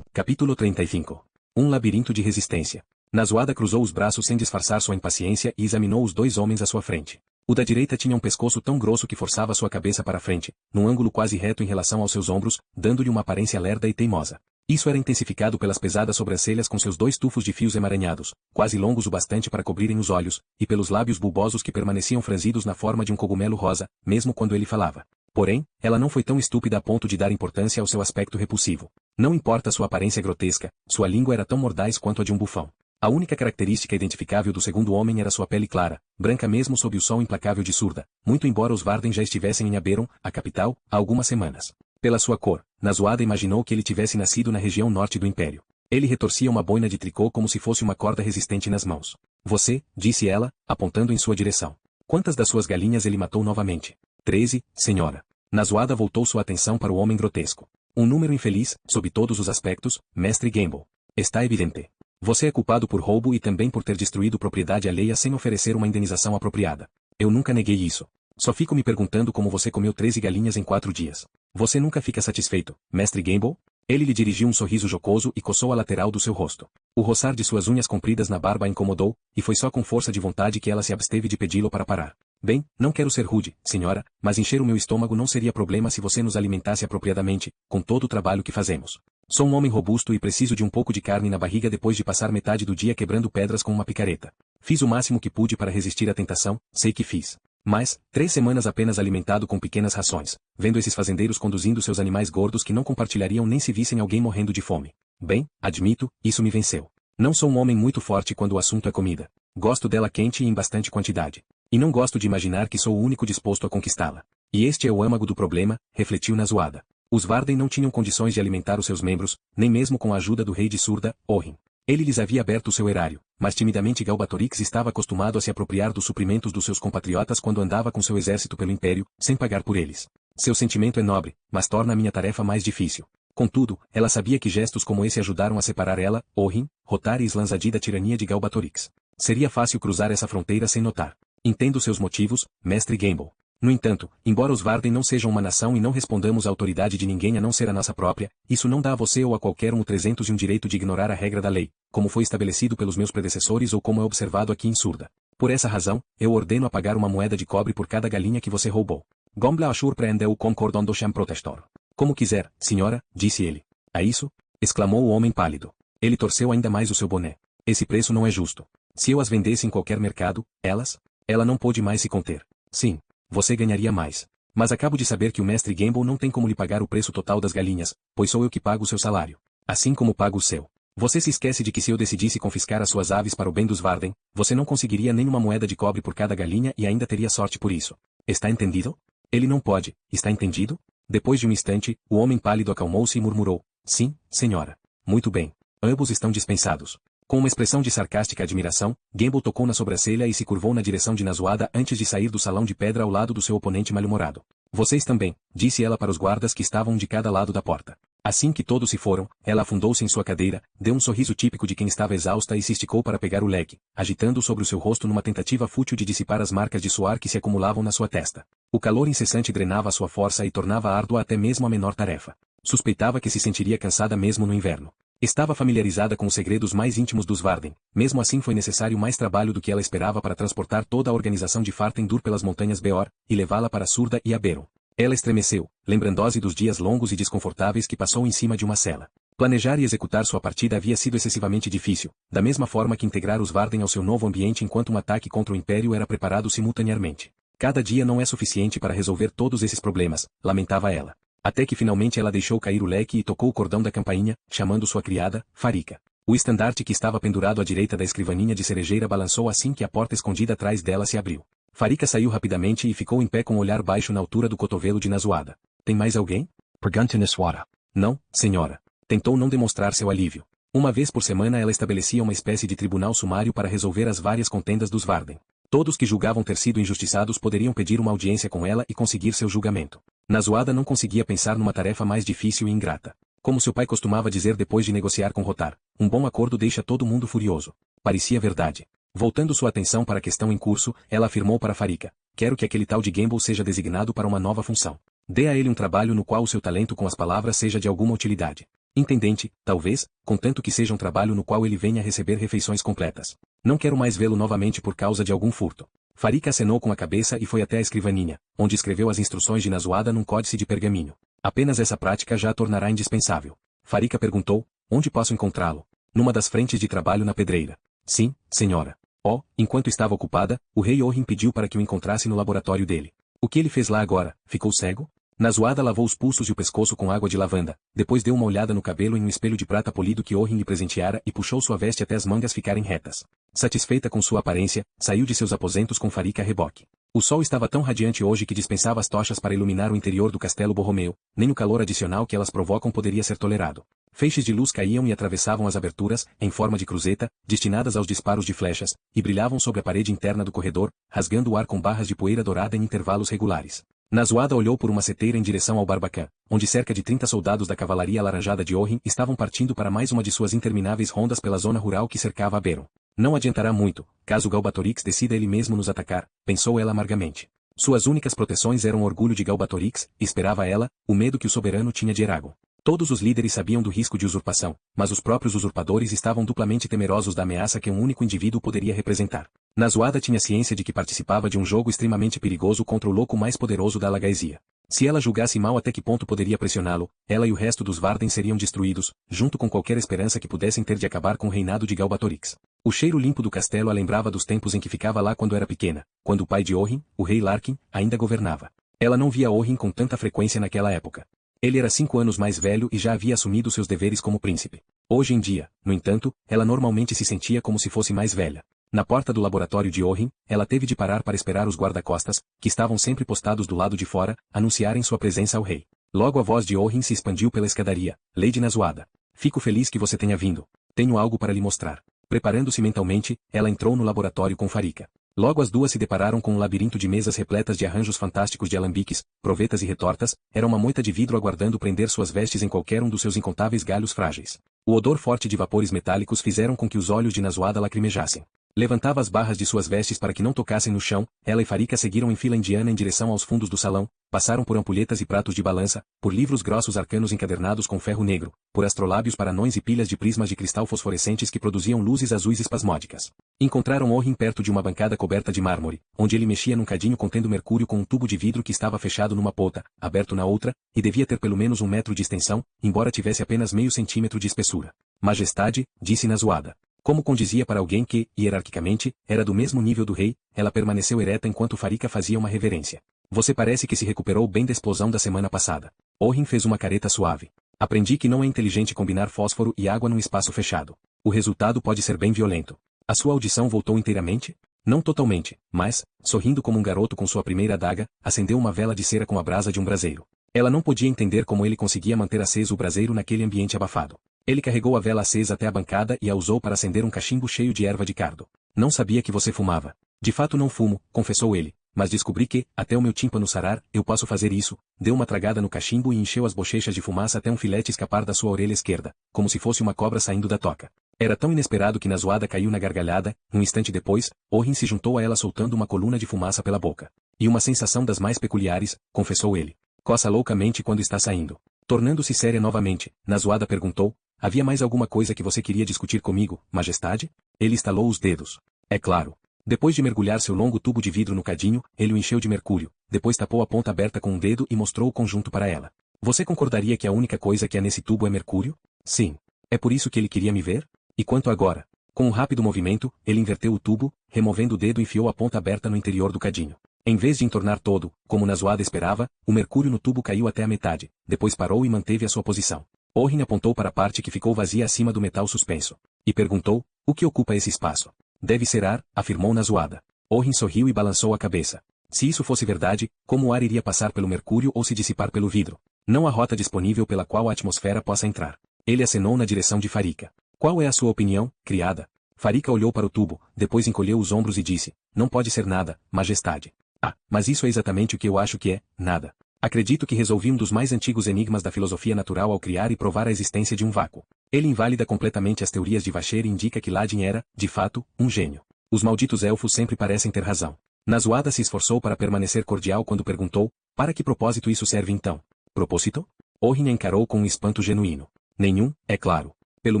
Capítulo 35. Um labirinto de resistência. Nazuada cruzou os braços sem disfarçar sua impaciência e examinou os dois homens à sua frente. O da direita tinha um pescoço tão grosso que forçava sua cabeça para a frente, num ângulo quase reto em relação aos seus ombros, dando-lhe uma aparência lerda e teimosa. Isso era intensificado pelas pesadas sobrancelhas com seus dois tufos de fios emaranhados, quase longos o bastante para cobrirem os olhos, e pelos lábios bulbosos que permaneciam franzidos na forma de um cogumelo rosa, mesmo quando ele falava. Porém, ela não foi tão estúpida a ponto de dar importância ao seu aspecto repulsivo. Não importa sua aparência grotesca, sua língua era tão mordaz quanto a de um bufão. A única característica identificável do segundo homem era sua pele clara, branca mesmo sob o sol implacável de Surda, muito embora os Varden já estivessem em Aberon, a capital, há algumas semanas. Pela sua cor, Nazuada imaginou que ele tivesse nascido na região norte do Império. Ele retorcia uma boina de tricô como se fosse uma corda resistente nas mãos. Você, disse ela, apontando em sua direção. Quantas das suas galinhas ele matou novamente? 13, senhora. Nazuada voltou sua atenção para o homem grotesco. Um número infeliz, sob todos os aspectos, mestre Gamble. Está evidente. Você é culpado por roubo e também por ter destruído propriedade alheia sem oferecer uma indenização apropriada. Eu nunca neguei isso. Só fico me perguntando como você comeu 13 galinhas em 4 dias. Você nunca fica satisfeito, mestre Gamble? Ele lhe dirigiu um sorriso jocoso e coçou a lateral do seu rosto. O roçar de suas unhas compridas na barba a incomodou, e foi só com força de vontade que ela se absteve de pedi-lo para parar. Bem, não quero ser rude, senhora, mas encher o meu estômago não seria problema se você nos alimentasse apropriadamente, com todo o trabalho que fazemos. Sou um homem robusto e preciso de um pouco de carne na barriga depois de passar metade do dia quebrando pedras com uma picareta. Fiz o máximo que pude para resistir à tentação, sei que fiz. Mas, 3 semanas apenas alimentado com pequenas rações, vendo esses fazendeiros conduzindo seus animais gordos que não compartilhariam nem se vissem alguém morrendo de fome. Bem, admito, isso me venceu. Não sou um homem muito forte quando o assunto é comida. Gosto dela quente e em bastante quantidade. E não gosto de imaginar que sou o único disposto a conquistá-la. E este é o âmago do problema, refletiu Nazuada. Os Varden não tinham condições de alimentar os seus membros, nem mesmo com a ajuda do rei de Surda, Orhin. Ele lhes havia aberto o seu erário, mas timidamente Galbatorix estava acostumado a se apropriar dos suprimentos dos seus compatriotas quando andava com seu exército pelo Império, sem pagar por eles. Seu sentimento é nobre, mas torna a minha tarefa mais difícil. Contudo, ela sabia que gestos como esse ajudaram a separar ela, Orhin, Rotar e Slanzadi da tirania de Galbatorix. Seria fácil cruzar essa fronteira sem notar. Entendo seus motivos, mestre Gamble. No entanto, embora os Varden não sejam uma nação e não respondamos à autoridade de ninguém a não ser a nossa própria, isso não dá a você ou a qualquer um o 301 direito de ignorar a regra da lei, como foi estabelecido pelos meus predecessores ou como é observado aqui em Surda. Por essa razão, eu ordeno a pagar uma moeda de cobre por cada galinha que você roubou. Gombla Ashur prendeu concordon do Sham Protestor. Como quiser, senhora, disse ele. A isso? Exclamou o homem pálido. Ele torceu ainda mais o seu boné. Esse preço não é justo. Se eu as vendesse em qualquer mercado, ela não pôde mais se conter. Sim, você ganharia mais. Mas acabo de saber que o mestre Gamble não tem como lhe pagar o preço total das galinhas, pois sou eu que pago o seu salário. Assim como pago o seu. Você se esquece de que se eu decidisse confiscar as suas aves para o bem dos Varden, você não conseguiria nem uma moeda de cobre por cada galinha e ainda teria sorte por isso. Está entendido? Ele não pode, está entendido? Depois de um instante, o homem pálido acalmou-se e murmurou. Sim, senhora. Muito bem. Ambos estão dispensados. Com uma expressão de sarcástica admiração, Gamble tocou na sobrancelha e se curvou na direção de Nazuada antes de sair do salão de pedra ao lado do seu oponente mal-humorado. Vocês também, disse ela para os guardas que estavam de cada lado da porta. Assim que todos se foram, ela afundou-se em sua cadeira, deu um sorriso típico de quem estava exausta e se esticou para pegar o leque, agitando sobre o seu rosto numa tentativa fútil de dissipar as marcas de suor que se acumulavam na sua testa. O calor incessante drenava a sua força e tornava árdua até mesmo a menor tarefa. Suspeitava que se sentiria cansada mesmo no inverno. Estava familiarizada com os segredos mais íntimos dos Varden, mesmo assim foi necessário mais trabalho do que ela esperava para transportar toda a organização de Fartendur pelas montanhas Beor, e levá-la para Surda e Aberon. Ela estremeceu, lembrando-se dos dias longos e desconfortáveis que passou em cima de uma cela. Planejar e executar sua partida havia sido excessivamente difícil, da mesma forma que integrar os Varden ao seu novo ambiente enquanto um ataque contra o Império era preparado simultaneamente. Cada dia não é suficiente para resolver todos esses problemas, lamentava ela. Até que finalmente ela deixou cair o leque e tocou o cordão da campainha, chamando sua criada, Farika. O estandarte que estava pendurado à direita da escrivaninha de cerejeira balançou assim que a porta escondida atrás dela se abriu. Farika saiu rapidamente e ficou em pé com o olhar baixo na altura do cotovelo de Nazuada. Tem mais alguém? Pergunta Nazuada. Não, senhora. Tentou não demonstrar seu alívio. Uma vez por semana ela estabelecia uma espécie de tribunal sumário para resolver as várias contendas dos Varden. Todos que julgavam ter sido injustiçados poderiam pedir uma audiência com ela e conseguir seu julgamento. Nazuada não conseguia pensar numa tarefa mais difícil e ingrata. Como seu pai costumava dizer depois de negociar com Rotar, um bom acordo deixa todo mundo furioso. Parecia verdade. Voltando sua atenção para a questão em curso, ela afirmou para Farika. Quero que aquele tal de Gamble seja designado para uma nova função. Dê a ele um trabalho no qual o seu talento com as palavras seja de alguma utilidade. Intendente, talvez, contanto que seja um trabalho no qual ele venha receber refeições completas. Não quero mais vê-lo novamente por causa de algum furto. Farika acenou com a cabeça e foi até a escrivaninha, onde escreveu as instruções de Nazuada num códice de pergaminho. Apenas essa prática já a tornará indispensável. Farika perguntou, onde posso encontrá-lo? Numa das frentes de trabalho na pedreira. Sim, senhora. Oh, enquanto estava ocupada, o rei Orhin pediu para que o encontrasse no laboratório dele. O que ele fez lá agora? Ficou cego? Nazuada lavou os pulsos e o pescoço com água de lavanda, depois deu uma olhada no cabelo em um espelho de prata polido que Orhin lhe presenteara e puxou sua veste até as mangas ficarem retas. Satisfeita com sua aparência, saiu de seus aposentos com Farika a reboque. O sol estava tão radiante hoje que dispensava as tochas para iluminar o interior do castelo Borromeu, nem o calor adicional que elas provocam poderia ser tolerado. Feixes de luz caíam e atravessavam as aberturas, em forma de cruzeta, destinadas aos disparos de flechas, e brilhavam sobre a parede interna do corredor, rasgando o ar com barras de poeira dourada em intervalos regulares. Nazuada olhou por uma seteira em direção ao Barbacã, onde cerca de 30 soldados da cavalaria alaranjada de Orhin estavam partindo para mais uma de suas intermináveis rondas pela zona rural que cercava Aberon. Não adiantará muito, caso Galbatorix decida ele mesmo nos atacar, pensou ela amargamente. Suas únicas proteções eram o orgulho de Galbatorix, esperava ela, o medo que o soberano tinha de Eragon. Todos os líderes sabiam do risco de usurpação, mas os próprios usurpadores estavam duplamente temerosos da ameaça que um único indivíduo poderia representar. Nazuada tinha ciência de que participava de um jogo extremamente perigoso contra o louco mais poderoso da Lagaesia. Se ela julgasse mal até que ponto poderia pressioná-lo, ela e o resto dos Varden seriam destruídos, junto com qualquer esperança que pudessem ter de acabar com o reinado de Galbatorix. O cheiro limpo do castelo a lembrava dos tempos em que ficava lá quando era pequena, quando o pai de Orhin, o rei Larkin, ainda governava. Ela não via Orhin com tanta frequência naquela época. Ele era 5 anos mais velho e já havia assumido seus deveres como príncipe. Hoje em dia, no entanto, ela normalmente se sentia como se fosse mais velha. Na porta do laboratório de Orhin, ela teve de parar para esperar os guarda-costas, que estavam sempre postados do lado de fora, anunciarem sua presença ao rei. Logo a voz de Orhin se expandiu pela escadaria. Lady Nazuada. Fico feliz que você tenha vindo. Tenho algo para lhe mostrar. Preparando-se mentalmente, ela entrou no laboratório com Farika. Logo as duas se depararam com um labirinto de mesas repletas de arranjos fantásticos de alambiques, provetas e retortas, era uma moita de vidro aguardando prender suas vestes em qualquer um dos seus incontáveis galhos frágeis. O odor forte de vapores metálicos fizeram com que os olhos de Nasuada lacrimejassem. Levantava as barras de suas vestes para que não tocassem no chão, ela e Farika seguiram em fila indiana em direção aos fundos do salão, passaram por ampulhetas e pratos de balança, por livros grossos arcanos encadernados com ferro negro, por astrolábios para anões e pilhas de prismas de cristal fosforescentes que produziam luzes azuis espasmódicas. Encontraram Orrin perto de uma bancada coberta de mármore, onde ele mexia num cadinho contendo mercúrio com um tubo de vidro que estava fechado numa ponta, aberto na outra, e devia ter pelo menos 1 metro de extensão, embora tivesse apenas meio centímetro de espessura. Majestade, disse Nasuada. Como condizia para alguém que, hierarquicamente, era do mesmo nível do rei, ela permaneceu ereta enquanto Farika fazia uma reverência. Você parece que se recuperou bem da explosão da semana passada. Orrin fez uma careta suave. Aprendi que não é inteligente combinar fósforo e água num espaço fechado. O resultado pode ser bem violento. A sua audição voltou inteiramente? Não totalmente, mas, sorrindo como um garoto com sua primeira adaga, acendeu uma vela de cera com a brasa de um braseiro. Ela não podia entender como ele conseguia manter aceso o braseiro naquele ambiente abafado. Ele carregou a vela acesa até a bancada e a usou para acender um cachimbo cheio de erva de cardo. Não sabia que você fumava. De fato não fumo, confessou ele, mas descobri que, até o meu tímpano sarar, eu posso fazer isso. Deu uma tragada no cachimbo e encheu as bochechas de fumaça até um filete escapar da sua orelha esquerda, como se fosse uma cobra saindo da toca. Era tão inesperado que Nasuada caiu na gargalhada, um instante depois, Orrin se juntou a ela soltando uma coluna de fumaça pela boca. E uma sensação das mais peculiares, confessou ele. Coça loucamente quando está saindo. Tornando-se séria novamente, Nasuada perguntou, havia mais alguma coisa que você queria discutir comigo, majestade? Ele estalou os dedos. É claro. Depois de mergulhar seu longo tubo de vidro no cadinho, ele o encheu de mercúrio, depois tapou a ponta aberta com um dedo e mostrou o conjunto para ela. Você concordaria que a única coisa que há nesse tubo é mercúrio? Sim. É por isso que ele queria me ver? E quanto agora? Com um rápido movimento, ele inverteu o tubo, removendo o dedo e enfiou a ponta aberta no interior do cadinho. Em vez de entornar todo, como Nasuada esperava, o mercúrio no tubo caiu até a metade, depois parou e manteve a sua posição. Orrin apontou para a parte que ficou vazia acima do metal suspenso. E perguntou, o que ocupa esse espaço? Deve ser ar, afirmou Nasuada. Orrin sorriu e balançou a cabeça. Se isso fosse verdade, como o ar iria passar pelo mercúrio ou se dissipar pelo vidro? Não há rota disponível pela qual a atmosfera possa entrar. Ele acenou na direção de Farika. Qual é a sua opinião, criada? Farika olhou para o tubo, depois encolheu os ombros e disse, não pode ser nada, majestade. Ah, mas isso é exatamente o que eu acho que é, nada. Acredito que resolvi um dos mais antigos enigmas da filosofia natural ao criar e provar a existência de um vácuo. Ele invalida completamente as teorias de Vacher e indica que Ladin era, de fato, um gênio. Os malditos elfos sempre parecem ter razão. Nasuada se esforçou para permanecer cordial quando perguntou, para que propósito isso serve então? Propósito? Orrin a encarou com um espanto genuíno. Nenhum, é claro. Pelo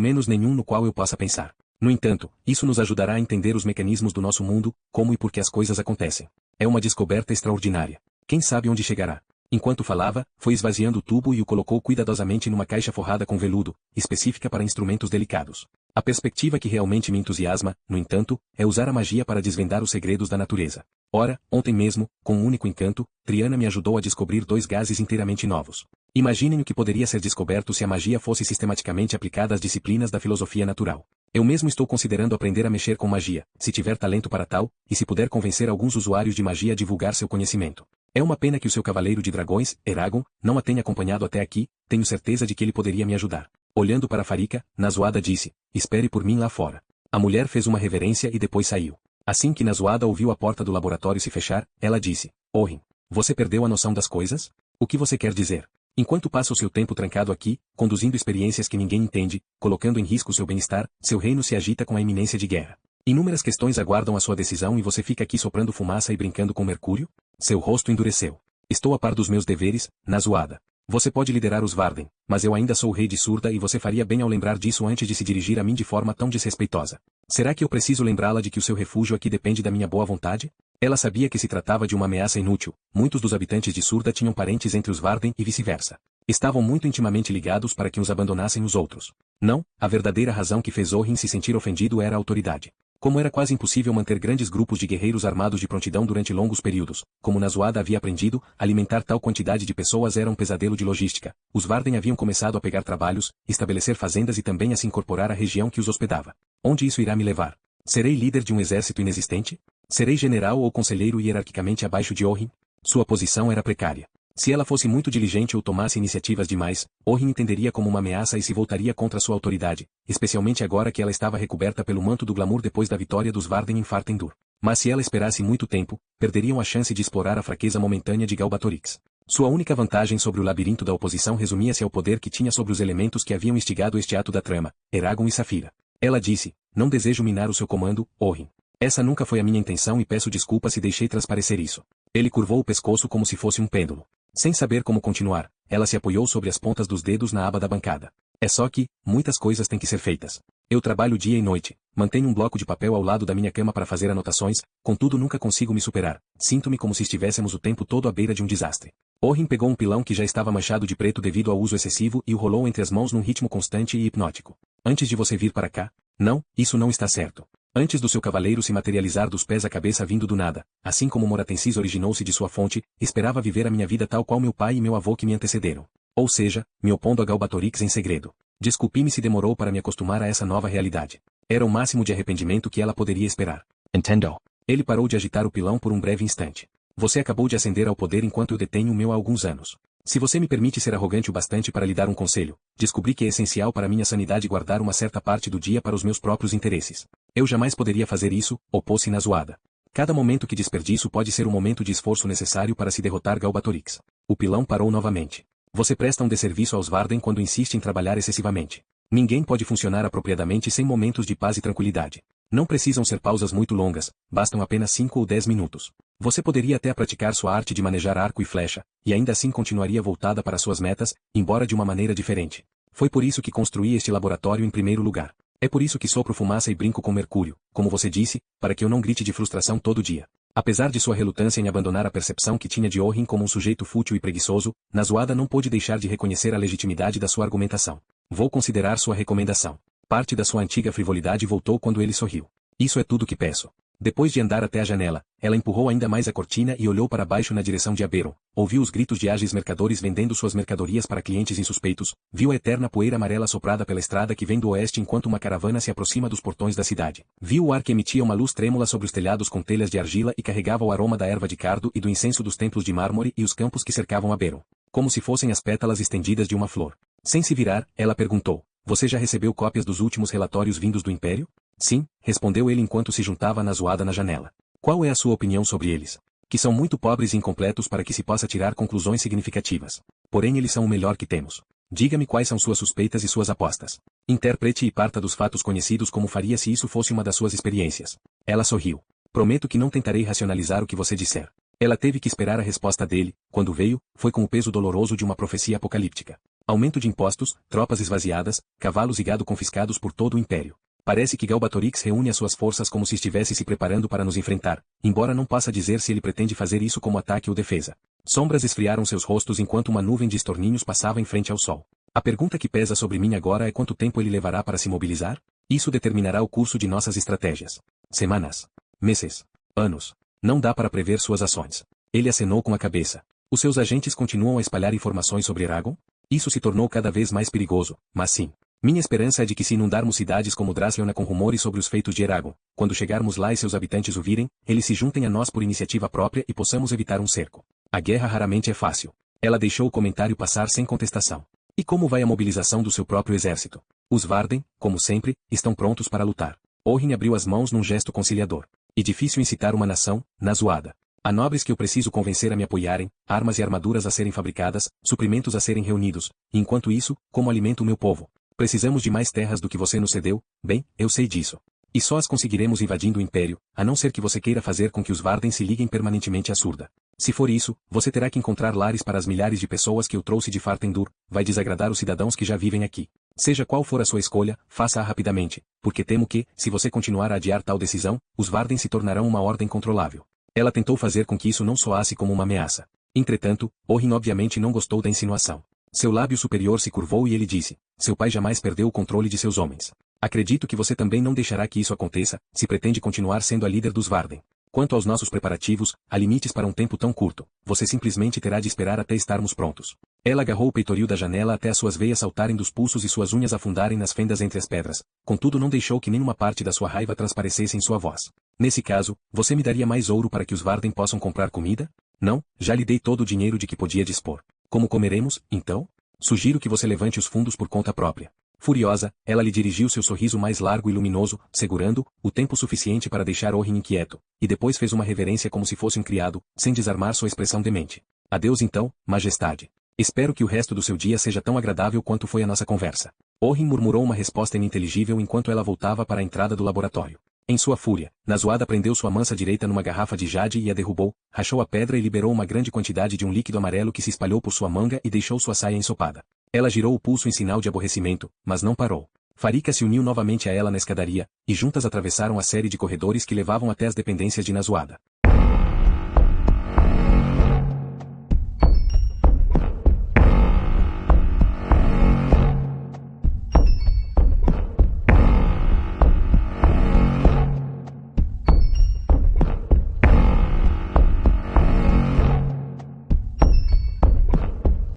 menos nenhum no qual eu possa pensar. No entanto, isso nos ajudará a entender os mecanismos do nosso mundo, como e por que as coisas acontecem. É uma descoberta extraordinária. Quem sabe onde chegará? Enquanto falava, foi esvaziando o tubo e o colocou cuidadosamente numa caixa forrada com veludo, específica para instrumentos delicados. A perspectiva que realmente me entusiasma, no entanto, é usar a magia para desvendar os segredos da natureza. Ora, ontem mesmo, com um único encanto, Triana me ajudou a descobrir 2 gases inteiramente novos. Imaginem o que poderia ser descoberto se a magia fosse sistematicamente aplicada às disciplinas da filosofia natural. Eu mesmo estou considerando aprender a mexer com magia, se tiver talento para tal, e se puder convencer alguns usuários de magia a divulgar seu conhecimento. É uma pena que o seu cavaleiro de dragões, Eragon, não a tenha acompanhado até aqui, tenho certeza de que ele poderia me ajudar. Olhando para Farika, Nasuada disse, espere por mim lá fora. A mulher fez uma reverência e depois saiu. Assim que Nasuada ouviu a porta do laboratório se fechar, ela disse, Orrin, você perdeu a noção das coisas? O que você quer dizer? Enquanto passa o seu tempo trancado aqui, conduzindo experiências que ninguém entende, colocando em risco seu bem-estar, seu reino se agita com a iminência de guerra. Inúmeras questões aguardam a sua decisão e você fica aqui soprando fumaça e brincando com mercúrio? Seu rosto endureceu. Estou a par dos meus deveres, Nasuada. Você pode liderar os Varden, mas eu ainda sou o rei de Surda e você faria bem ao lembrar disso antes de se dirigir a mim de forma tão desrespeitosa. Será que eu preciso lembrá-la de que o seu refúgio aqui depende da minha boa vontade? Ela sabia que se tratava de uma ameaça inútil. Muitos dos habitantes de Surda tinham parentes entre os Varden e vice-versa. Estavam muito intimamente ligados para que os abandonassem os outros. Não, a verdadeira razão que fez Orrin se sentir ofendido era a autoridade. Como era quase impossível manter grandes grupos de guerreiros armados de prontidão durante longos períodos, como Nasuada havia aprendido, alimentar tal quantidade de pessoas era um pesadelo de logística. Os Varden haviam começado a pegar trabalhos, estabelecer fazendas e também a se incorporar à região que os hospedava. Onde isso irá me levar? Serei líder de um exército inexistente? Serei general ou conselheiro hierarquicamente abaixo de Orrin? Sua posição era precária. Se ela fosse muito diligente ou tomasse iniciativas demais, Orrin entenderia como uma ameaça e se voltaria contra sua autoridade, especialmente agora que ela estava recoberta pelo manto do glamour depois da vitória dos Varden em Fartendur. Mas se ela esperasse muito tempo, perderiam a chance de explorar a fraqueza momentânea de Galbatorix. Sua única vantagem sobre o labirinto da oposição resumia-se ao poder que tinha sobre os elementos que haviam instigado este ato da trama, Eragon e Saphira. Ela disse, não desejo minar o seu comando, Orhin. Essa nunca foi a minha intenção e peço desculpa se deixei transparecer isso. Ele curvou o pescoço como se fosse um pêndulo. Sem saber como continuar, ela se apoiou sobre as pontas dos dedos na aba da bancada. É só que, muitas coisas têm que ser feitas. Eu trabalho dia e noite, mantenho um bloco de papel ao lado da minha cama para fazer anotações, contudo nunca consigo me superar. Sinto-me como se estivéssemos o tempo todo à beira de um desastre. Orhin pegou um pilão que já estava manchado de preto devido ao uso excessivo e o rolou entre as mãos num ritmo constante e hipnótico. Antes de você vir para cá? Não, isso não está certo. Antes do seu cavaleiro se materializar dos pés à cabeça vindo do nada, assim como Moratensis originou-se de sua fonte, esperava viver a minha vida tal qual meu pai e meu avô que me antecederam. Ou seja, me opondo a Galbatorix em segredo. Desculpe-me se demorou para me acostumar a essa nova realidade. Era o máximo de arrependimento que ela poderia esperar. Entendo. Ele parou de agitar o pilão por um breve instante. Você acabou de ascender ao poder enquanto eu detenho o meu há alguns anos. Se você me permite ser arrogante o bastante para lhe dar um conselho, descobri que é essencial para minha sanidade guardar uma certa parte do dia para os meus próprios interesses. Eu jamais poderia fazer isso, opôs-se na zoada. Cada momento que desperdiço pode ser um momento de esforço necessário para se derrotar Galbatorix. O pilão parou novamente. Você presta um desserviço aos Varden quando insiste em trabalhar excessivamente. Ninguém pode funcionar apropriadamente sem momentos de paz e tranquilidade. Não precisam ser pausas muito longas, bastam apenas 5 ou 10 minutos. Você poderia até praticar sua arte de manejar arco e flecha, e ainda assim continuaria voltada para suas metas, embora de uma maneira diferente. Foi por isso que construí este laboratório em primeiro lugar. É por isso que sopro fumaça e brinco com Mercúrio, como você disse, para que eu não grite de frustração todo dia. Apesar de sua relutância em abandonar a percepção que tinha de Orhin como um sujeito fútil e preguiçoso, Nazuada não pôde deixar de reconhecer a legitimidade da sua argumentação. Vou considerar sua recomendação. Parte da sua antiga frivolidade voltou quando ele sorriu. Isso é tudo que peço. Depois de andar até a janela, ela empurrou ainda mais a cortina e olhou para baixo na direção de Aberon. Ouviu os gritos de ágeis mercadores vendendo suas mercadorias para clientes insuspeitos, viu a eterna poeira amarela soprada pela estrada que vem do oeste enquanto uma caravana se aproxima dos portões da cidade. Viu o ar que emitia uma luz trêmula sobre os telhados com telhas de argila e carregava o aroma da erva de cardo e do incenso dos templos de mármore e os campos que cercavam Aberon. Como se fossem as pétalas estendidas de uma flor. Sem se virar, ela perguntou, você já recebeu cópias dos últimos relatórios vindos do Império? Sim, respondeu ele enquanto se juntava na zoada na janela. Qual é a sua opinião sobre eles? Que são muito pobres e incompletos para que se possa tirar conclusões significativas. Porém eles são o melhor que temos. Diga-me quais são suas suspeitas e suas apostas. Interprete e parta dos fatos conhecidos como faria se isso fosse uma das suas experiências. Ela sorriu. Prometo que não tentarei racionalizar o que você disser. Ela teve que esperar a resposta dele, quando veio, foi com o peso doloroso de uma profecia apocalíptica. Aumento de impostos, tropas esvaziadas, cavalos e gado confiscados por todo o Império. Parece que Galbatorix reúne as suas forças como se estivesse se preparando para nos enfrentar, embora não possa dizer se ele pretende fazer isso como ataque ou defesa. Sombras esfriaram seus rostos enquanto uma nuvem de estorninhos passava em frente ao sol. A pergunta que pesa sobre mim agora é quanto tempo ele levará para se mobilizar? Isso determinará o curso de nossas estratégias. Semanas. Meses. Anos. Não dá para prever suas ações. Ele acenou com a cabeça. Os seus agentes continuam a espalhar informações sobre Eragon? Isso se tornou cada vez mais perigoso, mas sim. Minha esperança é de que se inundarmos cidades como Drasleona com rumores sobre os feitos de Eragon, quando chegarmos lá e seus habitantes o virem, eles se juntem a nós por iniciativa própria e possamos evitar um cerco. A guerra raramente é fácil. Ela deixou o comentário passar sem contestação. E como vai a mobilização do seu próprio exército? Os Varden, como sempre, estão prontos para lutar. Orhin abriu as mãos num gesto conciliador. E difícil incitar uma nação, na zoada. Há nobres que eu preciso convencer a me apoiarem, armas e armaduras a serem fabricadas, suprimentos a serem reunidos, e enquanto isso, como alimento o meu povo. Precisamos de mais terras do que você nos cedeu, bem, eu sei disso. E só as conseguiremos invadindo o Império, a não ser que você queira fazer com que os Varden se liguem permanentemente à Surda. Se for isso, você terá que encontrar lares para as milhares de pessoas que eu trouxe de Fartendur, vai desagradar os cidadãos que já vivem aqui. Seja qual for a sua escolha, faça-a rapidamente, porque temo que, se você continuar a adiar tal decisão, os Varden se tornarão uma ordem controlável. Ela tentou fazer com que isso não soasse como uma ameaça. Entretanto, Orhin obviamente não gostou da insinuação. Seu lábio superior se curvou e ele disse, seu pai jamais perdeu o controle de seus homens. Acredito que você também não deixará que isso aconteça, se pretende continuar sendo a líder dos Varden. Quanto aos nossos preparativos, há limites para um tempo tão curto, você simplesmente terá de esperar até estarmos prontos. Ela agarrou o peitoril da janela até as suas veias saltarem dos pulsos e suas unhas afundarem nas fendas entre as pedras, contudo não deixou que nenhuma parte da sua raiva transparecesse em sua voz. Nesse caso, você me daria mais ouro para que os Varden possam comprar comida? Não, já lhe dei todo o dinheiro de que podia dispor. Como comeremos, então? Sugiro que você levante os fundos por conta própria. Furiosa, ela lhe dirigiu seu sorriso mais largo e luminoso, segurando o tempo suficiente para deixar Orrin inquieto, e depois fez uma reverência como se fosse um criado, sem desarmar sua expressão demente. Adeus então, majestade. Espero que o resto do seu dia seja tão agradável quanto foi a nossa conversa. Orrin murmurou uma resposta ininteligível enquanto ela voltava para a entrada do laboratório. Em sua fúria, Nazuada prendeu sua mansa direita numa garrafa de jade e a derrubou, rachou a pedra e liberou uma grande quantidade de um líquido amarelo que se espalhou por sua manga e deixou sua saia ensopada. Ela girou o pulso em sinal de aborrecimento, mas não parou. Farika se uniu novamente a ela na escadaria, e juntas atravessaram a série de corredores que levavam até as dependências de Nazuada.